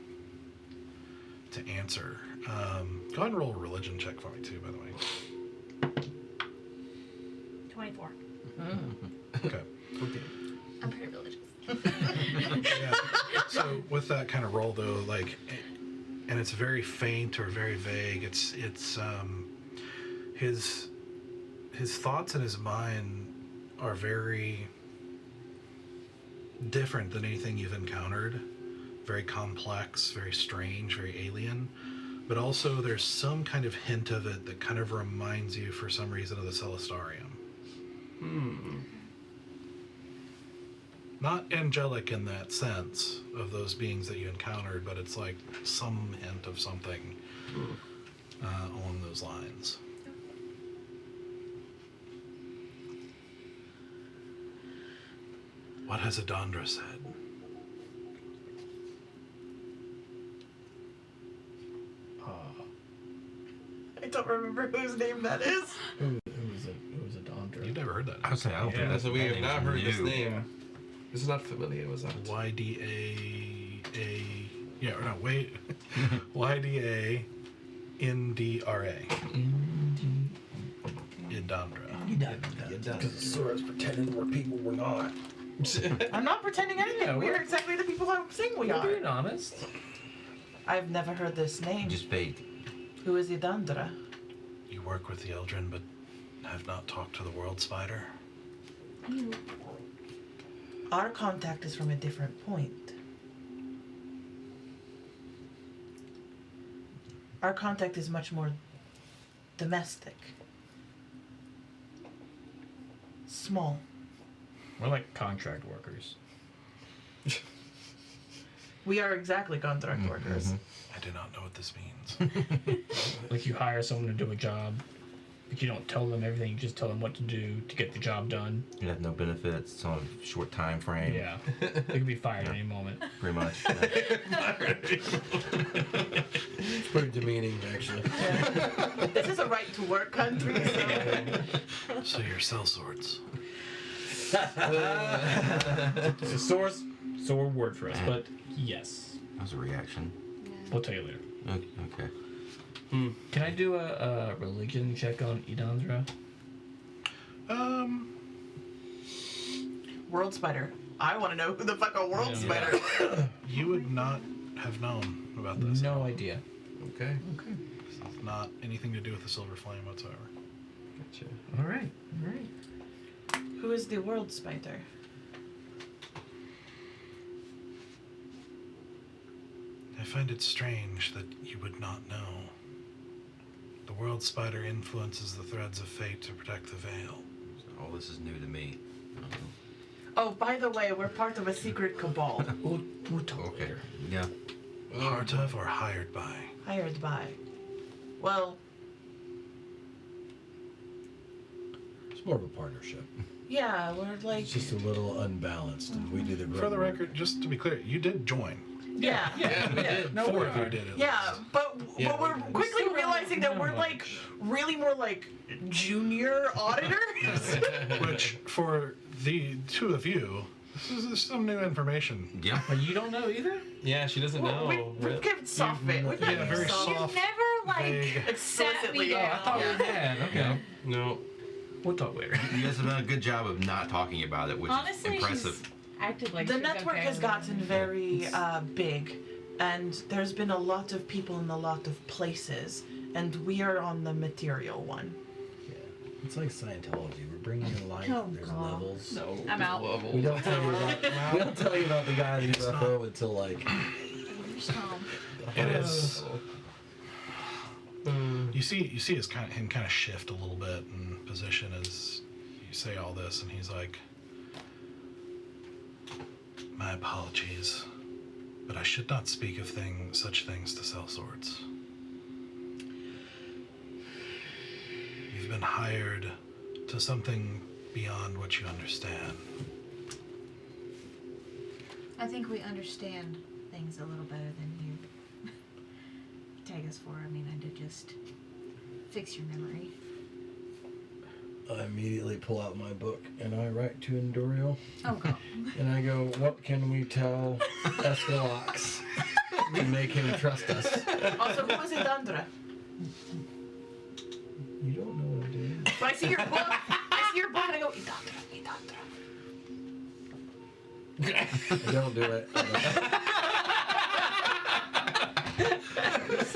to answer. Go ahead and roll a religion check for me too, by the way. 24. Okay. I'm pretty religious. Yeah. So with that kind of roll though, like, and it's very faint or very vague. It's his thoughts in his mind are very different than anything you've encountered. Very complex, very strange, very alien. But also there's some kind of hint of it that kind of reminds you for some reason of the Celestarium. Not angelic in that sense of those beings that you encountered, but it's like some hint of something along those lines. What has Adandra said? I don't remember whose name that is. Who was a Dondra? You've never heard that. I would say I don't think that's So we have that not name's heard this new. name. This is not familiar, was that? YDA. Yeah, or no, wait. YDA Indra. Idandra. Because Sora's pretending we're people we're not. I'm not pretending anything. Yeah, We're we're- exactly the people I'm saying we We're are. being honest. I've never heard this name. Just fake. Who is Idandra? You work with the Eldrin, but have not talked to the World Spider. Our contact is from a different point. Our contact is much more domestic. Small. We're like contract workers. We are exactly contract workers. I do not know what this means. Like you hire someone to do a job, but you don't tell them everything. You just tell them what to do to get the job done. You have no benefits. It's on a short time frame. Yeah, they could be fired at any moment. Pretty much. It's pretty demeaning, actually. This is a right to work country, so So you're sellswords. It's a sore word for us, but yes, That was a reaction. we'll tell you later. Okay. Can I do a religion check on Idandra? World Spider. I want to know who the fuck a World Yeah. Spider is. You would not have known about this. No idea. Okay. It's not anything to do with the Silver Flame whatsoever. Gotcha. All right. Who is the World Spider? I find it strange that you would not know. The World Spider influences the threads of fate to protect the Veil. All this is new to me. Oh, by the way, we're part of a secret cabal. We'll talk Okay. later. Yeah. Part of or hired by? Hired by. Well, It's more of a partnership. yeah, we're like. It's just a little unbalanced, and we do the For the grunt work. record, just to be clear, you did join. Yeah. No, Four we of you are. did it. Yeah, but we're quickly still realizing that don't we're know like really more like junior auditors. Which, for the two of you, this is some new information. Yeah. But you don't know either? Yeah, she doesn't know. We've given soft bit. We've Yeah, given very soft. soft. Never vague. Explicitly. Oh, I thought we had. Okay. No. We'll talk later. You guys have done a good job of not talking about it, which Honestly, is impressive. she's acted like The she's network okay has with gotten it. very big, and there's been a lot of people in a lot of places, and we are on the material one. Yeah. It's like Scientology. We're bringing you light. Oh, There's God. levels. No. I'm out. We don't tell you about. We don't tell you about the guy in the It's not- UFO until like. It is. You see his him kind of shift a little bit in position as you say all this, and he's like, "My apologies, but I should not speak of such things to sellswords. You've been hired to something beyond what you understand. I think we understand things a little better than you take us for. I mean, I did just fix your memory. I immediately pull out my book and I write to Enduriel Oh, God. and I go, "What can we tell Escalox to make him trust us?" Also, who is Idandra? You don't know what I did. But I see your book. I see your book, and I go, Idandra, Idandra. I don't do it. Because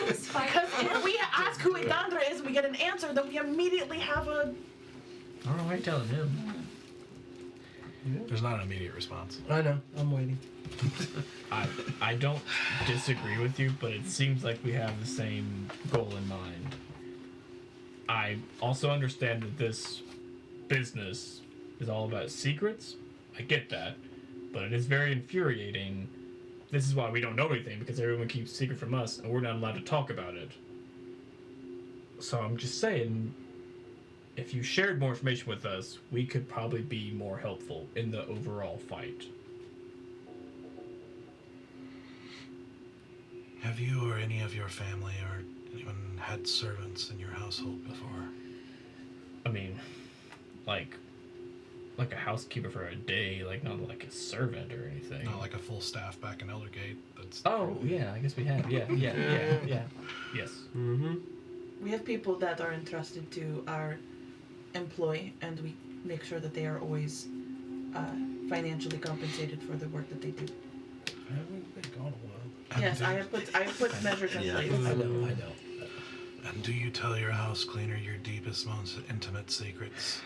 if we ask who Idandra is and we get an answer, then we immediately have a. I don't know why you're telling him. There's not an immediate response. I know. I'm waiting. I don't disagree with you, but it seems like we have the same goal in mind. I also understand that this business is all about secrets. I get that, but it is very infuriating. This is why we don't know anything, because everyone keeps secret from us, and we're not allowed to talk about it. So I'm just saying, if you shared more information with us, we could probably be more helpful in the overall fight. Have you or any of your family or anyone had servants in your household before? I mean, like a housekeeper for a day, like not like a servant or anything. Not like a full staff back in Eldergate. That's Oh yeah, I guess we have. Yeah. Yes. Mm-hmm. We have people that are entrusted to our employ, and we make sure that they are always financially compensated for the work that they do. We've been gone a while. And Yes, do- I have put measures in place. I know. And do you tell your house cleaner your deepest, most intimate secrets?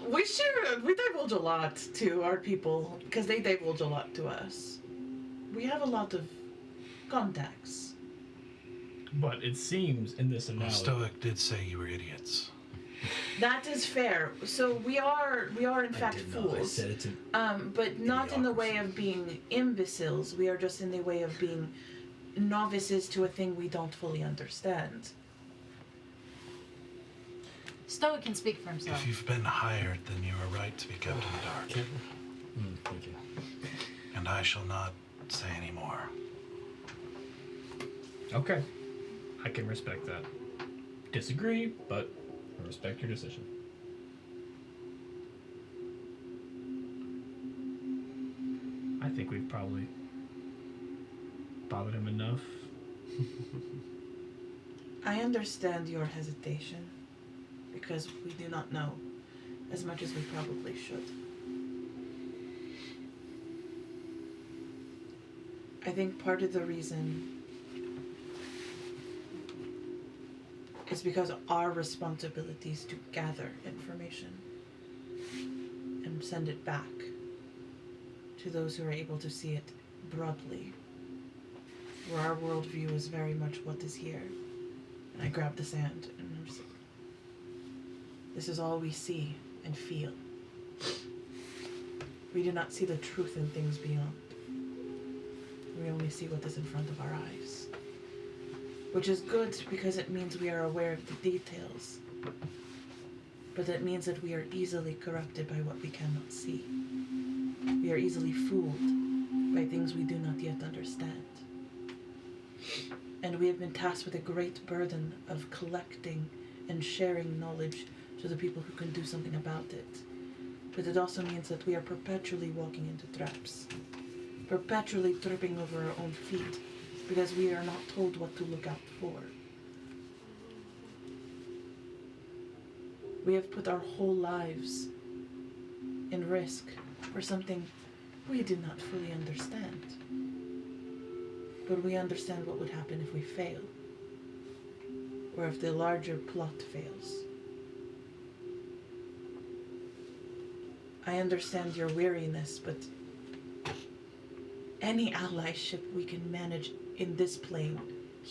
We divulge a lot to our people because they divulge a lot to us. We have a lot of contacts. But it seems in this Well, analogy. Stoic did say you were idiots. That is fair. So we are in fact I fools. said it to But not in the way of being imbeciles. We are just in the way of being novices to a thing we don't fully understand. Stoic can speak for himself. If you've been hired, then you are right to be kept in the dark. Thank you. And I shall not say any more. Okay, I can respect that. Disagree, but I respect your decision. I think we've probably bothered him enough. I understand your hesitation because we do not know as much as we probably should. I think part of the reason is because our responsibility is to gather information and send it back to those who are able to see it broadly, where our worldview is very much what is here. And I grab the sand and I'm just like, this is all we see and feel. We do not see the truth in things beyond. We only see what is in front of our eyes. Which is good because it means we are aware of the details. But it means that we are easily corrupted by what we cannot see. We are easily fooled by things we do not yet understand. And we have been tasked with a great burden of collecting and sharing knowledge to the people who can do something about it. But it also means that we are perpetually walking into traps, perpetually tripping over our own feet because we are not told what to look out for. We have put our whole lives in risk for something we do not fully understand. But we understand what would happen if we fail, or if the larger plot fails. I understand your weariness, but any allyship we can manage in this plane,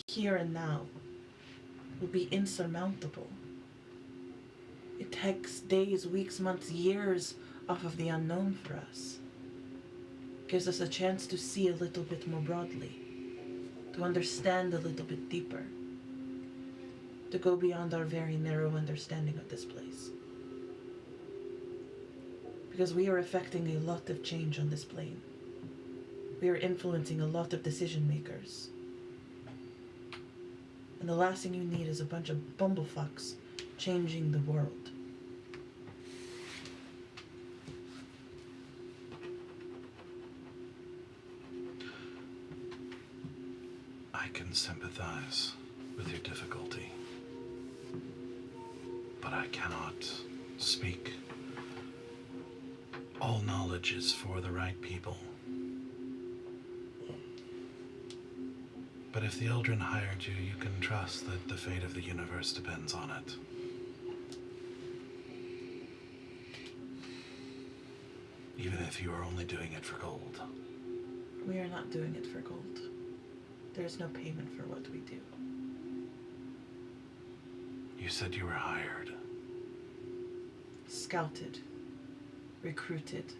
here and now, will be insurmountable. It takes days, weeks, months, years off of the unknown for us. Gives us a chance to see a little bit more broadly, to understand a little bit deeper, to go beyond our very narrow understanding of this place. Because we are affecting a lot of change on this plane. We are influencing a lot of decision makers. And the last thing you need is a bunch of bumblefucks changing the world. I can sympathize with your difficulty, but I cannot speak. All knowledge is for the right people. But if the Eldrin hired you, you can trust that the fate of the universe depends on it. Even if you are only doing it for gold. We are not doing it for gold. There's no payment for what we do. You said you were hired. Scouted. Recruited.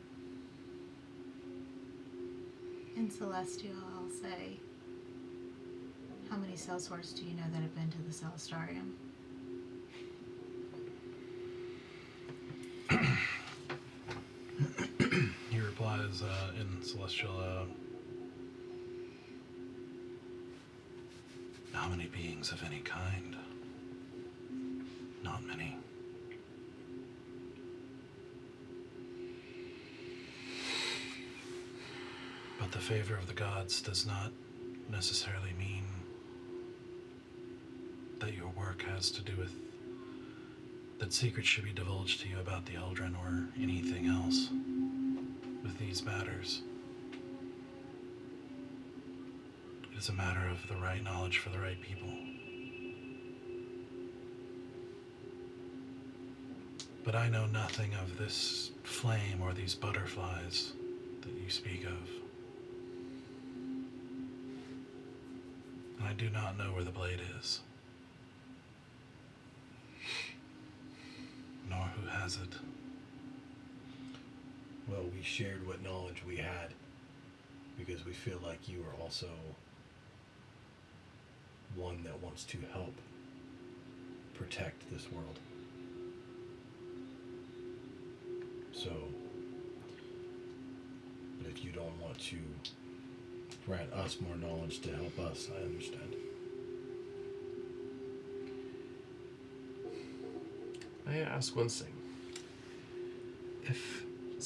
In Celestial, I'll say, How many sellswords do you know that have been to the Celestarium? He replies in Celestial, how many beings of any kind? Not many. But the favor of the gods does not necessarily mean that your work has to do with, that secrets should be divulged to you about the Eldrin or anything else with these matters. It is a matter of the right knowledge for the right people. But I know nothing of this flame or these butterflies that you speak of. And I do not know where the blade is, nor who has it. Well, we shared what knowledge we had because we feel like you are also one that wants to help protect this world. So, but if you don't want to grant us more knowledge to help us, I understand. May I ask one thing? If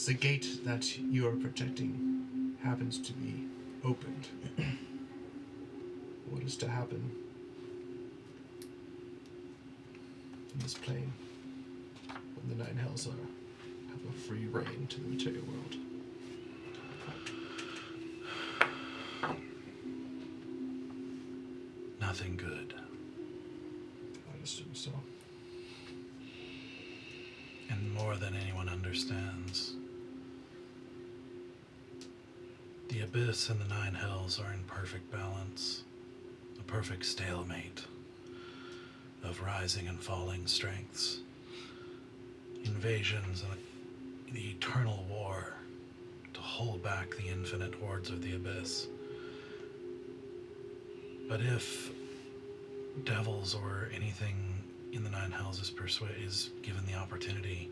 the gate that you are protecting happens to be opened, what is to happen in this plane when the Nine Hells have a free reign to the material world? Nothing good. I assume so. And more than anyone understands, the Abyss and the Nine Hells are in perfect balance, a perfect stalemate of rising and falling strengths, invasions, and the eternal war to hold back the infinite hordes of the Abyss. But if devils or anything in the Nine Hells is given the opportunity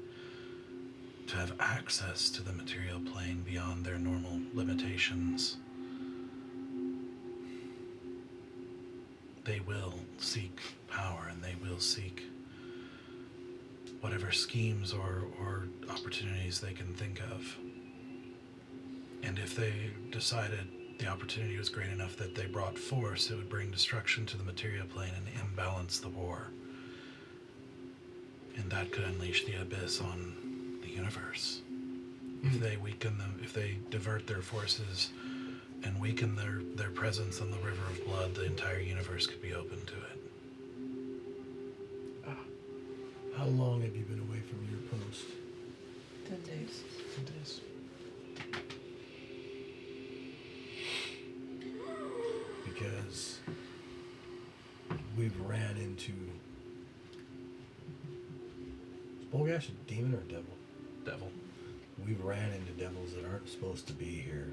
to have access to the material plane beyond their normal limitations, they will seek power and they will seek whatever schemes or opportunities they can think of. And if they decided the opportunity was great enough that they brought force, it would bring destruction to the material plane and imbalance the war. And that could unleash the Abyss on the universe. If they weaken them, if they divert their forces and weaken their presence on the River of Blood, the entire universe could be open to it. How long have you been away from your post? 10 days. 10 days. Because we've ran into... Is Bolgash a demon or a devil? Devil. We've ran into devils that aren't supposed to be here.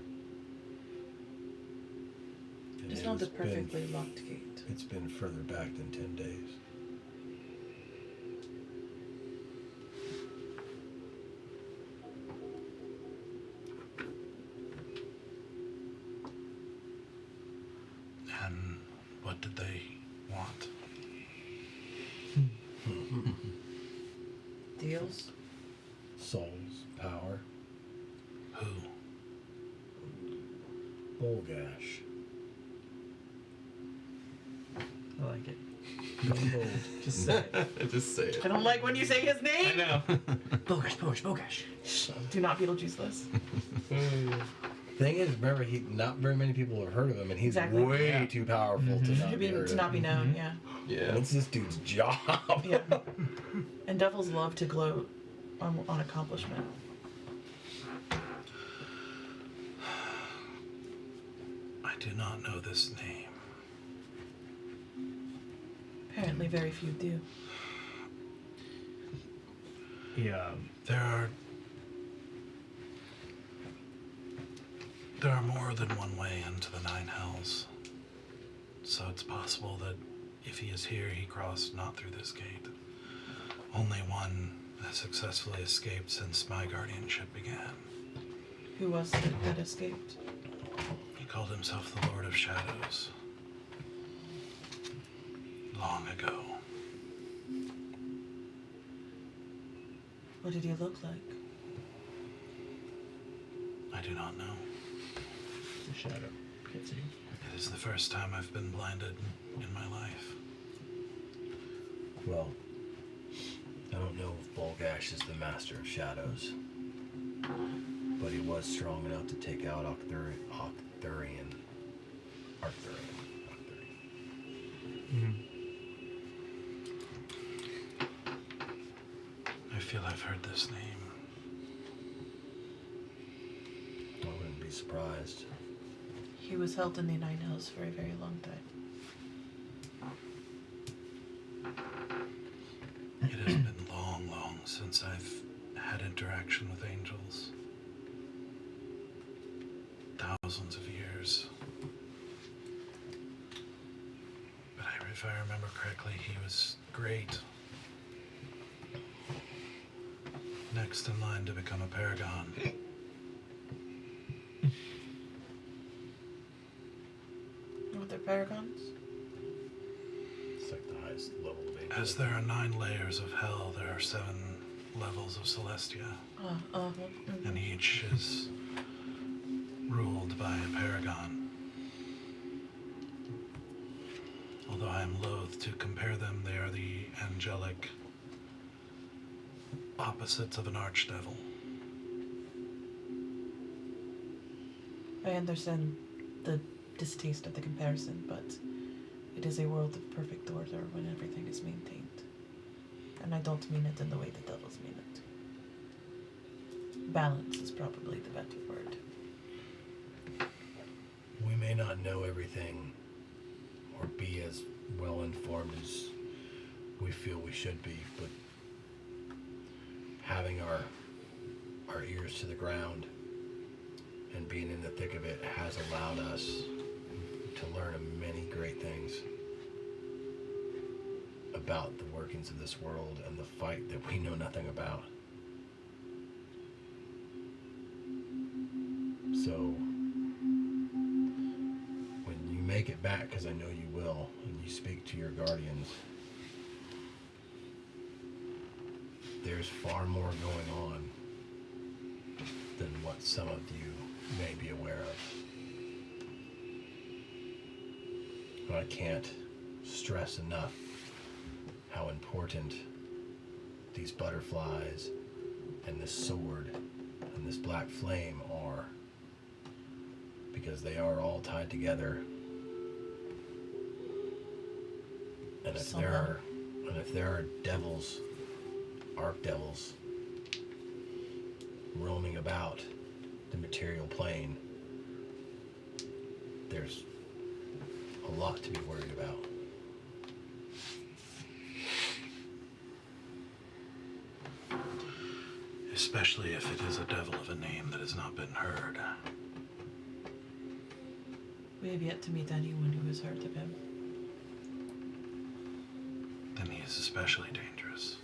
And It's it not the has been- perfectly locked gate. It's been further back than 10 days. And what did they want? Deals? Souls, power, Who? Bolgash. I like it. Don't hold. Just say it. Just say it. I don't like when you say his I name! know. Bogash. Do not Beetlejuice this. Thing is, remember, not very many people have heard of him, and he's Exactly. way Yeah. too powerful to not be heard To of. not be known, yeah. Yeah. What's this dude's job? Yeah. And devils love to gloat on accomplishment. I do not know this name. Apparently very few do. Yeah. There are more than one way into the Nine Hells. So it's possible that if he is here, he crossed not through this gate. Only one has successfully escaped since my guardianship began. Who was it that escaped? He called himself the Lord of Shadows. Long ago. What did he look like? I do not know. The shadow hits you. It is the first time I've been blinded in my life. Well, I don't know if Bolgash is the master of shadows, but he was strong enough to take out Arthurian. I feel I've heard this name. I wouldn't be surprised. He was held in the Nine Hills for a very long time. It has been long, long since I've had interaction with angels. Thousands of years. But if I remember correctly, he was great. Next in line to become a paragon. Were there paragons? It's like the highest level of angel. As there are 9 layers of hell, there are 7 levels of Celestia. And each is ruled by a paragon. Although I am loath to compare them, they are the angelic opposites of an archdevil. I understand the distaste of the comparison, but it is a world of perfect order when everything is maintained. And I don't mean it in the way the devils mean it. Balance is probably the better word. We may not know everything or be as well informed as we feel we should be, but having our ears to the ground and being in the thick of it has allowed us to learn many great things about the workings of this world and the fight that we know nothing about. So when you make it back, because I know you will, and you speak to your guardians, there's far more going on than what some of you may be aware of. I can't stress enough how important these butterflies and this sword and this black flame are, because they are all tied together. And if there are devils, archdevils, roaming about the material plane, there's a lot to be worried about. Especially if it is a devil of a name that has not been heard. We have yet to meet anyone who has heard of him. Then he is especially dangerous.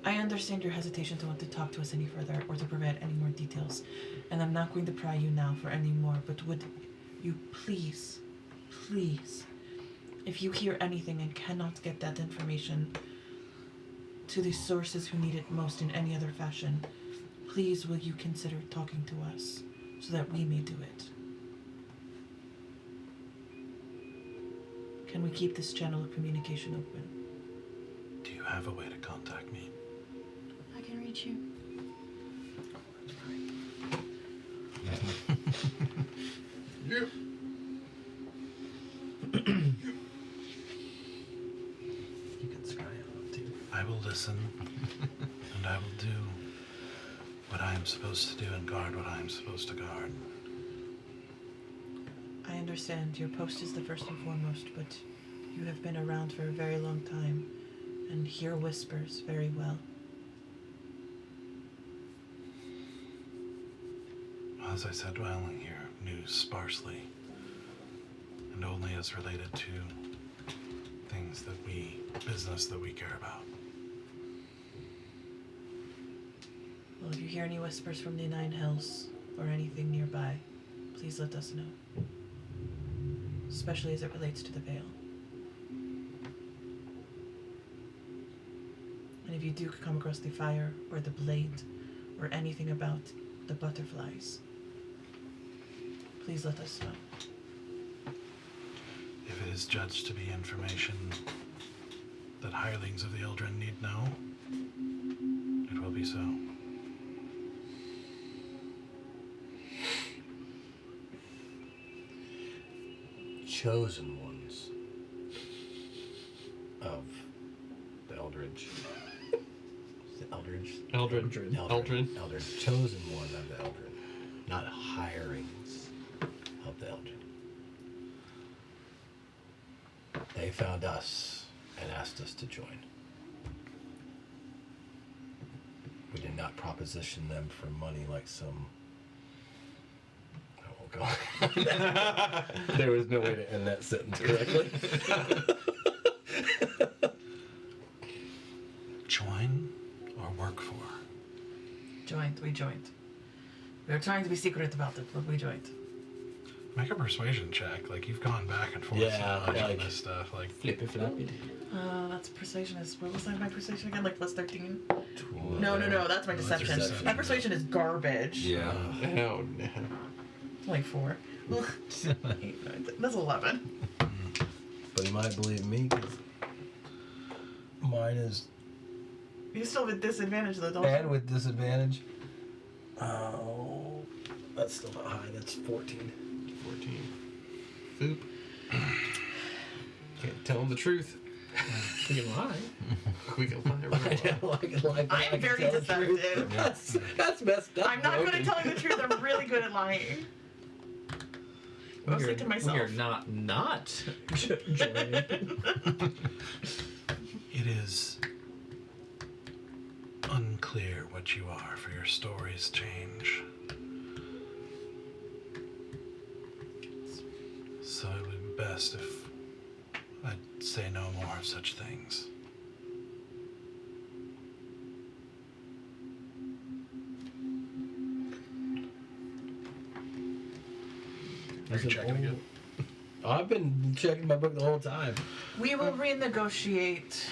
I understand your hesitation to want to talk to us any further or to provide any more details, and I'm not going to pry you now for any more, but would you please, if you hear anything and cannot get that information to the sources who need it most in any other fashion, please will you consider talking to us so that we may do it? Can we keep this channel of communication open? Do you have a way to contact me? I can reach you. Yep. You can scry up too. I will listen, and I will do what I am supposed to do and guard what I am supposed to guard. I understand your post is the first and foremost, but you have been around for a very long time and hear whispers very well. As I said, I only hear news sparsely, and only as related to business that we care about. Well, if you hear any whispers from the Nine Hells or anything nearby, please let us know. Especially as it relates to the veil. And if you do come across the fire or the blade or anything about the butterflies, please let us know. If it is judged to be information that hirelings of the Eldrin need know, it will be so. Chosen ones of the Eldridge. Is it Eldridge? Eldrin. Chosen one of the Eldrin. Not hirings of the Eldrin. They found us and asked us to join. We did not proposition them for money like some... I won't go. There was no way to end that sentence correctly. Join or work for? We joined. We were trying to be secret about it, but we joined. Make a persuasion check. Like, you've gone back and forth Yeah, so much on like- this stuff. Like, Flippy floppy. That's persuasion is, what was my persuasion again? Like plus 13? No, that's my deception. deception. My persuasion is garbage. Yeah. Oh no. It's only 4. Ugh. 8, 9, 10. That's 11. But you might believe me, because mine is You still have a disadvantage though, don't bad you? with disadvantage. Oh, that's still not high. That's 14. 14. Foop. Can't tell him the truth. We can lie. We can lie real well. I am very deceptive. That's messed up. I'm not good at telling the truth. I'm really good at lying. Mostly to myself. We are not joining. it is unclear what you are, for your stories change. So it would be best if I'd say no more of such things. Are you checking again? I've been checking my book the whole time. We will renegotiate.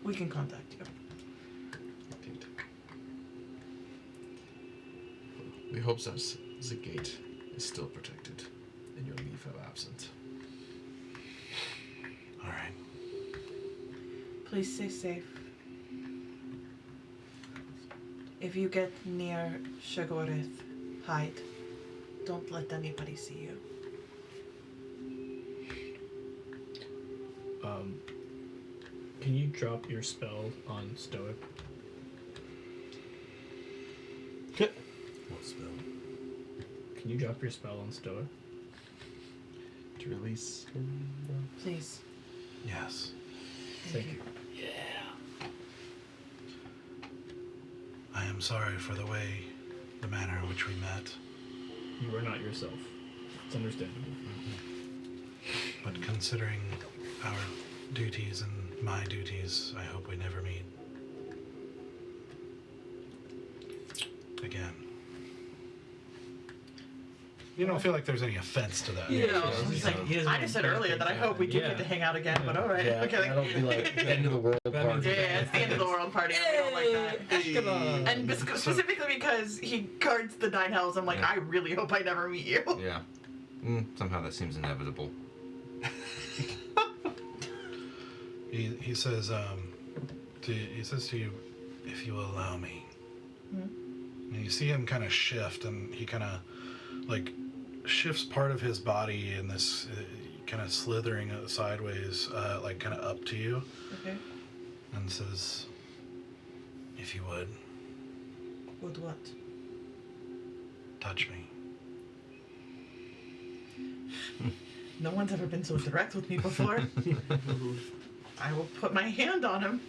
We can contact you. We hope that the gate is still protected in your leave of absence. All right. Please stay safe. If you get near Shagorith, hide. Don't let anybody see you. Can you drop your spell on Stoic? What spell? Can you drop your spell on Stoic? To release. Please. Yes. Thank you. I am sorry for the manner in which we met, You are not yourself. It's understandable. but considering our duties and my duties, I hope we never meet again. You don't feel like there's any offense to that. I just said earlier that I hope we do get to hang out again, but alright. Yeah, Okay. that'll be like end of the world That party. Yeah, it's the end of the world party. We don't like that. And specifically because he guards the Nine Hells, I'm like, Yeah. I really hope I never meet you. Yeah. Somehow that seems inevitable. He says, he says to you, if you will allow me. And you see him kind of shift, and he kind of like shifts part of his body in this kind of slithering sideways, like kind of up to you, Okay. and says, if you would, Would what? touch me. No one's ever been so direct with me before. I will put my hand on him.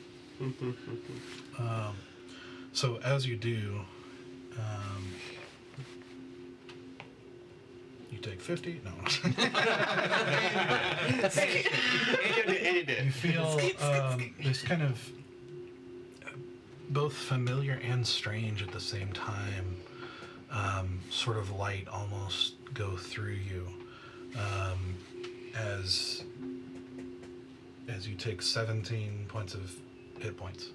So as you do, You take 50. No. You feel this kind of both familiar and strange at the same time. Sort of light almost go through you as you take 17 points of hit points.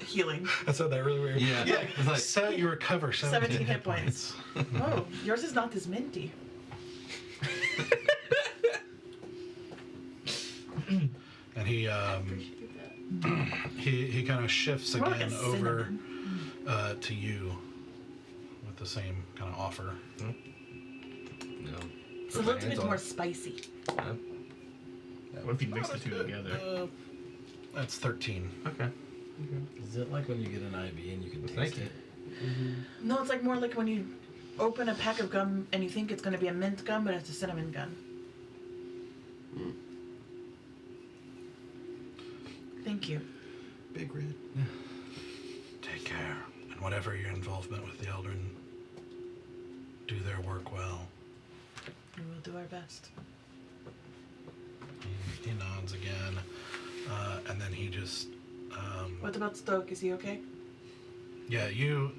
Healing. I said that really weird. Yeah. It's like, So you recover 17 hit points. Oh, yours is not as minty. and he kind of shifts More like again a over cinnamon. to you with the same kind of offer. no. It's a little bit more spicy. What if you mix the two together? That's 13. Okay. Is it like when you get an IV and you can Thank taste you. it? No, it's like more like when you open a pack of gum and you think it's going to be a mint gum, but it's a cinnamon gum. Thank you. Big red. Take care. And whatever your involvement with the Eldrin, do their work well. We will do our best. He nods again. And then he just... What about Stoke? Is he okay? Yeah, you...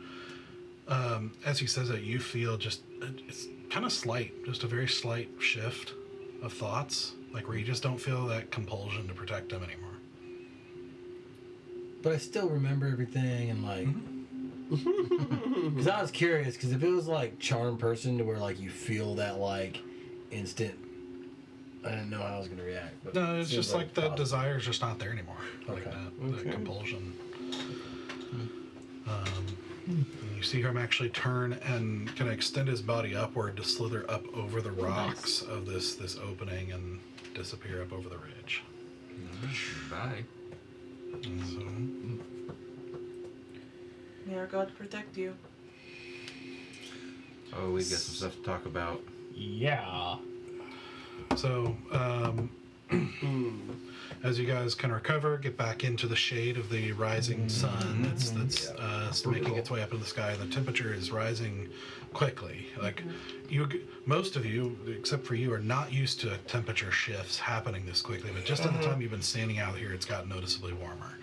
as he says that, you feel just... It's kind of slight. Just a very slight shift of thoughts. Like where you just don't feel that compulsion to protect him anymore. But I still remember everything and like... Because I was curious, because if it was like Charm Person to where like you feel that like instant... I didn't know how I was going to react. But No, it's feels just like the positive. desire's just not there anymore. Like Okay. that compulsion. You see him actually turn and kind of extend his body upward to slither up over the rocks of this opening and disappear up over the ridge. Bye. So, May our God protect you. Oh, we got some stuff to talk about. Yeah. So, as you guys can recover, get back into the shade of the rising sun that's making its way up into the sky. The temperature is rising quickly. Like most of you, except for you, are not used to temperature shifts happening this quickly. But just in the time you've been standing out here, it's gotten noticeably warmer.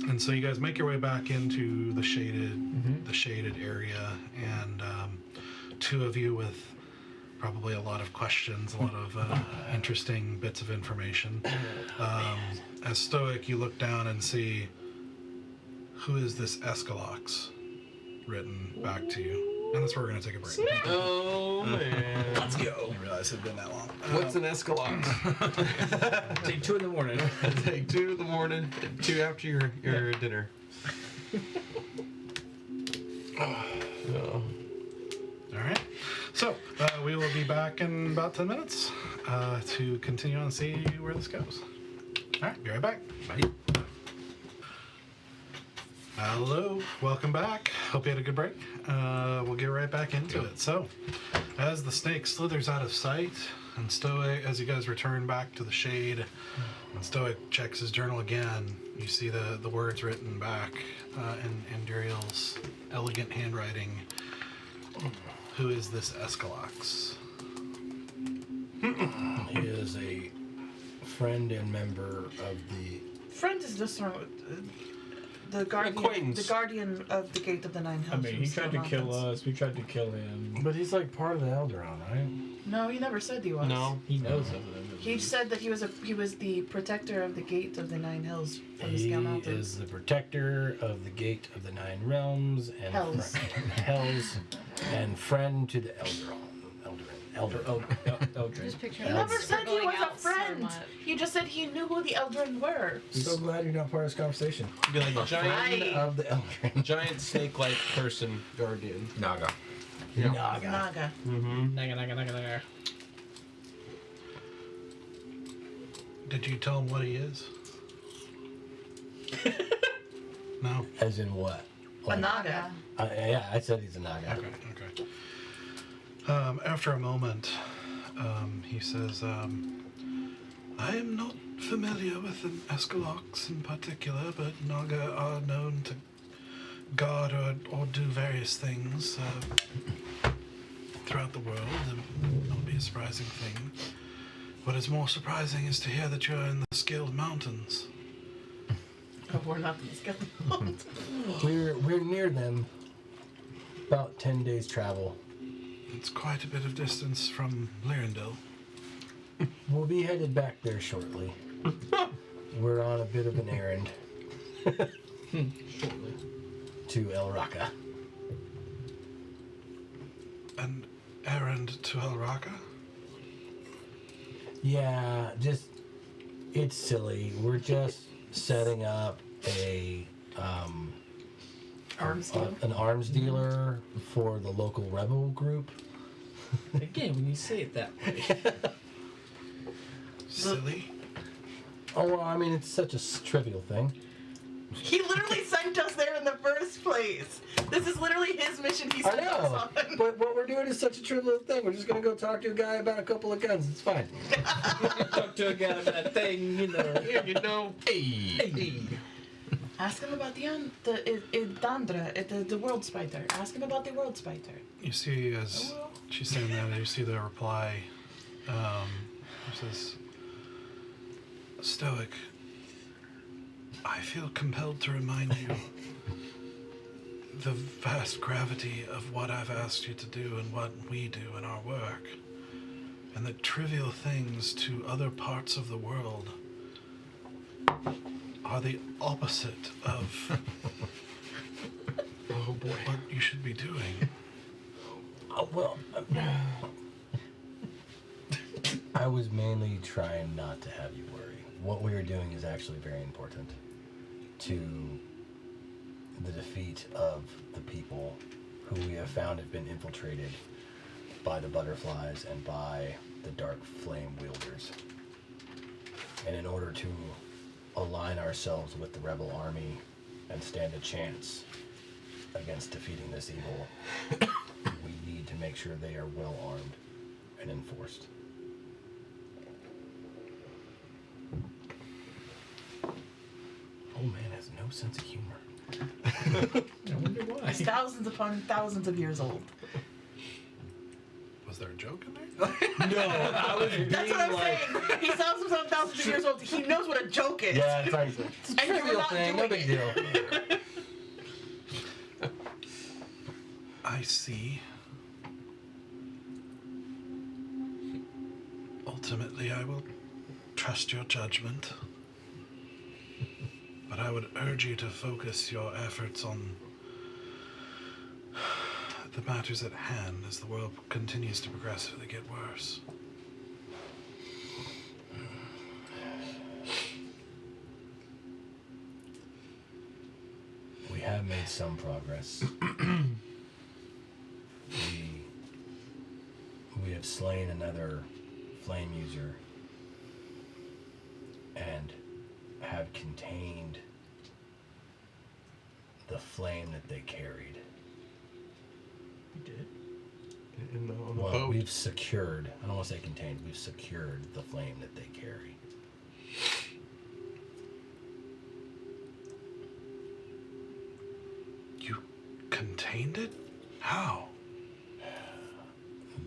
And so you guys make your way back into the shaded area, and two of you with probably a lot of questions, a lot of interesting bits of information. As Stoic, you look down and see, who is this Escalox written back to you? And that's where we're going to take a break. Oh man. Let's go. I didn't realize it had been that long. What's an Escalon? Take 2 in the morning. Take 2 in the morning, 2 after your dinner. Oh. All right. So we will be back in about 10 minutes to continue on and see where this goes. All right. Be right back. Bye. Hello, welcome back. Hope you had a good break. We'll get right back into it. So, as the snake slithers out of sight, and Stoic, as you guys return back to the shade, and Stoic checks his journal again, you see the words written back in Duriel's elegant handwriting. Who is this Escalox? He is a friend and member of the... Friend is this one. The guardian, Acquaintance. the guardian of the Gate of the Nine I Hells. mean, he tried to kill us. We tried to kill him. But he's like part of the Elderon, right? No, he never said he was. No. He knows of them. He said that he was the protector of the Gate of the Nine Hills from the He Scale Mountains. is the protector of the Gate of the Nine Realms and Hells. Hells, and friend to the Elderon. Eldrin. Just picture He him never said he scribbling was a out so friend. much. He just said he knew who the Eldrin were. I'm so glad you're not part of this conversation. Be like a giant, Aye. Of the Elderon. giant snake-like person guardian. Naga. Naga. Naga. Mm-hmm. Naga. Did you tell him what he is? No? As in what? A Naga. Yeah, I said he's a Naga. Okay. After a moment, he says, I am not familiar with an Escalox in particular, but Naga are known to guard or do various things throughout the world. It won't be a surprising thing. What is more surprising is to hear that you're in the Scaled Mountains. Oh, we're not in the skeleton. We're near them. About 10 days travel. It's quite a bit of distance from Lyrindil. We'll be headed back there shortly. We're on a bit of an errand. Shortly. To El Raqqa. An errand to El Raqqa? Yeah, it's silly. We're just setting up an arms dealer for the local rebel group. Again, when you say it that way. Silly. Oh, well, I mean, it's such a trivial thing. He literally sent us there in the first place. This is literally his mission he I sent us know, on. but what we're doing is such a trivial thing. We're just going to go talk to a guy about a couple of guns. It's fine. Talk to a guy about that thing, Hey. Ask him about the world spider. Ask him about the world spider. You see, as she's saying that, you see the reply. It says, Stoic, I feel compelled to remind you the vast gravity of what I've asked you to do and what we do in our work, and that trivial things to other parts of the world are the opposite of Oh boy. what you should be doing. Oh, well, I was mainly trying not to have you worry. What we are doing is actually very important to the defeat of the people who we have found have been infiltrated by the butterflies and by the dark flame wielders. And in order to align ourselves with the rebel army and stand a chance against defeating this evil, we need to make sure they are well armed and enforced. Old man has no sense of humor. I wonder why. He's thousands upon thousands of years old. Was there a joke in there? No, I was being That's what I'm saying. He's thousands upon thousands of years old. He knows what a joke is. Yeah, it's like it's a And you're trivial not thing, no doing big it. deal. I see. Ultimately, I will trust your judgment. But I would urge you to focus your efforts on the matters at hand as the world continues to progressively get worse. We have made some progress. We have slain another flame user and have contained the flame that they carried. You did? On the Well, boat. we've secured, I don't want to say contained, we've secured the flame that they carry. You contained it? How?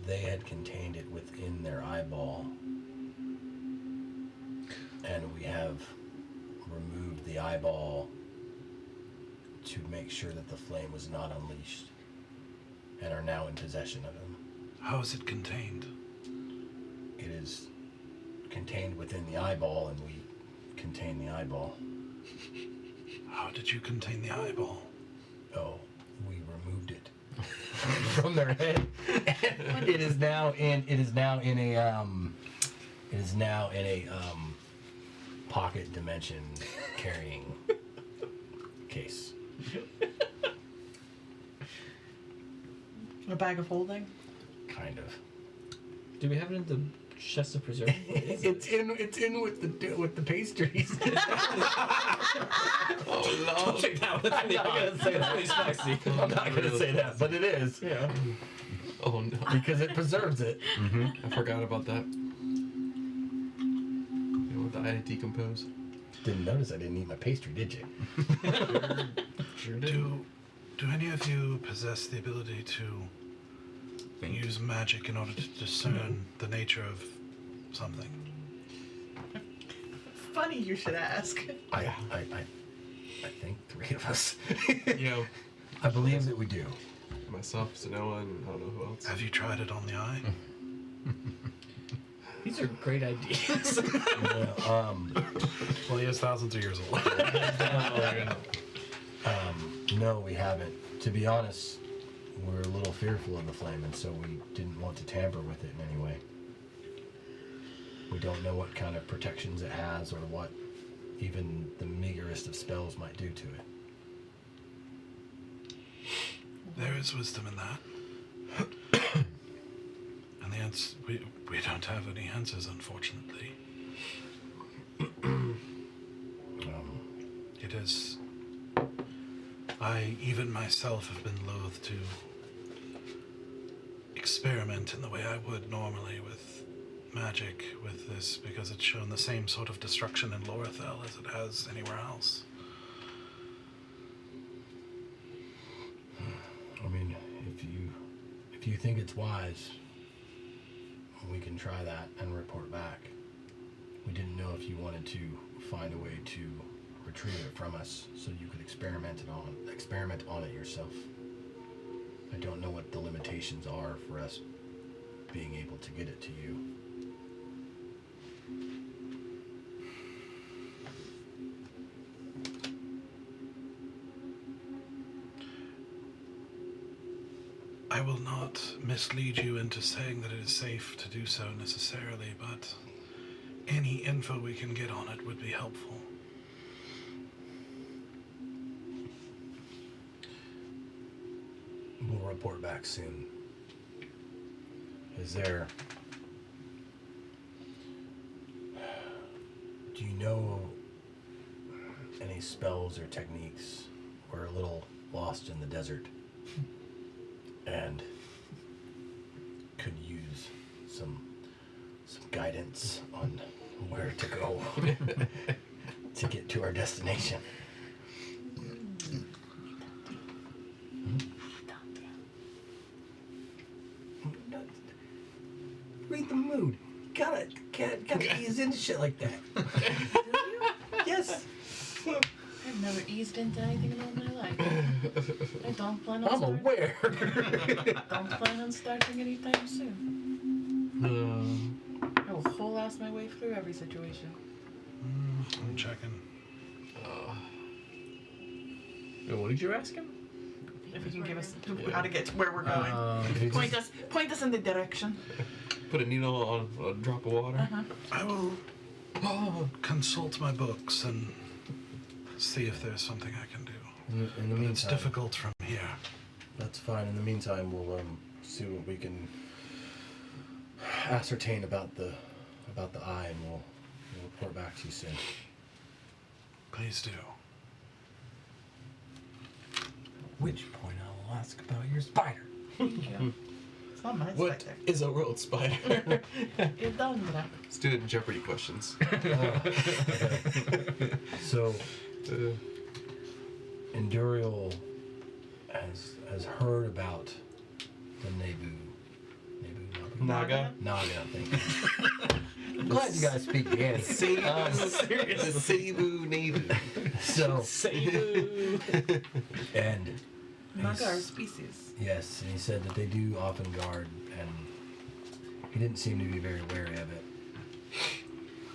They had contained it within their eyeball, and we have removed the eyeball to make sure that the flame was not unleashed, and are now in possession of him. How is it contained? It is contained within the eyeball, and we contain the eyeball. How did you contain the eyeball? Oh, we removed it from their head. It is now in a pocket dimension carrying case. A bag of holding. Kind of. Do we have it in the chest of preserve? It's in with the pastries. Don't take that one. I'm not gonna say that. It's spicy. I'm not gonna say that, but it is. Yeah. Oh no. Because it preserves it. I forgot about that. You want the I decompose? Didn't notice I didn't eat my pastry, did you? Sure did. Do Do any of you possess the ability to use magic in order to discern the nature of something? Funny you should ask. I think 3 of us. Yeah. I believe that we do. Myself, Sanoa, and I don't know who else. Have you tried it on the eye? These are great ideas. Well, he is thousands of years old. No, we haven't. To be honest, we're a little fearful of the flame, and so we didn't want to tamper with it in any way. We don't know what kind of protections it has or what even the meagerest of spells might do to it. There is wisdom in that. And the answer, we don't have any answers, unfortunately. It is... I, even myself, have been loath to experiment in the way I would normally with magic with this, because it's shown the same sort of destruction in Lorethel as it has anywhere else. I mean, if you think it's wise, we can try that and report back. We didn't know if you wanted to find a way to retrieve it from us so you could experiment on it yourself. I don't know what the limitations are for us being able to get it to you. I will not mislead you into saying that it is safe to do so necessarily, but any info we can get on it would be helpful. We'll report back soon. Is there... Do you know any spells or techniques? We're a little lost in the desert and could use some guidance on where to go to get to our destination. Read the mood. Gotta ease into shit like that. Yes. I've never eased into anything in all my life. I don't plan on I'm aware. Don't plan on starting anytime soon. I will whole ass my way through every situation. I'm checking. What did you ask him? If you can give us how to get to where we're going. Point us in the direction. Put a needle on a drop of water. I will consult my books and see if there's something I can do. In the meantime, It's difficult from here. That's fine. In the meantime, we'll see what we can ascertain about the eye, and we'll report back to you soon. Please do. Which point I will ask about your spider. Yeah. It's not my What spider. is a world spider? You're done with that. Let's do it in Jeopardy questions. So, Endurial has heard about the Naga. Naga thing. I'm glad you guys speak again. Cebu Navy. So, and Naga are species. yes, and he said that they do often guard, and he didn't seem to be very wary of it.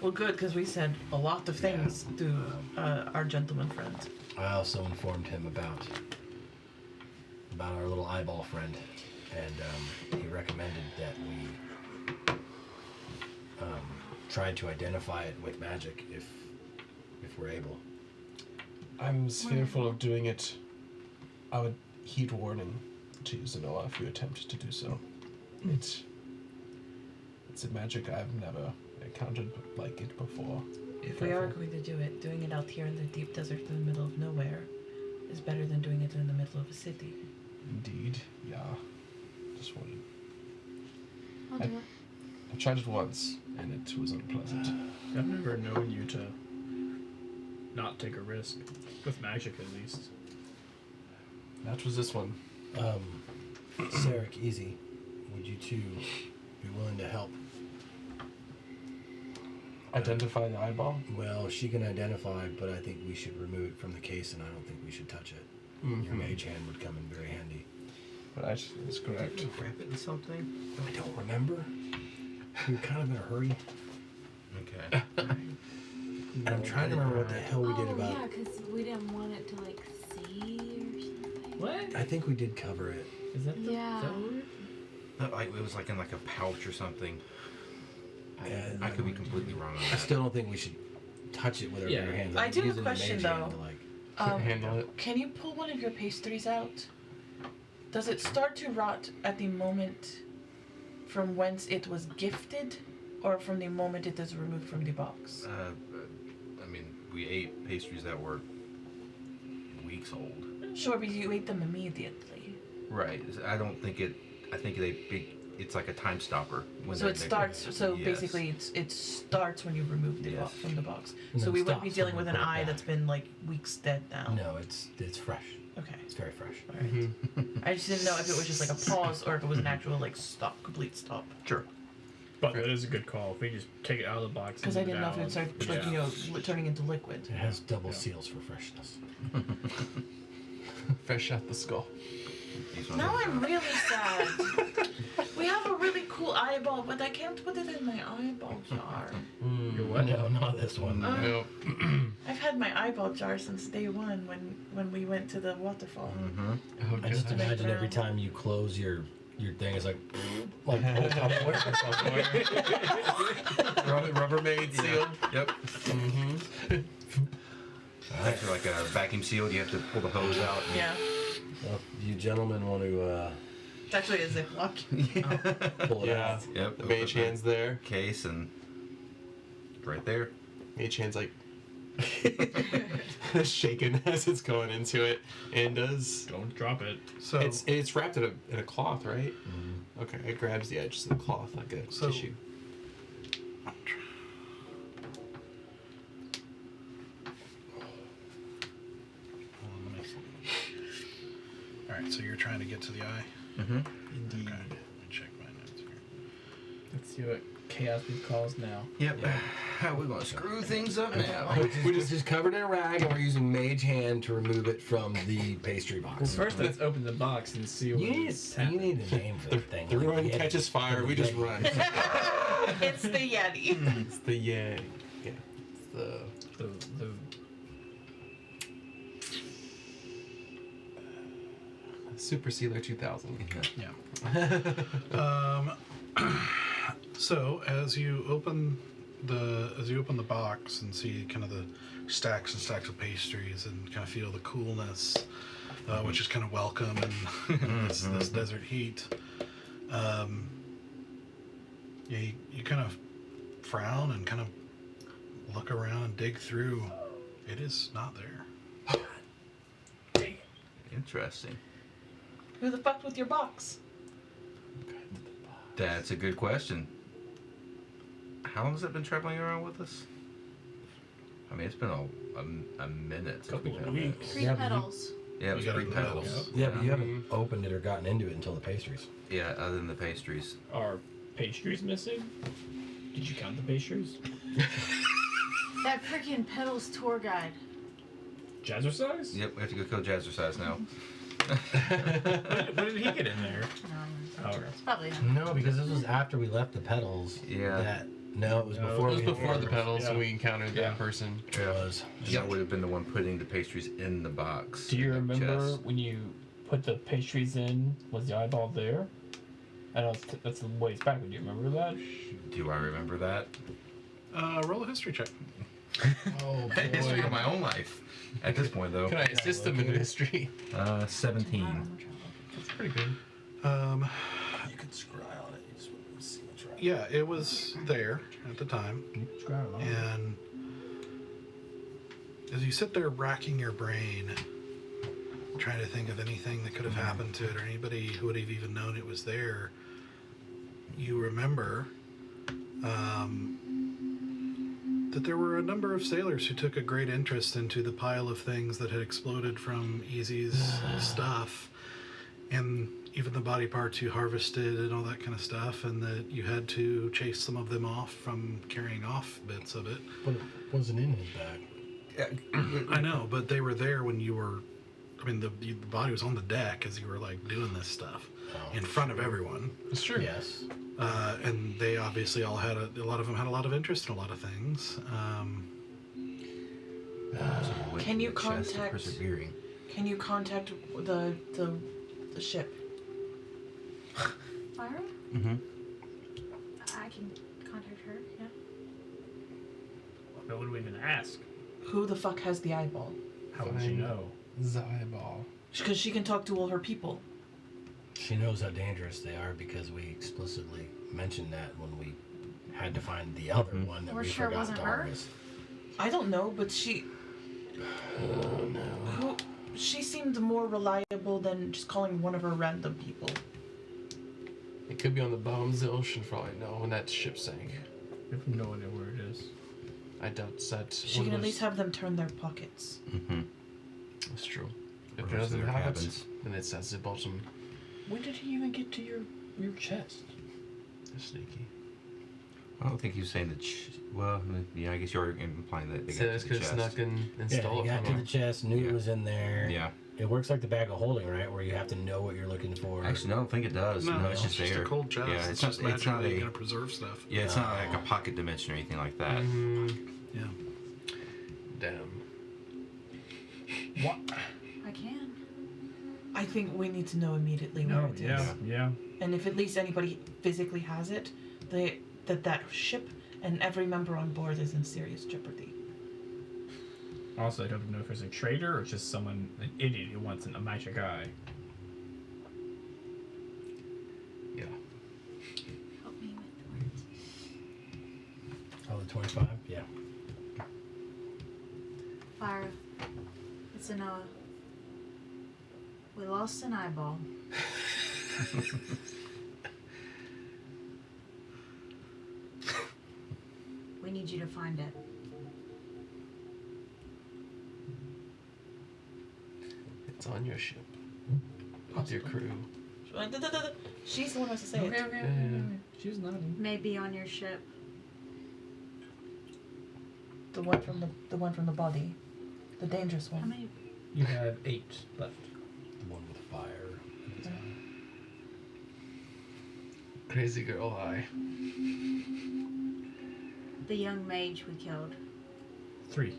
Well, good, because we said a lot of things to our gentleman friend. I also informed him about our little eyeball friend, and he recommended that we try to identify it with magic if we're able. I'm fearful of doing it. I would heed warning to Zanoa if you attempt to do so. It's a magic I've never encountered like it before. If we are going to do it, doing it out here in the deep desert in the middle of nowhere is better than doing it in the middle of a city. Indeed, yeah. Just wanted. I'll do it. I tried it once, and it was unpleasant. I've never known you to not take a risk with magic, at least. That was this one. Sarek, easy. Would you two be willing to help? Identify the eyeball? Well, she can identify, but I think we should remove it from the case, and I don't think we should touch it. Your mage hand would come in very handy. But that's correct. Did we wrap it in something? I don't remember. We were kind of in a hurry. Okay. And I'm trying to remember what the hell we did about yeah, because we didn't want it to like see or something. What? I think we did cover it. Is that the? Yeah. Is that what No, like, it was like in like a pouch or something. Yeah, I could be completely wrong on I that. still don't think we should touch it with our Yeah. bare hands. I do have a Using the question, mage hand though. to, like, Handle it. Can you pull one of your pastries out? Does it start to rot at the moment from whence it was gifted, or from the moment it is removed from the box? I mean, we ate pastries that were weeks old. Sure, but you ate them immediately. Right. I don't think it. I think it's like a time stopper. When So they- it starts. So Yes. basically, it starts when you remove the Yes. box from the box. And So then we wouldn't be stops dealing when with you an put it eye back. that's been like weeks dead now. No, it's fresh. Okay. It's very fresh. All right. I just didn't know if it was just like a pause or if it was an actual like stop, complete stop. Sure. But that is a good call. If we just take it out of the box. Because I didn't know if it would start like, Yeah. turning into liquid. It has double Yeah. seals for freshness. Fresh out the skull. These ones Now are- I'm really sad. We have a really cool eyeball, but I can't put it in my eyeball jar. Your what? No, not this one. Nope. I've had my eyeball jar since day one when we went to the waterfall. Mhm. Oh, I just God. imagine every time you close your thing is like old Tupperware. Rubbermaid seal. Yep. Mm-hmm. After like a vacuum seal, you have to pull the hose out. and- Yeah. Well, if you gentlemen want to It's actually a Ziploc. pull it Yeah. out. Yep. The open mage hand's there. case and right there. Mage hand's like shaking as it's going into it, and does. Don't drop it. So It's wrapped in a cloth, right? Okay, it grabs the edges of the cloth like a So- tissue. let me see. All right, so you're trying to get to the eye. Mm-hmm. Indeed. Okay, let me check my notes here. Let's see what chaos we calls now. Yep. How we gonna screw things up now? We just covered in a rag, and we're using mage hand to remove it from the pastry Well, box. first let's open the box and see what You is need happening. a name for the thing. The like ruin Yeti. catches fire. We just run. It's the Yeti. It's the yeah. It's the The Super Sealer 2000. Yeah. So as you open the box and see kind of the stacks and stacks of pastries and kind of feel the coolness, which is kind of welcome in this desert heat, you kind of frown and kind of look around and dig through. It is not there. Interesting. Who the fuck with your box? That's a good question. How long has it been traveling around with us? I mean, it's been a minute since Couple we've of had weeks. it. Three Yeah, but you- petals. Yeah, it was You gotta three open the petals. petals. Yeah, but you haven't opened it or gotten into it until the pastries. Yeah, other than the pastries. Are pastries missing? Did you count the pastries? That freaking petals tour guide. Jazzercise? Yep, we have to go kill Jazzercise now. When did he get in there? No, Oh, it's probably him. No, because this was after we left the petals. Yeah. No, it was No, before. It was we before the petals, Yeah. and we encountered Yeah. that person. It was. That would have been the one putting the pastries in the box. Do you in the remember chest. when you put the pastries in? Was the eyeball there? I know that's the ways back. Do you remember that? Do I remember that? Roll a history check. Oh History of my own life. At this point, though. Can I assist them in history? 17. That's pretty good. You could scry on it. You just wouldn't see what's right. Yeah, it was there at the time. And as you sit there racking your brain, trying to think of anything that could have happened to it or anybody who would have even known it was there, you remember that there were a number of sailors who took a great interest into the pile of things that had exploded from Easy's stuff, and even the body parts you harvested and all that kind of stuff, and that you had to chase some of them off from carrying off bits of it. But it wasn't in his bag. I know, but they were there when you were. I mean, the body was on the deck as you were like doing this stuff in front of everyone. It's true. Yes. And they obviously all had a lot of them had a lot of interest in a lot of things. Can you Chest of contact? persevering. Can you contact the ship? Myra? Mm-hmm. I can contact her, yeah. But would we even ask? Who the fuck has the eyeball? How would she know? The eyeball. Because she can talk to all her people. She knows how dangerous they are because we explicitly mentioned that when we had to find the other one that We're we sure it forgot wasn't to her? harvest. I don't know, but she. Oh no. She seemed more reliable than just calling one of her random people. It could be on the bottom of the ocean for all I know when that ship sank. We have no idea where it is. I doubt that. She can at least have them turn their pockets. Mm-hmm. That's true. If Or it doesn't their have cabins. it, then it's at the bottom. When did he even get to your chest? They're sneaky. I don't think he was saying that. Well, yeah, I guess you're implying that they So got that's to the because chest. snuck and Yeah, stole you it got from to the him. chest, knew Yeah. it was in there. Yeah. It works like the bag of holding, right? Where you have to know what you're looking for. Actually, no, I don't think it does. No, it's just there. a cold chest. Yeah, it's not. just It's not magically a. gonna preserve stuff. Yeah, it's not like a pocket dimension or anything like that. Mm-hmm. Yeah. Damn. What? I can. I think we need to know immediately where it is. Yeah. And if at least anybody physically has it, that ship and every member on board is in serious jeopardy. Also, I don't know if it's a traitor or just someone, an idiot who wants a magic eye. Yeah. Help me with words. Oh, the 25? Yeah. Fire. It's a Noah. We lost an eyeball. We need you to find it. It's on your ship. With your crew. She's the one who has to say it. Yeah. She was nodding. Maybe on your ship. The one from the body, the dangerous How one. many? You have 8 left. The one with fire. Crazy girl eye. The young mage we killed. 3.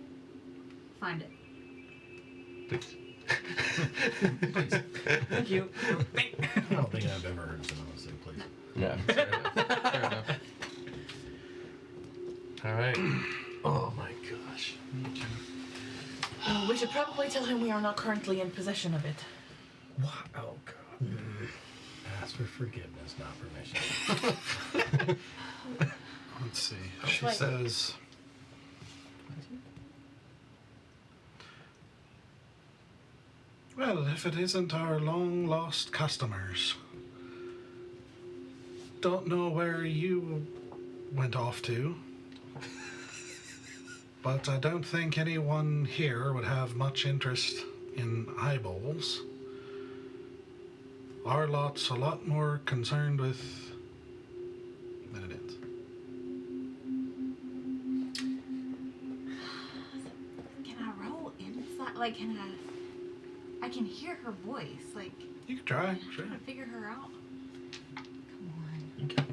Find it. Please. Thank you. I don't think I've ever heard someone say please. Yeah. Fair enough. Fair enough. All right. Oh my gosh. We should probably tell him we are not currently in possession of it. Wow. Oh god. Ask for forgiveness, not permission. Let's see. She Wait. says. Well, if it isn't our long lost customers. Don't know where you went off to. But I don't think anyone here would have much interest in eyeballs. Our lot's a lot more concerned with than it is. Can I roll inside? Like, can I can hear her voice. Like, You could try, sure. trying to figure her out. Come on.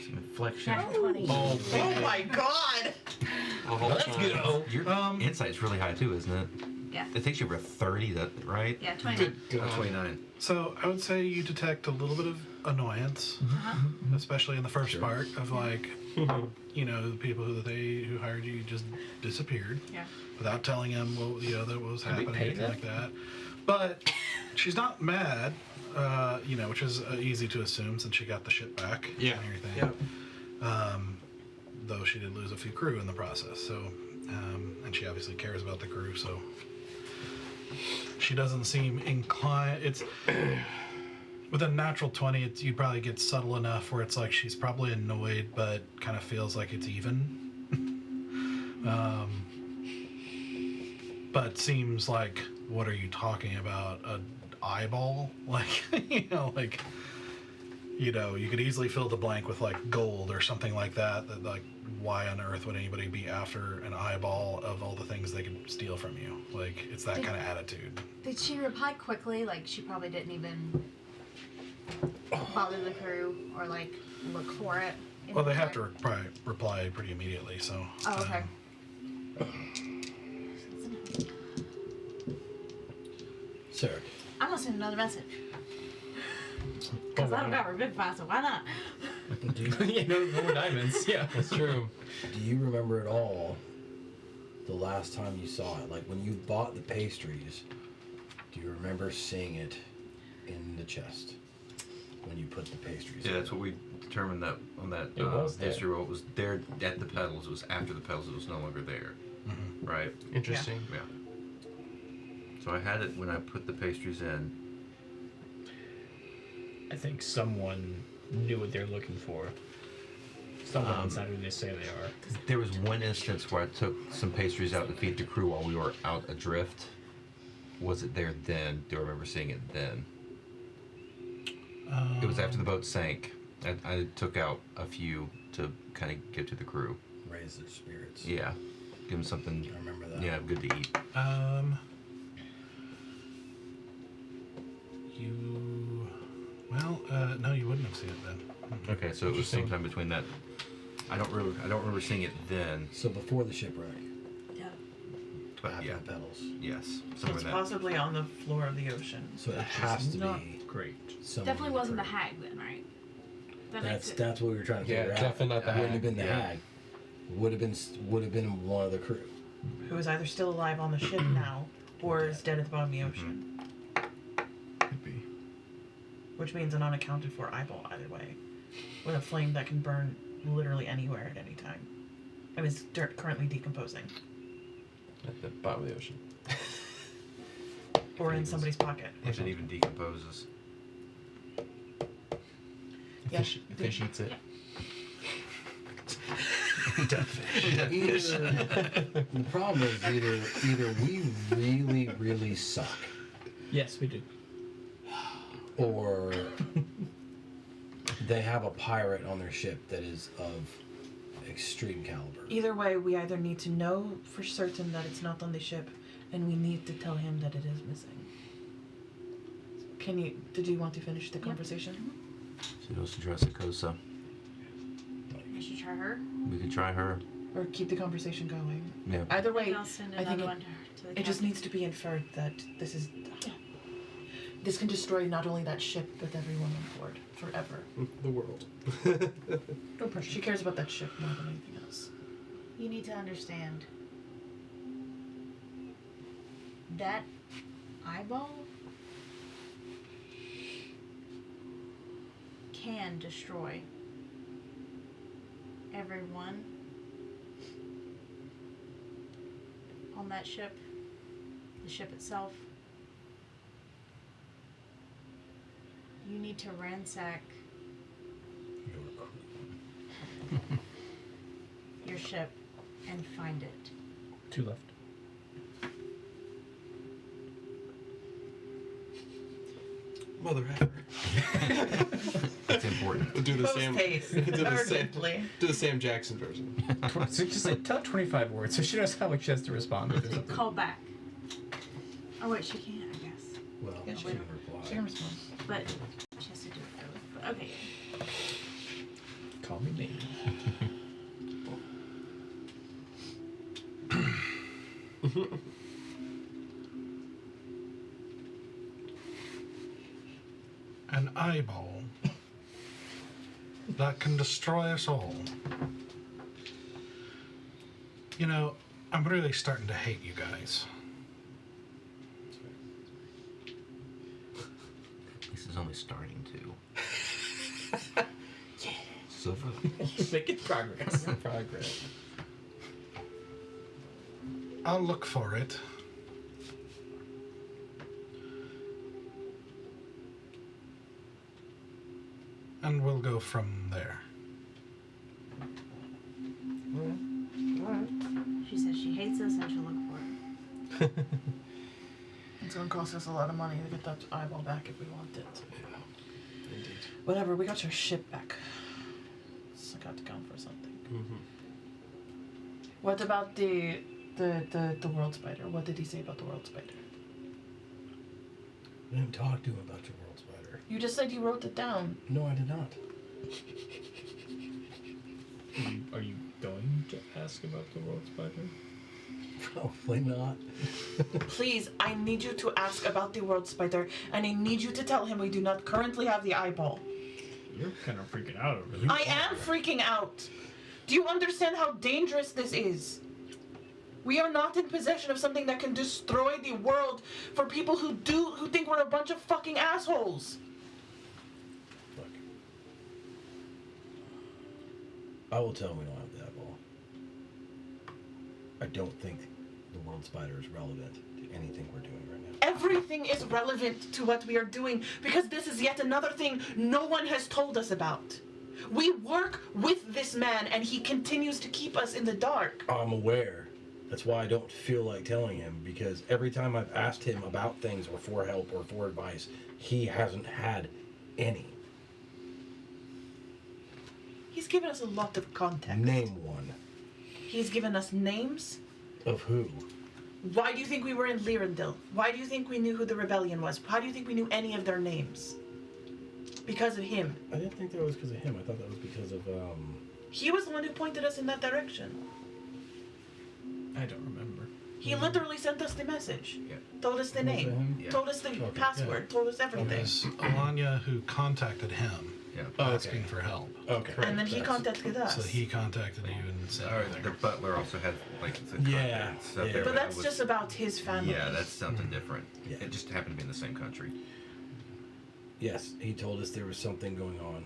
Some inflection. Natural 20. Oh my god! Let's go. Your insight's really high too, isn't it? Yeah. It takes you over 30, right? Yeah, 29. Oh, 29. So I would say you detect a little bit of annoyance, especially in the first part of like, you know, the people who hired you just disappeared Yeah. without telling them what that what was Did we happening, pay anything them? like that. But she's not mad, you know, which is easy to assume since she got the ship back Yeah. and everything. Though she did lose a few crew in the process, so and she obviously cares about the crew, so she doesn't seem inclined. It's with a natural 20, you probably get subtle enough where it's like she's probably annoyed, but kind of feels like it's even. But seems like, what are you talking about? An eyeball? Like, you could easily fill the blank with like gold or something like that. That like, why on earth would anybody be after an eyeball of all the things they could steal from you? Like, it's that kind of attitude. Did she reply quickly? Like she probably didn't even bother the crew or like look for it. Well, they have to reply pretty immediately, so. Oh, okay. Sir, I'm gonna send another message. Because I don't got Revivify, so why not? Yeah, no more diamonds. Yeah. That's true. do you remember at all the last time you saw it? Like when you bought the pastries, do you remember seeing it in the chest when you put the pastries Yeah, in? that's what we determined that on that It was there. history roll. It was there at the pedals. It was after the pedals. It was no longer there. Mhm. Right? Interesting. Yeah. So I had it when I put the pastries in. I think someone knew what they're looking for. Someone's not who they say they are. There was one instance where I took some pastries out to feed the crew while we were out adrift. Was it there then? Do I remember seeing it then? It was after the boat sank. I took out a few to kind of give to the crew. Raise their spirits. Yeah. Give them something, I remember that. yeah, good to eat. No, you wouldn't have seen it then. Okay, so it was sometime between that. I don't remember seeing it then. So before the shipwreck, Yeah. But after yeah, the pedals. yes, So somewhere it's in that. possibly on the floor of the ocean. So it has to Not be great. someone Definitely in the wasn't the crew. hag then, right? That makes it. That's what we were trying to Yeah, figure out. definitely not the It wouldn't have hag. been the Yeah. hag. Would have been one of the crew. Who is either still alive on the ship now or is dead at the bottom of the ocean. Could be. Which means an unaccounted for eyeball either way. With a flame that can burn literally anywhere at any time. And is currently decomposing. At the bottom of the ocean. Or in somebody's pocket. If it even decomposes. Yeah. Fish eats it. Either, the problem is either we really, really suck, Yes, we do. or they have a pirate on their ship that is of extreme caliber. Either way, we either need to know for certain that it's not on the ship, and we need to tell him that it is missing. Did you want to finish the conversation? So those Jurassicosa. I should try her. We could try her. Or keep the conversation going? Yeah. Either way, I'll send I think another one to her. To the it just captain. needs to be inferred that this is... This can destroy not only that ship, but everyone on board, forever. The world. No pressure. She cares about that ship more than anything else. You need to understand that eyeball can destroy everyone on that ship, the ship itself. You need to ransack your ship and find it. 2 left. Mother effer. That's important. We'll do the same. Post-haste. Do the same. Urgently. Do the Sam Jackson version. So just say, tell her 25 words so she knows how much she has to respond with or something. Call back. Oh wait, she can't, I guess. Well, Yeah, she she- can reply. She can respond. But she has to do it though. But okay. Call me maybe. An eyeball that can destroy us all. You know, I'm really starting to hate you guys. This is only starting to. So far. Making progress. Progress. I'll look for it. And we'll go from there. She hates us, I shall look for it. It's gonna cost us a lot of money to get that eyeball back if we want it. Yeah. Indeed. Whatever, we got your ship back. So I got to count for something. Mm-hmm. What about the world spider? What did he say about the world spider? I didn't talk to him about your world spider. You just said you wrote it down. No, I did not. Are you going to ask about the world spider? Probably not. Please, I need you to ask about the world spider, and I need you to tell him we do not currently have the eyeball. You're kind of freaking out over this. I am freaking out. Do you understand how dangerous this is? We are not in possession of something that can destroy the world for people who think we're a bunch of fucking assholes. Look. I will tell him we don't have the eyeball. I don't think the world spider is relevant to anything we're doing right now. Everything is relevant to what we are doing because this is yet another thing no one has told us about. We work with this man and he continues to keep us in the dark. I'm aware. That's why I don't feel like telling him, because every time I've asked him about things or for help or for advice, he hasn't had any. He's given us a lot of context. Name one. He's given us names. Of who? Why do you think we were in Lyrandil? Why do you think we knew who the rebellion was? How do you think we knew any of their names? Because of him. I didn't think that was because of him. I thought that was because of, He was the one who pointed us in that direction. I don't remember. He literally sent us the message. Yeah. Told us the Was it name. him? Yeah. Told us the password. Told us It everything. was Alanya who contacted him, Yeah. asking for help. Okay. And then he contacted us. So he contacted you and said All right, everything. the butler also had like the Yeah, contact stuff yeah. there, But that that's was- just about his family. Yeah, that's something different. Yeah. It just happened to be in the same country. Yes, he told us there was something going on,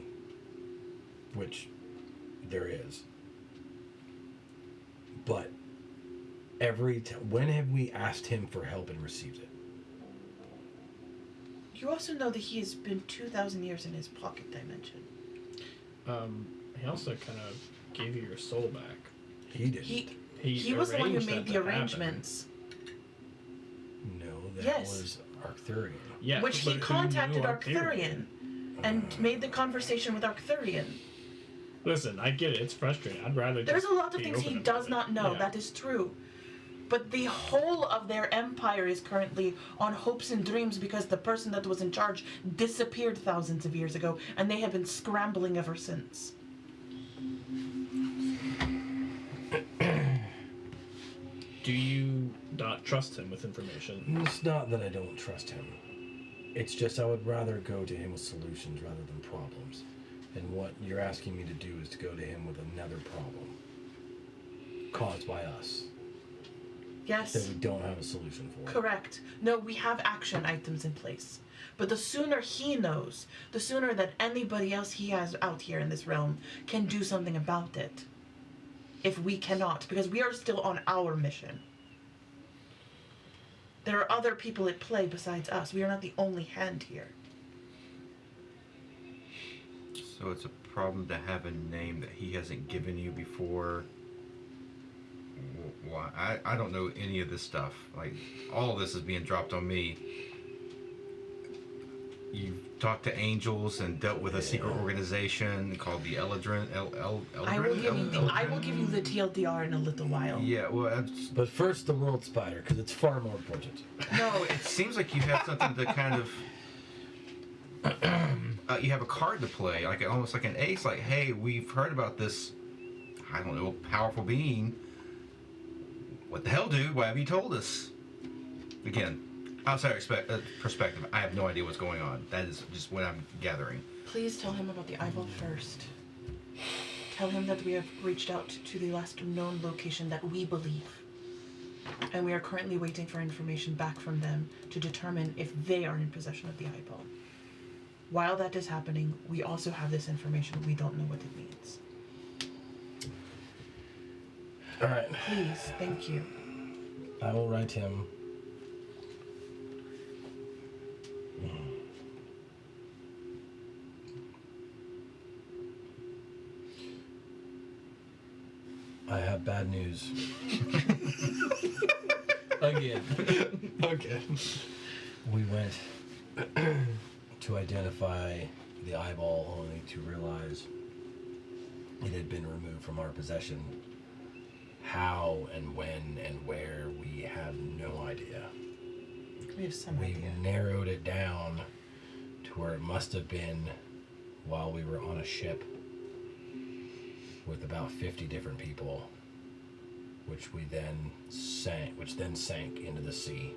which there is. But when have we asked him for help and received it? You also know that he has been 2,000 years in his pocket dimension. He also kind of gave you your soul back. He didn't. He was the one who arranged made that the to happen. arrangements. No, that Yes. was Arcturian. Yeah, Which but he who contacted knew Arcturian and made the conversation with Arcturian. Listen, I get it. It's frustrating. I'd rather. There's just a lot of be things he open does about not it. know. Yeah. That is true. But the whole of their empire is currently on hopes and dreams because the person that was in charge disappeared thousands of years ago, and they have been scrambling ever since. Do you not trust him with information? It's not that I don't trust him. It's just I would rather go to him with solutions rather than problems. And what you're asking me to do is to go to him with another problem caused by us that Yes, we don't have a solution for. correct. No, we have action items in place. But the sooner he knows, the sooner that anybody else he has out here in this realm can do something about it. If we cannot, because we are still on our mission. There are other people at play besides us. We are not the only hand here. So it's a problem to have a name that he hasn't given you before. Why? I don't know any of this stuff. Like, all of this is being dropped on me. You've talked to angels and dealt with a secret organization called the Eldrin. I will give you the TLDR in a little while. Yeah, well, But first, the world spider, because it's far more important. no, it seems like you have something to kind of. You have a card to play, like almost like an ace. Like, hey, we've heard about this. I don't know, powerful being. What the hell, dude? Why have you told us? Again, outside perspective, I have no idea what's going on. That is just what I'm gathering. Please tell him about the eyeball first. Tell him that we have reached out to the last known location that we believe. And we are currently waiting for information back from them to determine if they are in possession of the eyeball. While that is happening, we also have this information. We don't know what it means. All right. Please, thank you. I will write him. I have bad news. Again. Okay. We went to identify the eyeball only to realize it had been removed from our possession. How and when and where, we have no idea. We have some We idea. narrowed it down to where it must have been while we were on a ship with about 50 different people, which then sank into the sea.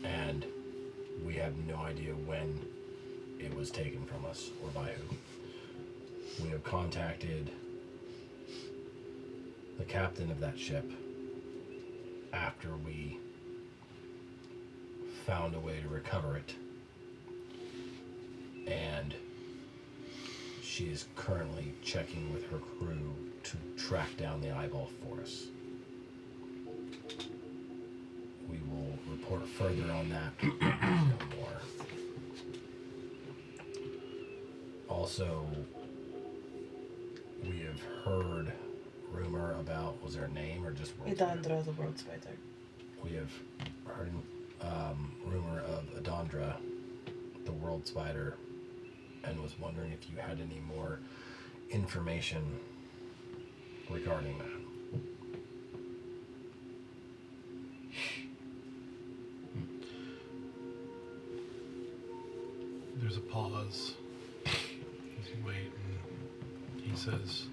And we have no idea when it was taken from us or by who. We have contacted the captain of that ship after we found a way to recover it, and she is currently checking with her crew to track down the eyeball for us. We will report further on that when we know more. Also, we have heard rumor about, was there a name or just world spider? Idandra, the world spider. We have heard rumor of Adandra, the world spider, and was wondering if you had any more information regarding that. There's a pause as you wait, and he says,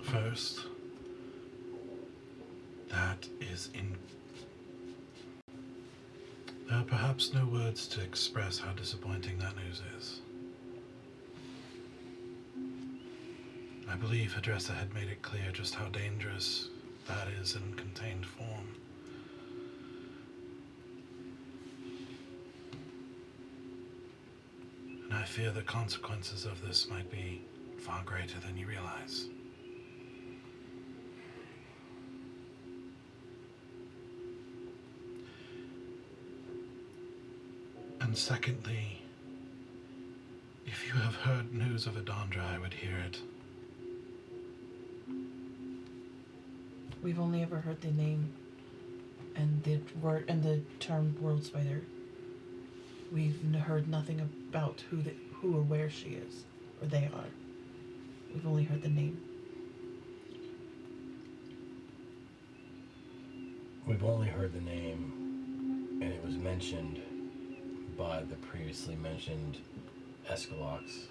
first, that is there are perhaps no words to express how disappointing that news is. I believe Hadressa had made it clear just how dangerous that is in contained form. And I fear the consequences of this might be far greater than you realize. And secondly, if you have heard news of Adandra, I would hear it. We've only ever heard the name and the word and the term world spider. We've heard nothing about who or where she is, or they are. We've only heard the name. We've only heard the name, and it was mentioned by the previously mentioned Escalox.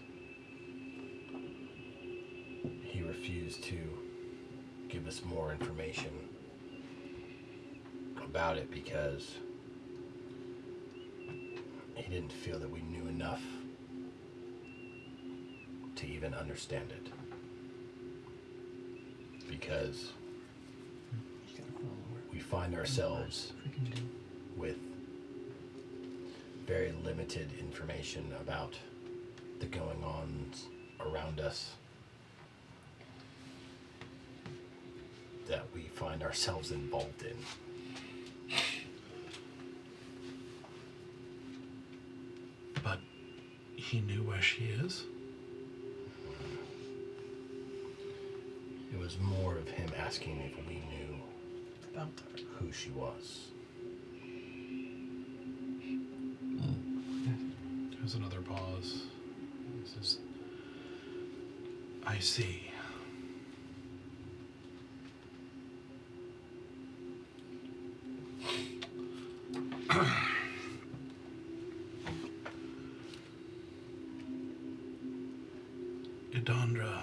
He refused to give us more information about it because he didn't feel that we knew enough to even understand it. Because we find ourselves with very limited information about the going-ons around us that we find ourselves involved in. But he knew where she is? It was more of him asking if we knew About her. who she was. There's another pause. He says, I see. Idandra,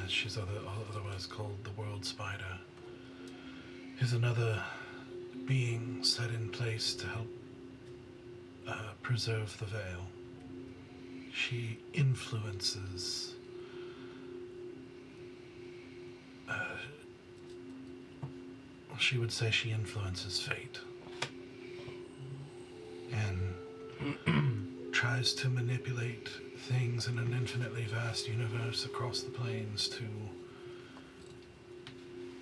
as she's otherwise called, the world spider, is another being set in place to help preserve the veil. She influences she would say she influences fate and tries to manipulate things in an infinitely vast universe across the planes to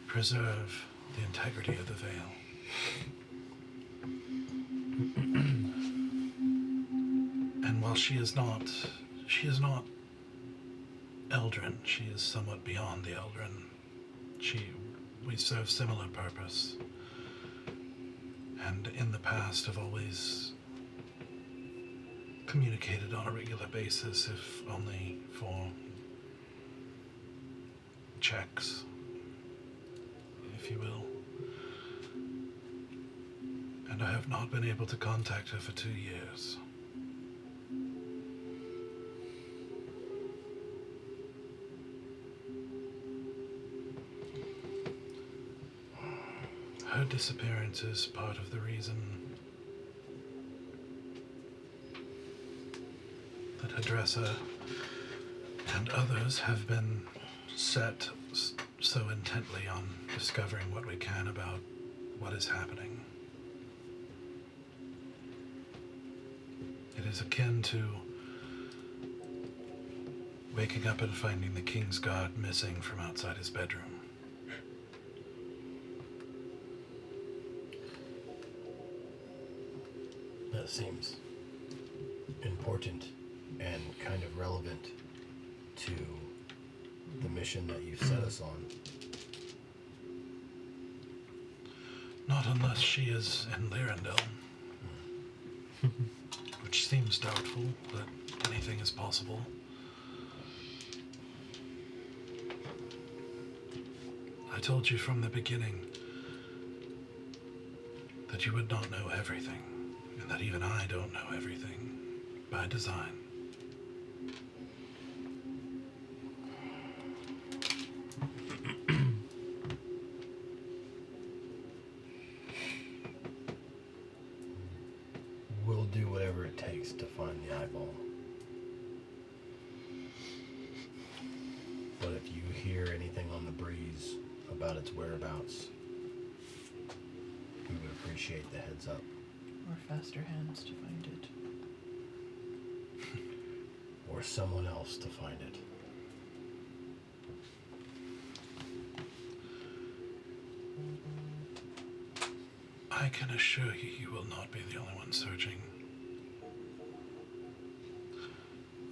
preserve the integrity of the veil. And while While she is not Eldrin, she is somewhat beyond the Eldrin. We serve similar purpose. And in the past have always communicated on a regular basis, if only for checks, if you will. And I have not been able to contact her for 2 years. Her disappearance is part of the reason that her dresser and others have been set so intently on discovering what we can about what is happening. It is akin to waking up and finding the King's Guard missing from outside his bedroom. That seems important and kind of relevant to the mission that you've set us on. Not unless she is in Lyrandel. Which seems doubtful, but anything is possible. I told you from the beginning that you would not know everything, and that even I don't know everything, by design. We'll do whatever it takes to find the eyeball. But if you hear anything on the breeze about its whereabouts, we would appreciate the heads up. Or faster hands to find it. Or someone else to find it. I can assure you, you will not be the only one searching.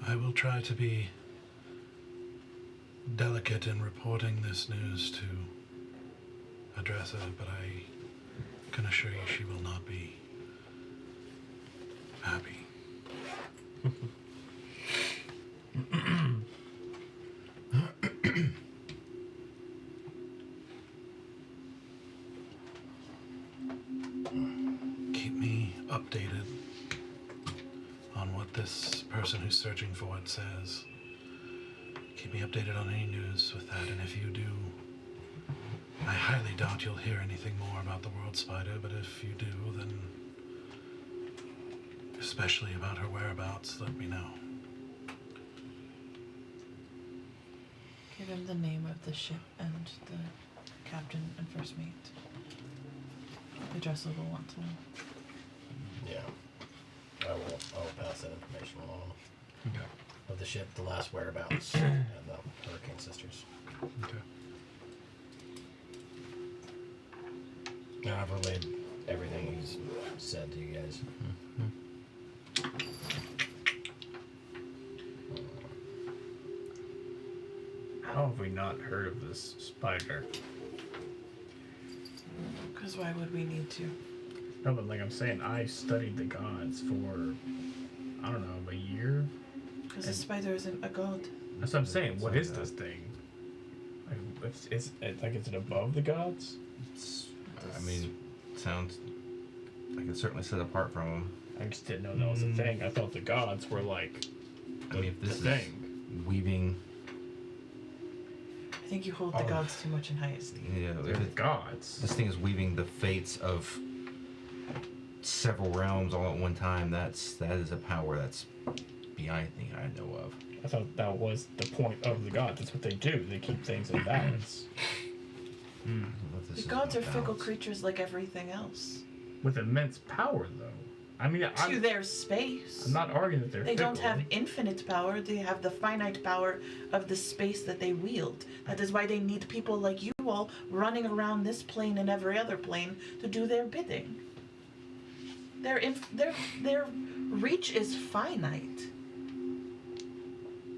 I will try to be delicate in reporting this news to Adressa, but I can assure you she will not be happy. Keep me updated on what this person who's searching for it says. Keep me updated on any news with that, and if you do, I highly doubt you'll hear anything more about the World Spider, but if you do, then especially about her whereabouts, let me know. Give him the name of the ship and the captain and first mate. The dresser will want to know. Yeah. I will pass that information along. Okay. Of the ship, the last whereabouts, and the Hurricane Sisters. Okay. Now I've relayed everything he's said to you guys. How have we not heard of this spider? Because why would we need to? No, but like I'm saying, I studied the gods for, I don't know, a year. Because the spider isn't a god. That's what I'm saying. What is this thing? Like, is it above the gods? I mean, sounds. I can certainly set apart from them. I just didn't know that was a thing. I thought the gods were like I mean, if the this is thing. weaving, I think you hold the gods too much in high esteem. yeah, They're if the gods. this thing is weaving the fates of several realms all at one time. That is a power that's beyond anything I know of. I thought that was the point of the gods. That's what they do. They keep things in balance. What this The is gods are about. fickle creatures like everything else. With immense power, though. I mean, To I'm their space. not arguing that they're They don't fickle. have infinite power, they have the finite power of the space that they wield. That is why they need people like you all running around this plane and every other plane to do their bidding. Their reach is finite.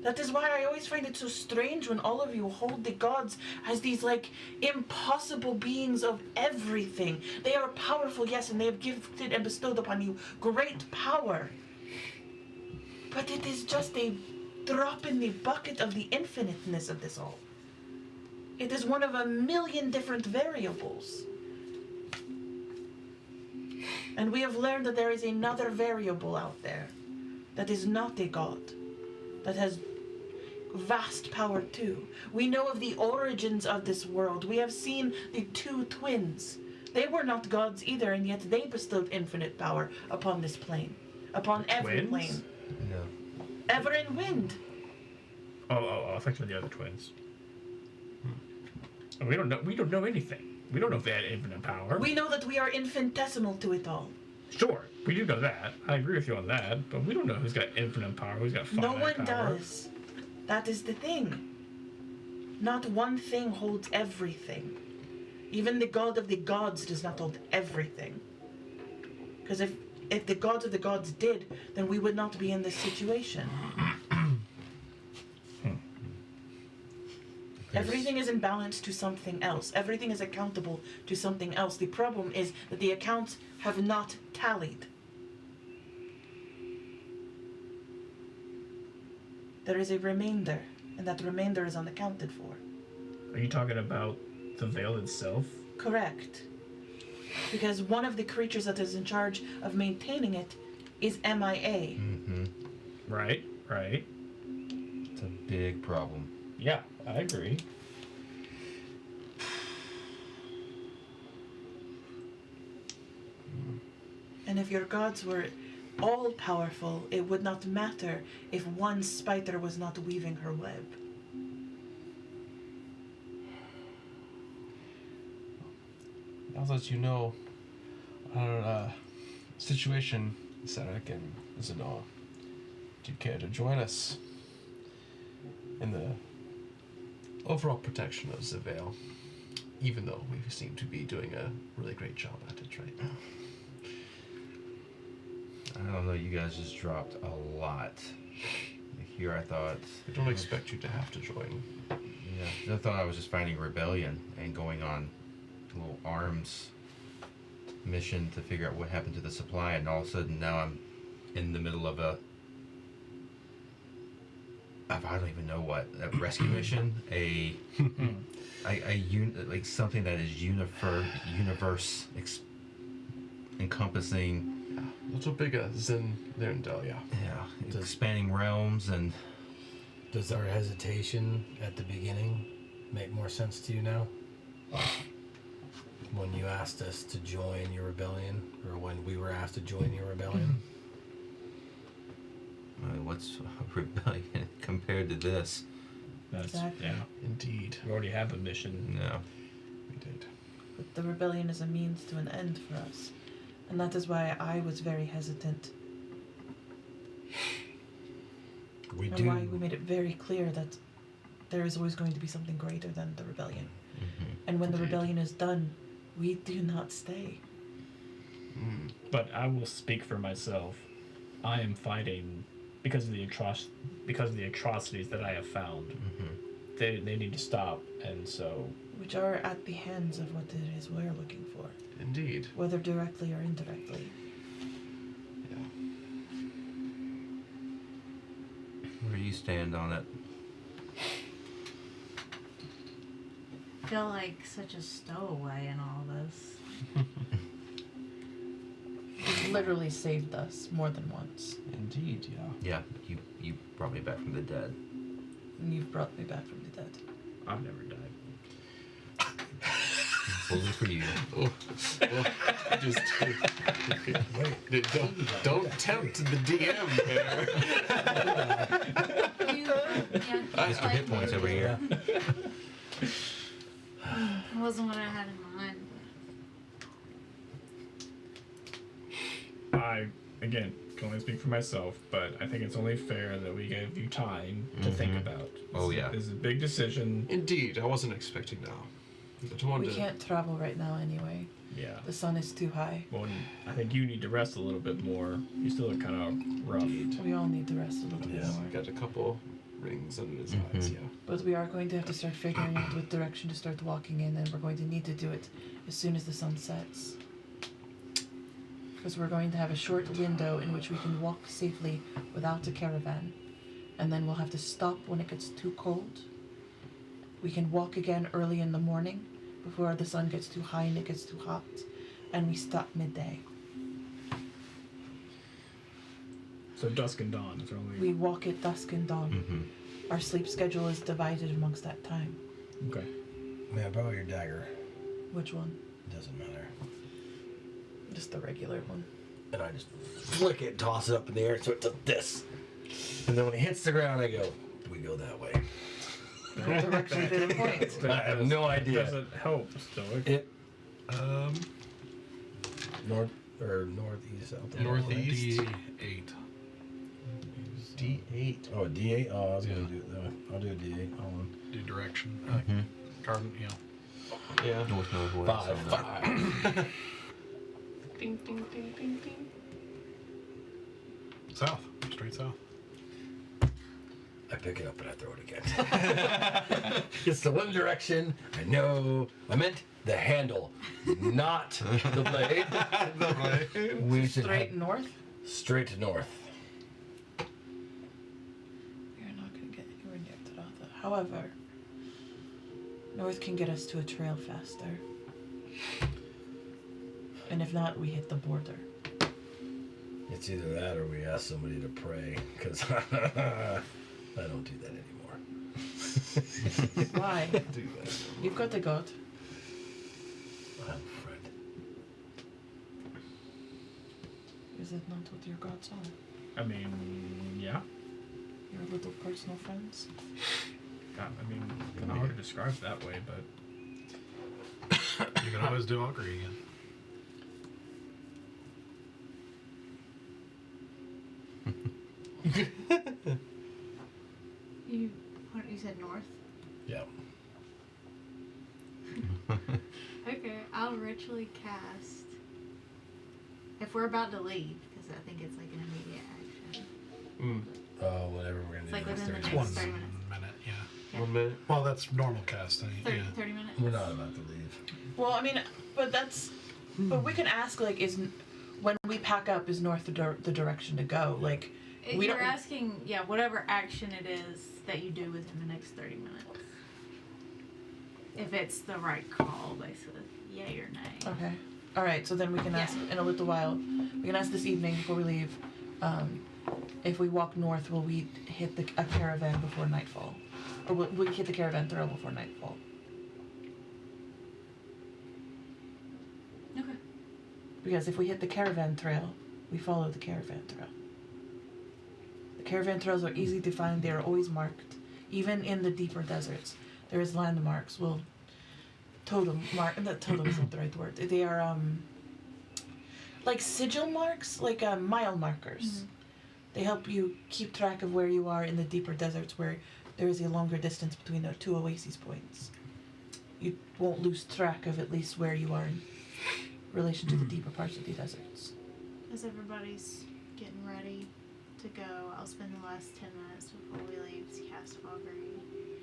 That is why I always find it so strange when all of you hold the gods as these, like, impossible beings of everything. They are powerful, yes, and they have gifted and bestowed upon you great power. But it is just a drop in the bucket of the infiniteness of this all. It is one of a million different variables. And we have learned that there is another variable out there that is not a god, that has vast power too. We know of the origins of this world. We have seen the two twins. They were not gods either, and yet they bestowed infinite power upon this plane. Upon every Twins? plane. No. Ever and Wind. Oh, I thought you were the other twins. We don't know anything. We don't know if they had infinite power. We know that we are infinitesimal to it all. Sure, we do know that. I agree with you on that, but we don't know who's got infinite power, who's got finite No one power. does. That is the thing. Not one thing holds everything. Even the god of the gods does not hold everything. Because if the god of the gods did, then we would not be in this situation. Everything is in balance to something else. Everything is accountable to something else. The problem is that the accounts have not tallied. There is a remainder, and that remainder is unaccounted for. Are you talking about the veil itself? Correct. Because one of the creatures that is in charge of maintaining it is MIA. Mm-hmm. Right. It's a big problem. Yeah, I agree. And if your gods were all powerful, it would not matter if one spider was not weaving her web. Now that you know our situation, Sarek and Zanor, do you care to join us in the overall protection of Zavale? Even though we seem to be doing a really great job at it right now. I don't know, you guys just dropped a lot. Here I thought... We don't expect you to have to join. Yeah, I thought I was just fighting rebellion and going on a little arms mission to figure out what happened to the supply, and all of a sudden now I'm in the middle of a I don't even know what, a rescue mission, like something that is universe encompassing. Yeah, a little bigger than Lyrindel, yeah. Yeah, expanding realms. And does our hesitation at the beginning make more sense to you now? When you asked us to join your rebellion, or when we were asked to join your rebellion? I mean, what's a rebellion compared to this? That's, Exactly. yeah. Indeed. We already have a mission. No. We did. But the rebellion is a means to an end for us. And that is why I was very hesitant. We And do. why we made it very clear that there is always going to be something greater than the rebellion. Mm-hmm. And when the Indeed. rebellion is done, we do not stay. But I will speak for myself. I am fighting because of the atrocities that I have found. Mm-hmm. They need to stop, and so Which are at the hands of what it is we're looking for. Indeed. Whether directly or indirectly. Yeah. Where do you stand on it? I feel like such a stowaway in all this. You've literally saved us more than once. Indeed, yeah. Yeah, you brought me back from the dead. And you've brought me back from the dead. I've never died. Bully for you. Just don't tempt the DM there. Extra hit points over here. It wasn't what I had in mind. I, again, can only speak for myself, but I think it's only fair that we give you time to think about. Oh, yeah. This is a big decision. Indeed, I wasn't expecting now. But I wanted We to- can't travel right now anyway. Yeah. The sun is too high. Well, I think you need to rest a little bit more. You still look kind of rough. We all need to rest a little bit more. Got a couple rings under his eyes, yeah. But we are going to have to start figuring out what direction to start walking in, and we're going to need to do it as soon as the sun sets. Because we're going to have a short window in which we can walk safely without a caravan. And then we'll have to stop when it gets too cold. We can walk again early in the morning before the sun gets too high and it gets too hot. And we stop midday. So dusk and dawn is only. We walk at dusk and dawn. Mm-hmm. Our sleep schedule is divided amongst that time. Okay. May I borrow your dagger? Which one? Doesn't matter. Just the regular one. And I just flick it, toss it up in the air, so it does this. And then when it hits the ground, I go, we go that way. What direction did it point? I have no idea. Does it help, Stoic? It north or northeast, south. Northeast. D8. D8. Oh, a D8. Oh, I was gonna do it that way. I'll do a D8. Hold on. Do direction. Mm-hmm. Garden, you know. Yeah. North, northwest. Five. Ding, ding, ding, ding, ding. South. Straight south. I pick it up and I throw it again. It's the one direction I know. I meant the handle, not the blade. The blade. We should Straight head north? straight to north. We're not going to get anywhere near Taratha. However, north can get us to a trail faster. And if not, we hit the border. It's either that or we ask somebody to pray, because I don't do that anymore. Why? Do that. You've got the god. I'm a friend. Is it not what your gods are? I mean, yeah. Your little personal friends? I mean, kind of hard to describe that way, but You can always do augury again. You said north? Yeah. Okay, I'll ritually cast. If we're about to leave, because I think it's like an immediate action. Oh, whatever we're gonna It's do. like next within the Thursday. next One 30 minutes. minute, yeah. 1 minute. Well, that's normal casting. 30, Yeah. 30 minutes? We're not about to leave. Well, I mean, but we can ask, like, when we pack up, is north the direction to go? Like, we You're don't. asking, yeah, whatever action it is that you do within the next 30 minutes. If it's the right call, basically. Yay or nay. Okay. Alright, so then we can ask in a little while. We can ask this evening before we leave. If we walk north, will we hit a caravan before nightfall? Or will we hit the caravan trail before nightfall? Okay. Because if we hit the caravan trail, we follow the caravan trail. The caravan trails are easy to find. They are always marked. Even in the deeper deserts, there is landmarks. Well, totem isn't the right word. They are like sigil marks, like mile markers. Mm-hmm. They help you keep track of where you are in the deeper deserts where there is a longer distance between the two oasis points. You won't lose track of at least where you are in relation to the deeper parts of the deserts. As everybody's getting ready to go, I'll spend the last 10 minutes before we leave to cast augury.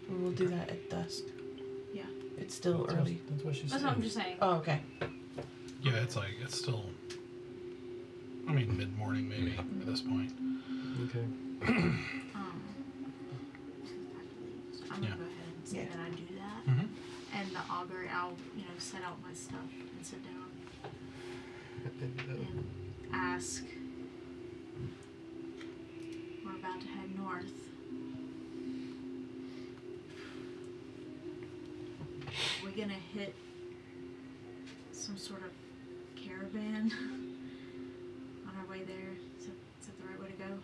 We will do that at dusk. Yeah. It's still early. That's what she said. That's what I'm just saying. Oh, okay. Yeah, it's still, I mean, mid-morning maybe at this point. Okay. So I'm Yeah. gonna go ahead and say Yeah. that I do that. Mm-hmm. And the augury, I'll, set out my stuff and sit down and ask. We're about to head north. Are we gonna hit some sort of caravan on our way there? Is that the right way to go?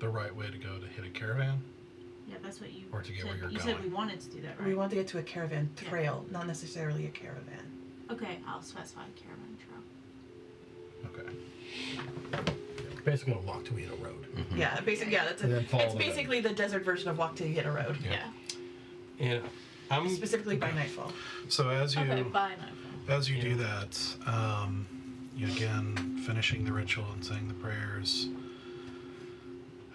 The right way to go to hit a caravan? Yeah, that's what you Or to get said. where you're You said going. we wanted to do that, right? We want to get to a caravan Yeah. trail, not necessarily a caravan. Okay, I'll specify caravan trail. Okay. Basically gonna walk till we hit a road. Yeah, basically, yeah, that's And then follow it's the road. basically the desert version of walk till you hit a road. Yeah. And I'm Specifically by nightfall. So as you Okay, bye nightfall. as you do that, you again finishing the ritual and saying the prayers.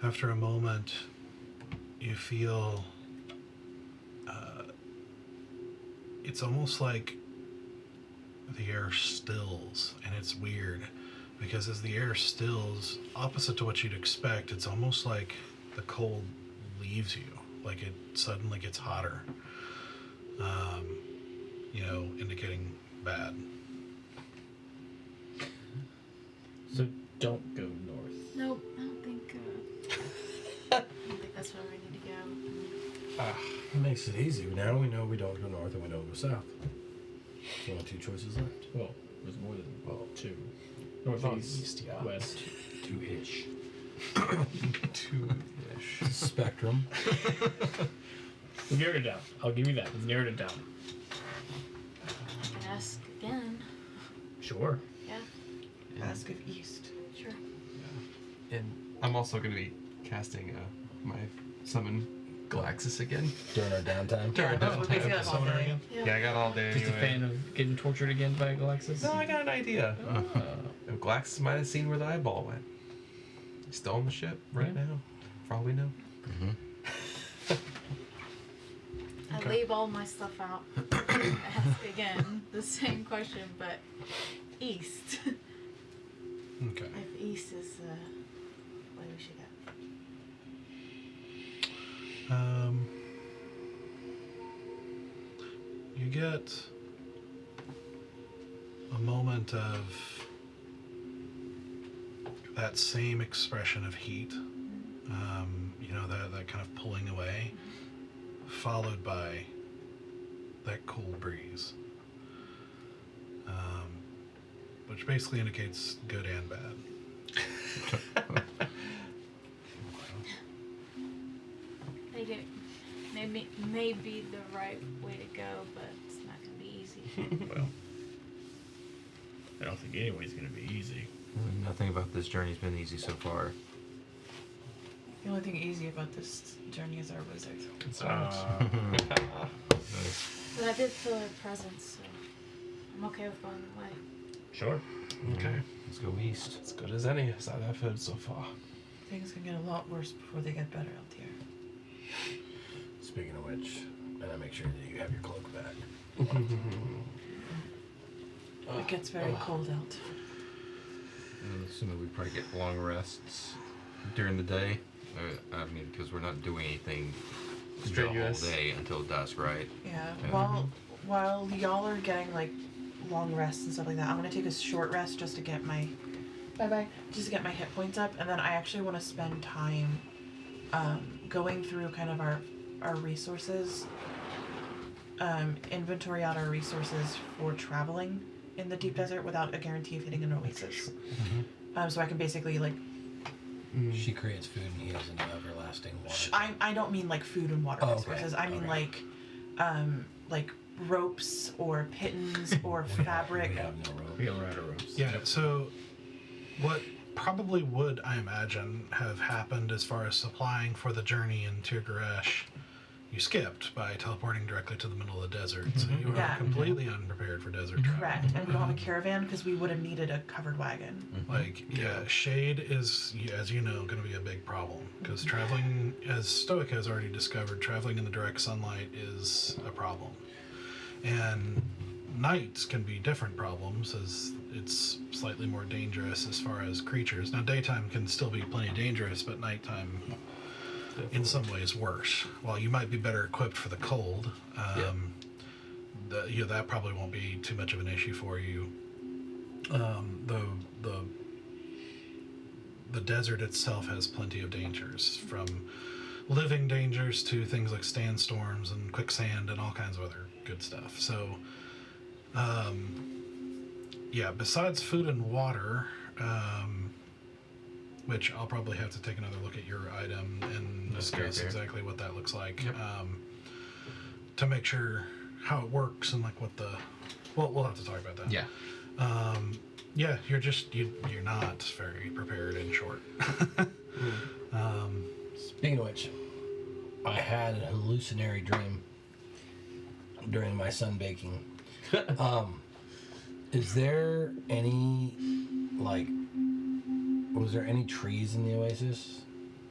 After a moment, you feel it's almost like the air stills, and it's weird because as the air stills, opposite to what you'd expect, it's almost like the cold leaves you, like it suddenly gets hotter, indicating bad. So don't go north. Nope, I don't think that's where we need to go. It makes it easy. Now we know we don't go north and we don't go south. There's only 2 choices left. Well, there's more than two. Northeast, Northeast, yeah. west. 2-ish. 2-ish. Spectrum. We've narrowed it down. I'll give you that. We've narrowed it down. I can ask again. Sure. Yeah, Ask of east. sure. And I'm also going to be casting my summon Galaxis again. During our downtime. During Oh, we basically have all Summoner day. again? Yeah, I got all day Just anyway. a fan of getting tortured again by Galaxis? No, I got an idea. Uh, If Galaxis might have seen where the eyeball went. He's still on the ship right Yeah. now, for all we know. I leave all my stuff out. Ask again the same question, but east. Okay. If east is the way we should go. You get a moment of that same expression of heat, that kind of pulling away, followed by that cool breeze, which basically indicates good and bad. May be the right way to go, but it's not gonna be easy. well, I don't think anybody's going to be easy. Nothing about this journey's been easy so far. The only thing easy about this journey is our wizard. But I did feel a presence, so I'm okay with going away. Sure. Okay. Let's go east. As good as any, as I've heard so far. Things can get a lot worse before they get better out here. Speaking of which, and I make sure that you have your cloak back. It gets very cold out. I'm assuming we probably get long rests during the day. Because we're not doing anything the whole Strenuous. day until dusk, right? Yeah. Yeah. While y'all are getting like long rests and stuff like that, I'm gonna take a short rest just to get my just to get my hit points up, and then I actually want to spend time going through kind of our resources, inventory out our resources for traveling in the deep desert without a guarantee of hitting an oasis. So I can basically like She creates food and he has an everlasting water. I don't mean like food and water Oh, okay. resources. I mean Okay. like ropes or pittons or fabric. We have no rope. We don't run out of ropes. Yeah, so what probably would, I imagine, have happened as far as supplying for the journey in Tirgaresh, you skipped by teleporting directly to the middle of the desert. So you are Yeah. completely unprepared for desert travel. Correct. And we don't have a caravan because we would have needed a covered wagon. Like, yeah, shade is, as you know, going to be a big problem. Because traveling, as Stoic has already discovered, traveling in the direct sunlight is a problem. And nights can be different problems, as it's slightly more dangerous as far as creatures. Now, daytime can still be plenty dangerous, but nighttime, in some ways, worse. While you might be better equipped for the cold, that probably won't be too much of an issue for you. The desert itself has plenty of dangers, from living dangers to things like sandstorms and quicksand and all kinds of other good stuff. So, besides food and water, which I'll probably have to take another look at your item and discuss exactly what that looks like, to make sure how it works and like what the. Well, we'll have to talk about that. Yeah. You're not very prepared, in short. Speaking of which, I had a hallucinatory dream during my sunbaking. Is there any, like, was there any trees in the oasis?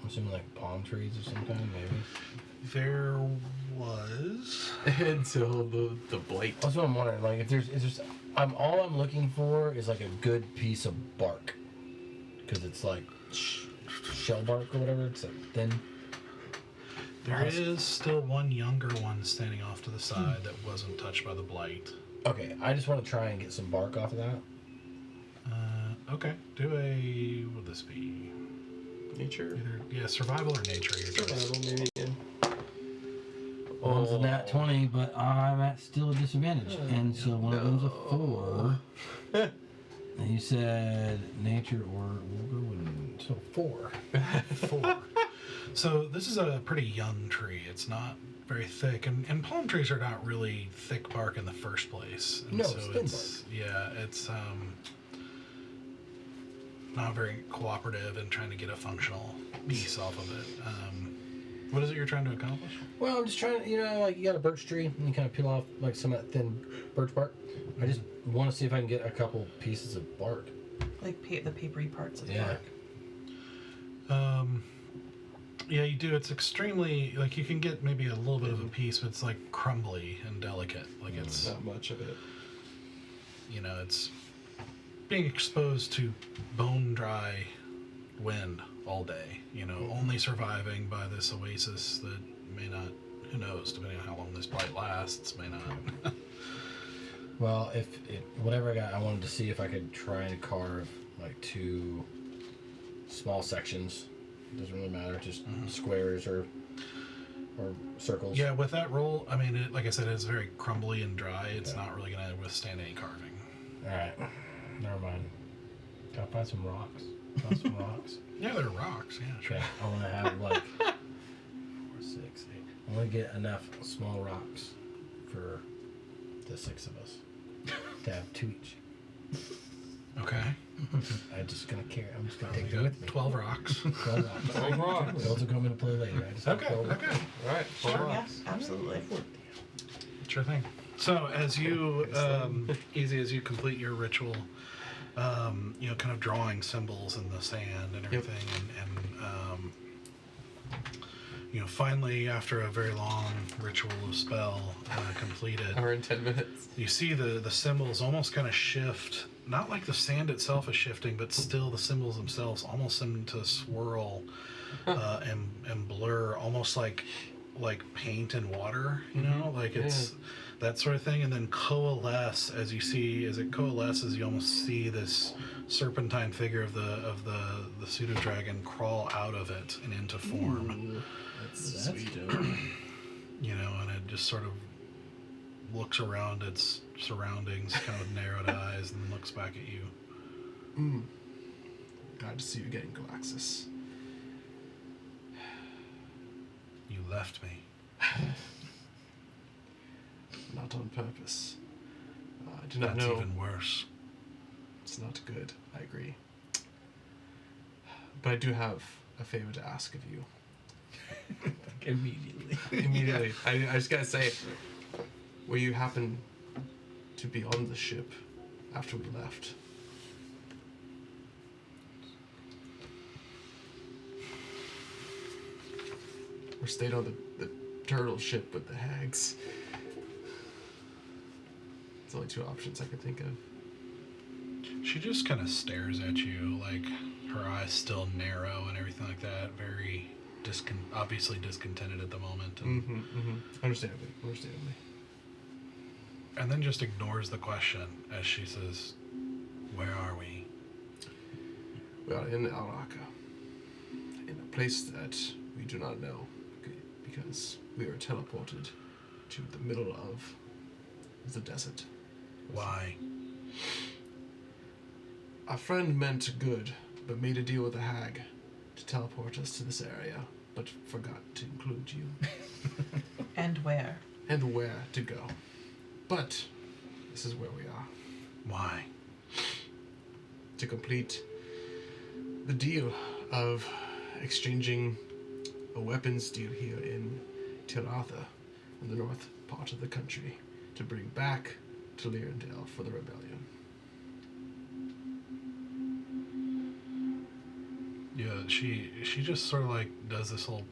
I'm assuming like palm trees of some kind, maybe. There was. Until the blight. That's what I'm wondering. Like, if there's, all I'm looking for is like a good piece of bark, because it's like shell bark or whatever. It's like thin. There is still one younger one standing off to the side that wasn't touched by the blight. Okay, I just want to try and get some bark off of that. Okay, do a. What would this be? Nature? Either, survival or nature. Your choice. Survival, maybe. Yeah. One's a nat 20, but I'm at still a disadvantage. And so one of them's a 4. And you said nature or we'll go with so 4. 4. So this is a pretty young tree. It's not very thick, and palm trees are not really thick bark in the first place. And No, so it's thin bark. Yeah, it's not very cooperative in trying to get a functional piece off of it. What is it you're trying to accomplish? Well, I'm just trying to, like you got a birch tree and you kind of peel off like some of that thin birch bark. I just want to see if I can get a couple pieces of bark. Like the papery parts of the Yeah. bark. Yeah, you do. It's extremely, like, you can get maybe a little bit of a piece, but it's like crumbly and delicate. Like, it's Not much of it. it's being exposed to bone dry wind all day, only surviving by this oasis that may not, who knows, depending on how long this blight lasts, may not. Well, if whatever I got, I wanted to see if I could try and carve like 2 small sections. It doesn't really matter, just squares or circles. Yeah, with that roll, I mean, like I said, it's very crumbly and dry. It's not really going to withstand any carving. Alright, never mind. Gotta find some rocks. Find some rocks. Yeah, they're rocks. Yeah, sure. Okay, I want to have like 4, 6, 8. I want to get enough small rocks for the 6 of us to have 2 each. Okay. I'm just gonna take You them got with me. 12 rocks. 12 rocks. 12 rocks. Those will come into play later. I just have Okay, 12 okay. All right. Sure. Yeah, absolutely. Sure thing. So as you, easy as you complete your ritual, kind of drawing symbols in the sand and everything, and finally, after a very long ritual of spell completed, Hour and 10 minutes. you see the symbols almost kind of shift. Not like the sand itself is shifting, but still the symbols themselves almost seem to swirl and blur, almost like paint and water. Like it's that sort of thing, and then coalesce as it coalesces. You almost see this serpentine figure of the pseudo dragon crawl out of it and into form. Ooh, that's sweet. And it just sort of looks around its surroundings, kind of narrowed eyes, and then looks back at you. Glad to see you getting Galaxis. You left me. Not on purpose. I do not That's know. even worse. It's not good. I agree. But I do have a favor to ask of you. Immediately. Immediately. I just gotta say, will you happen to be on the ship after we left? Or stayed on the turtle ship with the hags? It's only 2 options I could think of. She just kind of stares at you, like her eyes still narrow and everything like that. Very obviously discontented at the moment, and, Understandably. and then just ignores the question as she says, "Where are we?" We are in Araka, in a place that we do not know, because we were teleported to the middle of the desert. Why? Our friend meant good, but made a deal with the hag to teleport us to this area, but forgot to include you. And where? And where to go. But this is where we are. Why? To complete the deal of exchanging a weapons deal here in Tiratha, in the north part of the country. to bring back to Lyrandale for the rebellion. Yeah, she just sort of like does this little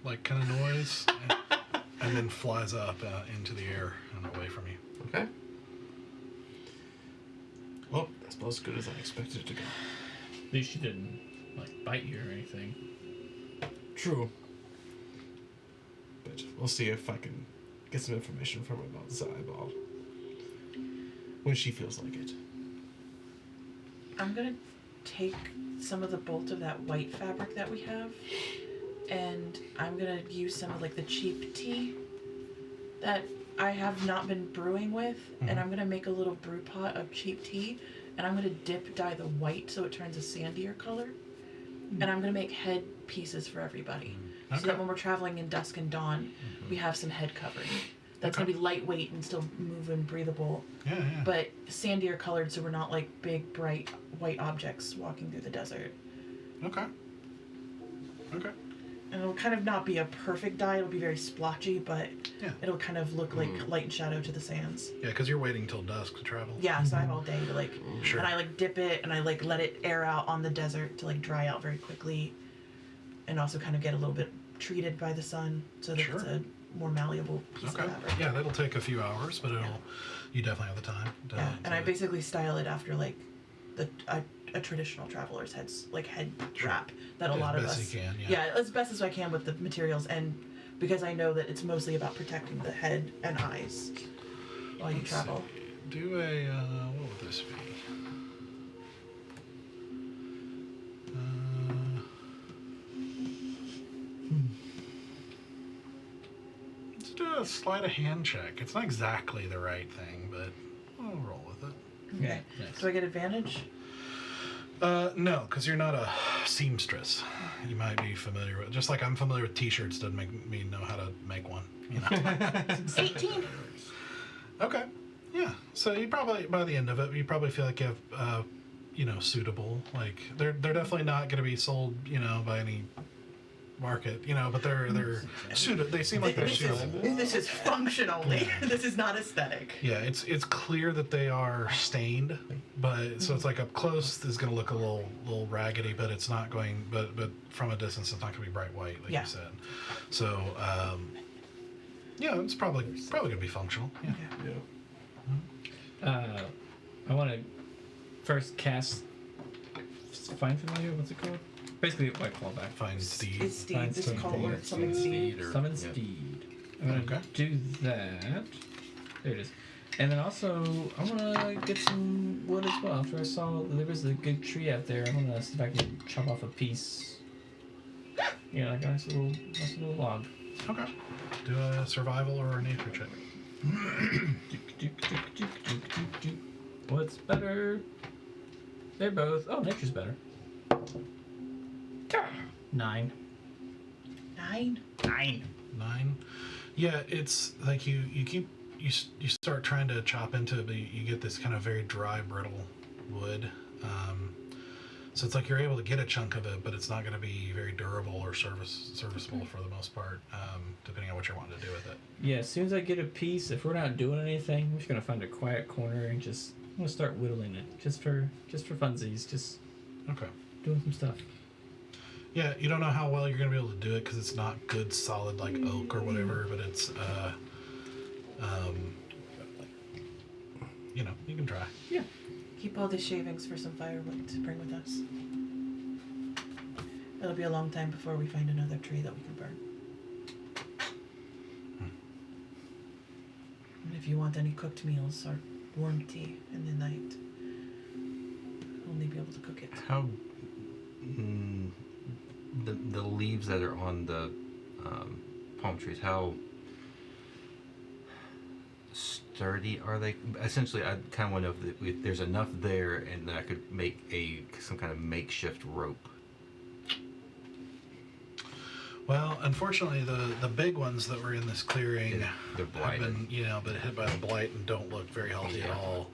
like kind of noise, and then flies up into the air and away from you. Okay. Well, that's about as good as I expected it to go. At least she didn't like bite you or anything. True. But we'll see if I can get some information from her about Zybal when she feels like it. I'm gonna take some of the bolt of that white fabric that we have, and I'm gonna use some of like the cheap tea that I have not been brewing with, and I'm gonna make a little brew pot of cheap tea, and I'm gonna dye the white so it turns a sandier color, and I'm gonna make head pieces for everybody, so that when we're traveling in dusk and dawn, we have some head covering. That's gonna be lightweight and still move and breathable, but sandier colored, so we're not like big, bright white objects walking through the desert. Okay. And it'll kind of not be a perfect dye, it'll be very splotchy, but it'll kind of look like light and shadow to the sands. Yeah, because you're waiting till dusk to travel. Yeah, so I have all day to like, Sure. and I like dip it and I like let it air out on the desert to like dry out very quickly, and also kind of get a little bit treated by the sun so that it's a more malleable piece of fabric. Yeah, that'll take a few hours, but you definitely have the time. And I basically style it after like a traditional traveler's head wrap that a lot of best us. you can, as best as I can with the materials, and because I know that it's mostly about protecting the head and eyes while you travel. See. Do a what would this be? Let's do a sleight of hand check. It's not exactly the right thing, but I'll roll with it. Okay. Do I get advantage? No, because you're not a seamstress. You might be familiar with, just like I'm familiar with t-shirts, doesn't make me know how to make one. You know. 18. Okay. Yeah. So you probably, by the end of it, you probably feel like you have, suitable. Like they're definitely not going to be sold, by any market, but they're suited. They seem like they're suitable. This is function only. This is not aesthetic. Yeah, it's clear that they are stained, but so it's like up close is going to look a little raggedy, but it's not going. But from a distance, it's not going to be bright white, like you said. So it's probably going to be functional. Yeah. I want to first cast Find Familiar. What's it called? Basically, white clawback. Find Steed. It's Steed. Find This Steed. is called or summon Steed. Summon Steed. I'm gonna do that. There it is. And then also, I want to get some wood as well. After I saw there was a good tree out there, I want to see if I can chop off a piece. Yeah, like a nice little log. Okay. Do a survival or a nature check. What's better? They're both. Oh, nature's better. 9. 9? 9. Yeah, it's like you start trying to chop into it, but you get this kind of very dry, brittle wood. So it's like you're able to get a chunk of it, but it's not going to be very durable or serviceable for the most part, depending on what you're wanting to do with it. Yeah, as soon as I get a piece, if we're not doing anything, I'm just gonna find a quiet corner and I'm gonna start whittling it, just for funsies, just doing some stuff. Yeah, you don't know how well you're going to be able to do it because it's not good, solid like oak or whatever, but it's, you can try. Yeah. Keep all the shavings for some firewood to bring with us. It'll be a long time before we find another tree that we can burn. And if you want any cooked meals or warm tea in the night, we'll only be able to cook it. How the leaves that are on the palm trees, how sturdy are they? Essentially, I kind of want to know if there's enough there and that I could make some kind of makeshift rope. Well, unfortunately, the big ones that were in this clearing they're have been, been hit by the blight and don't look very healthy at all.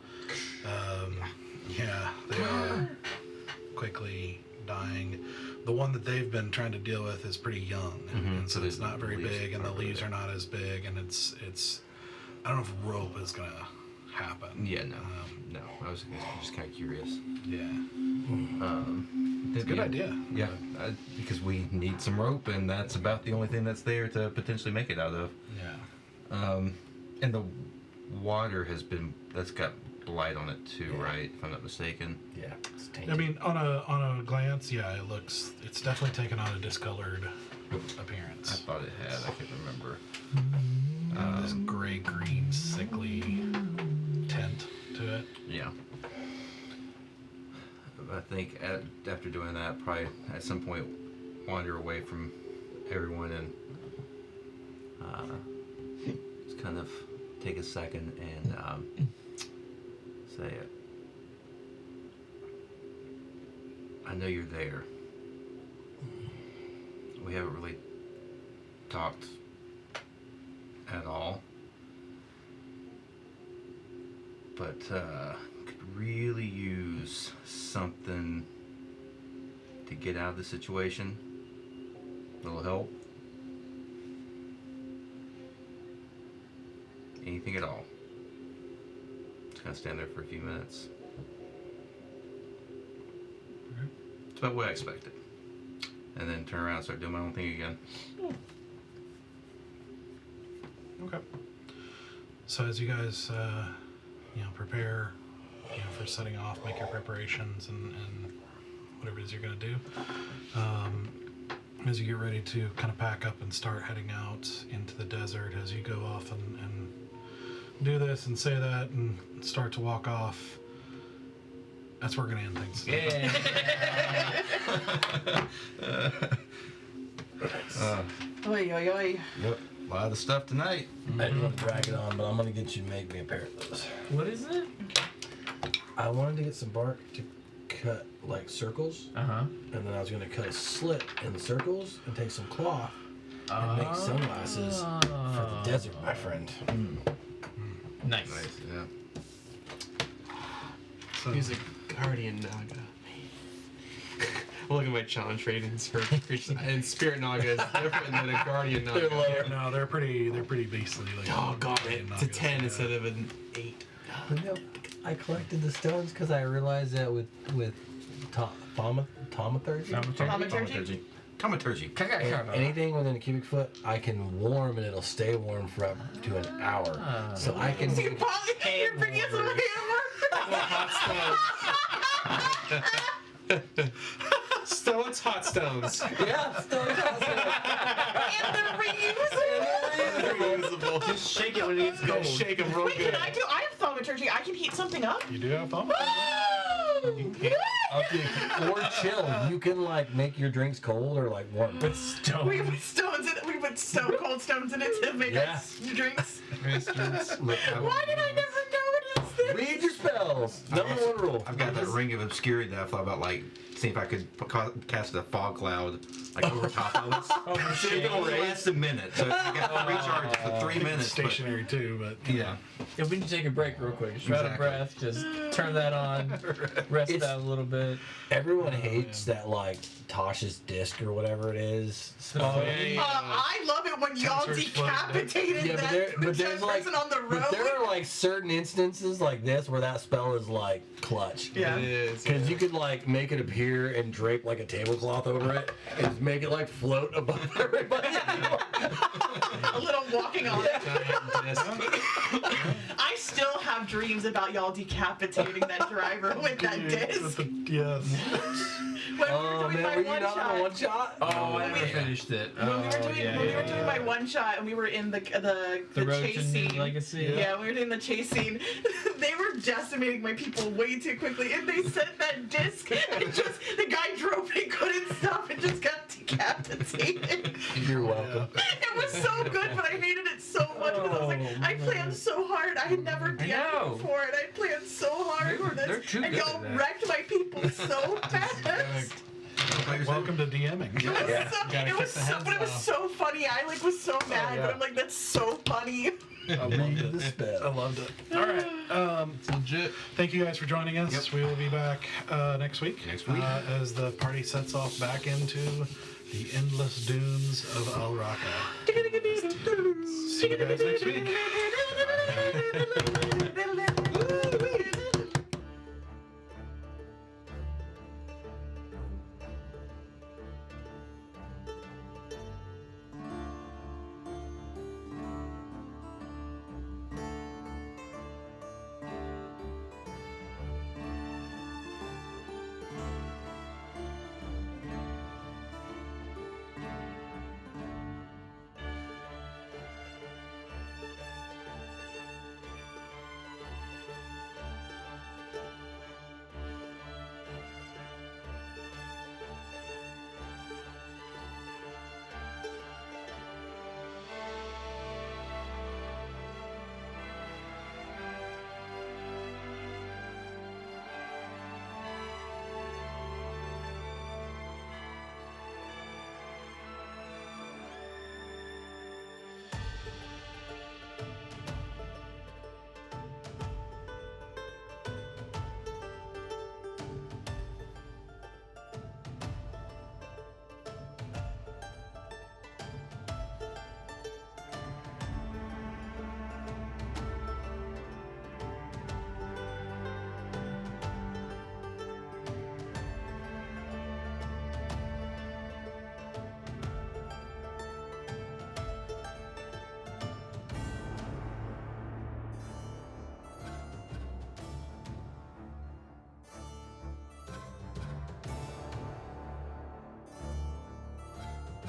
They are quickly dying. The one that they've been trying to deal with is pretty young, and so it's not very big, and the leaves are not as big, and it's I don't know if rope is gonna happen. Yeah, no. I was just kind of curious. Yeah. It's a good idea. Yeah, because we need some rope, and that's about the only thing that's there to potentially make it out of. Yeah. And the water that's got blight on it too, right? If I'm not mistaken. Yeah, it's tainted. I mean, on a glance, yeah, it's definitely taken on a discolored appearance. I thought it had. I can't remember. This gray-green, sickly tint to it. Yeah. I think after doing that, probably at some point wander away from everyone and just kind of take a second and say, I know you're there. We haven't really talked at all, but could really use something to get out of the situation. A little help. Anything at all. Just gonna stand there for a few minutes. It's about what I expected. And then turn around and start doing my own thing again. Okay. So as you guys, prepare, for setting off, make your preparations and whatever it is you're going to do, as you get ready to kind of pack up and start heading out into the desert, as you go off and do this and say that and start to walk off, that's where we're going to end things. Oi, oi, oi. Yep. A lot of stuff tonight. I didn't want to drag it on, but I'm gonna get you to make me a pair of those. What is it? I wanted to get some bark to cut like circles, Uh-huh. and then I was gonna cut a slit in the circles and take some cloth and make sunglasses for the desert, my friend. Nice. Nice, yeah. So, He's a guardian naga. Look at my challenge ratings for creatures. And spirit naga is different than a guardian naga. no, they're pretty beastly. Like, Oh god, it's a Nagas, 10 yeah. instead of an 8. I collected the stones because I realized that with thaumaturgy, Thaumaturgy. anything within a cubic foot, I can warm and it'll stay warm for up to an hour. So I can. You're bringing us a Stones, hot stones. Yeah, stones. and they're Reusable. Just shake it when it gets Go cold. shake them real Wait, good. I have thaumaturgy. I can heat something up. You do have thumb? Or chill. You can like make your drinks cold or like warm. With stone. We put stones in it. We put cold stones in it to make us drinks. Why did I never notice this? Read your spells. Number one rule. I've got that ring of obscurity that I thought about, like, seeing if I could cast a fog cloud, like, over top of us. So it only lasts a minute, so I got 3 charges for 3 minutes. But, Stationary too, but yeah. If we need to take a break real quick, just out of Exactly. breath, just turn that on, rest It's- out a little bit. Everyone hates that like Tosh's disc or whatever it is. Oh, yeah. I love it when y'all decapitated Yeah, but there's like, person on the road. but there are like certain instances like this where that spell is like clutch. Yeah. It is. Because you could like make it appear and drape like a tablecloth over it and just make it like float above everybody. A little walking on it. I still have dreams about y'all decapitating that driver with that disc. yes. When Oh we were doing man, were my you not on one one shot? Oh, I never finished it. when we were doing my one shot and we were in the Road chase to New scene. Legacy. Yeah, we were doing the chase scene. They were decimating my people way too quickly, and they sent that disc, and just the guy drove and he couldn't stop and just got decapitated. You're welcome. It was so good, but I hated it so much because I was like, I planned so hard. I had never I know. DM'd before, and I planned so hard for They're this, too and good y'all at that. wrecked my people so fast. Welcome to DMing. It was Yeah. so, Gotta it cut was the so, heads but it was off. so funny. I like was so mad, yeah. but I'm like, that's so funny. I loved it. The spell. I loved it. All right. Legit. Thank you guys for joining us. Yep. We will be back next week. Next week. As the party sets off back into The endless dunes of Al Raqqa. See you guys next week.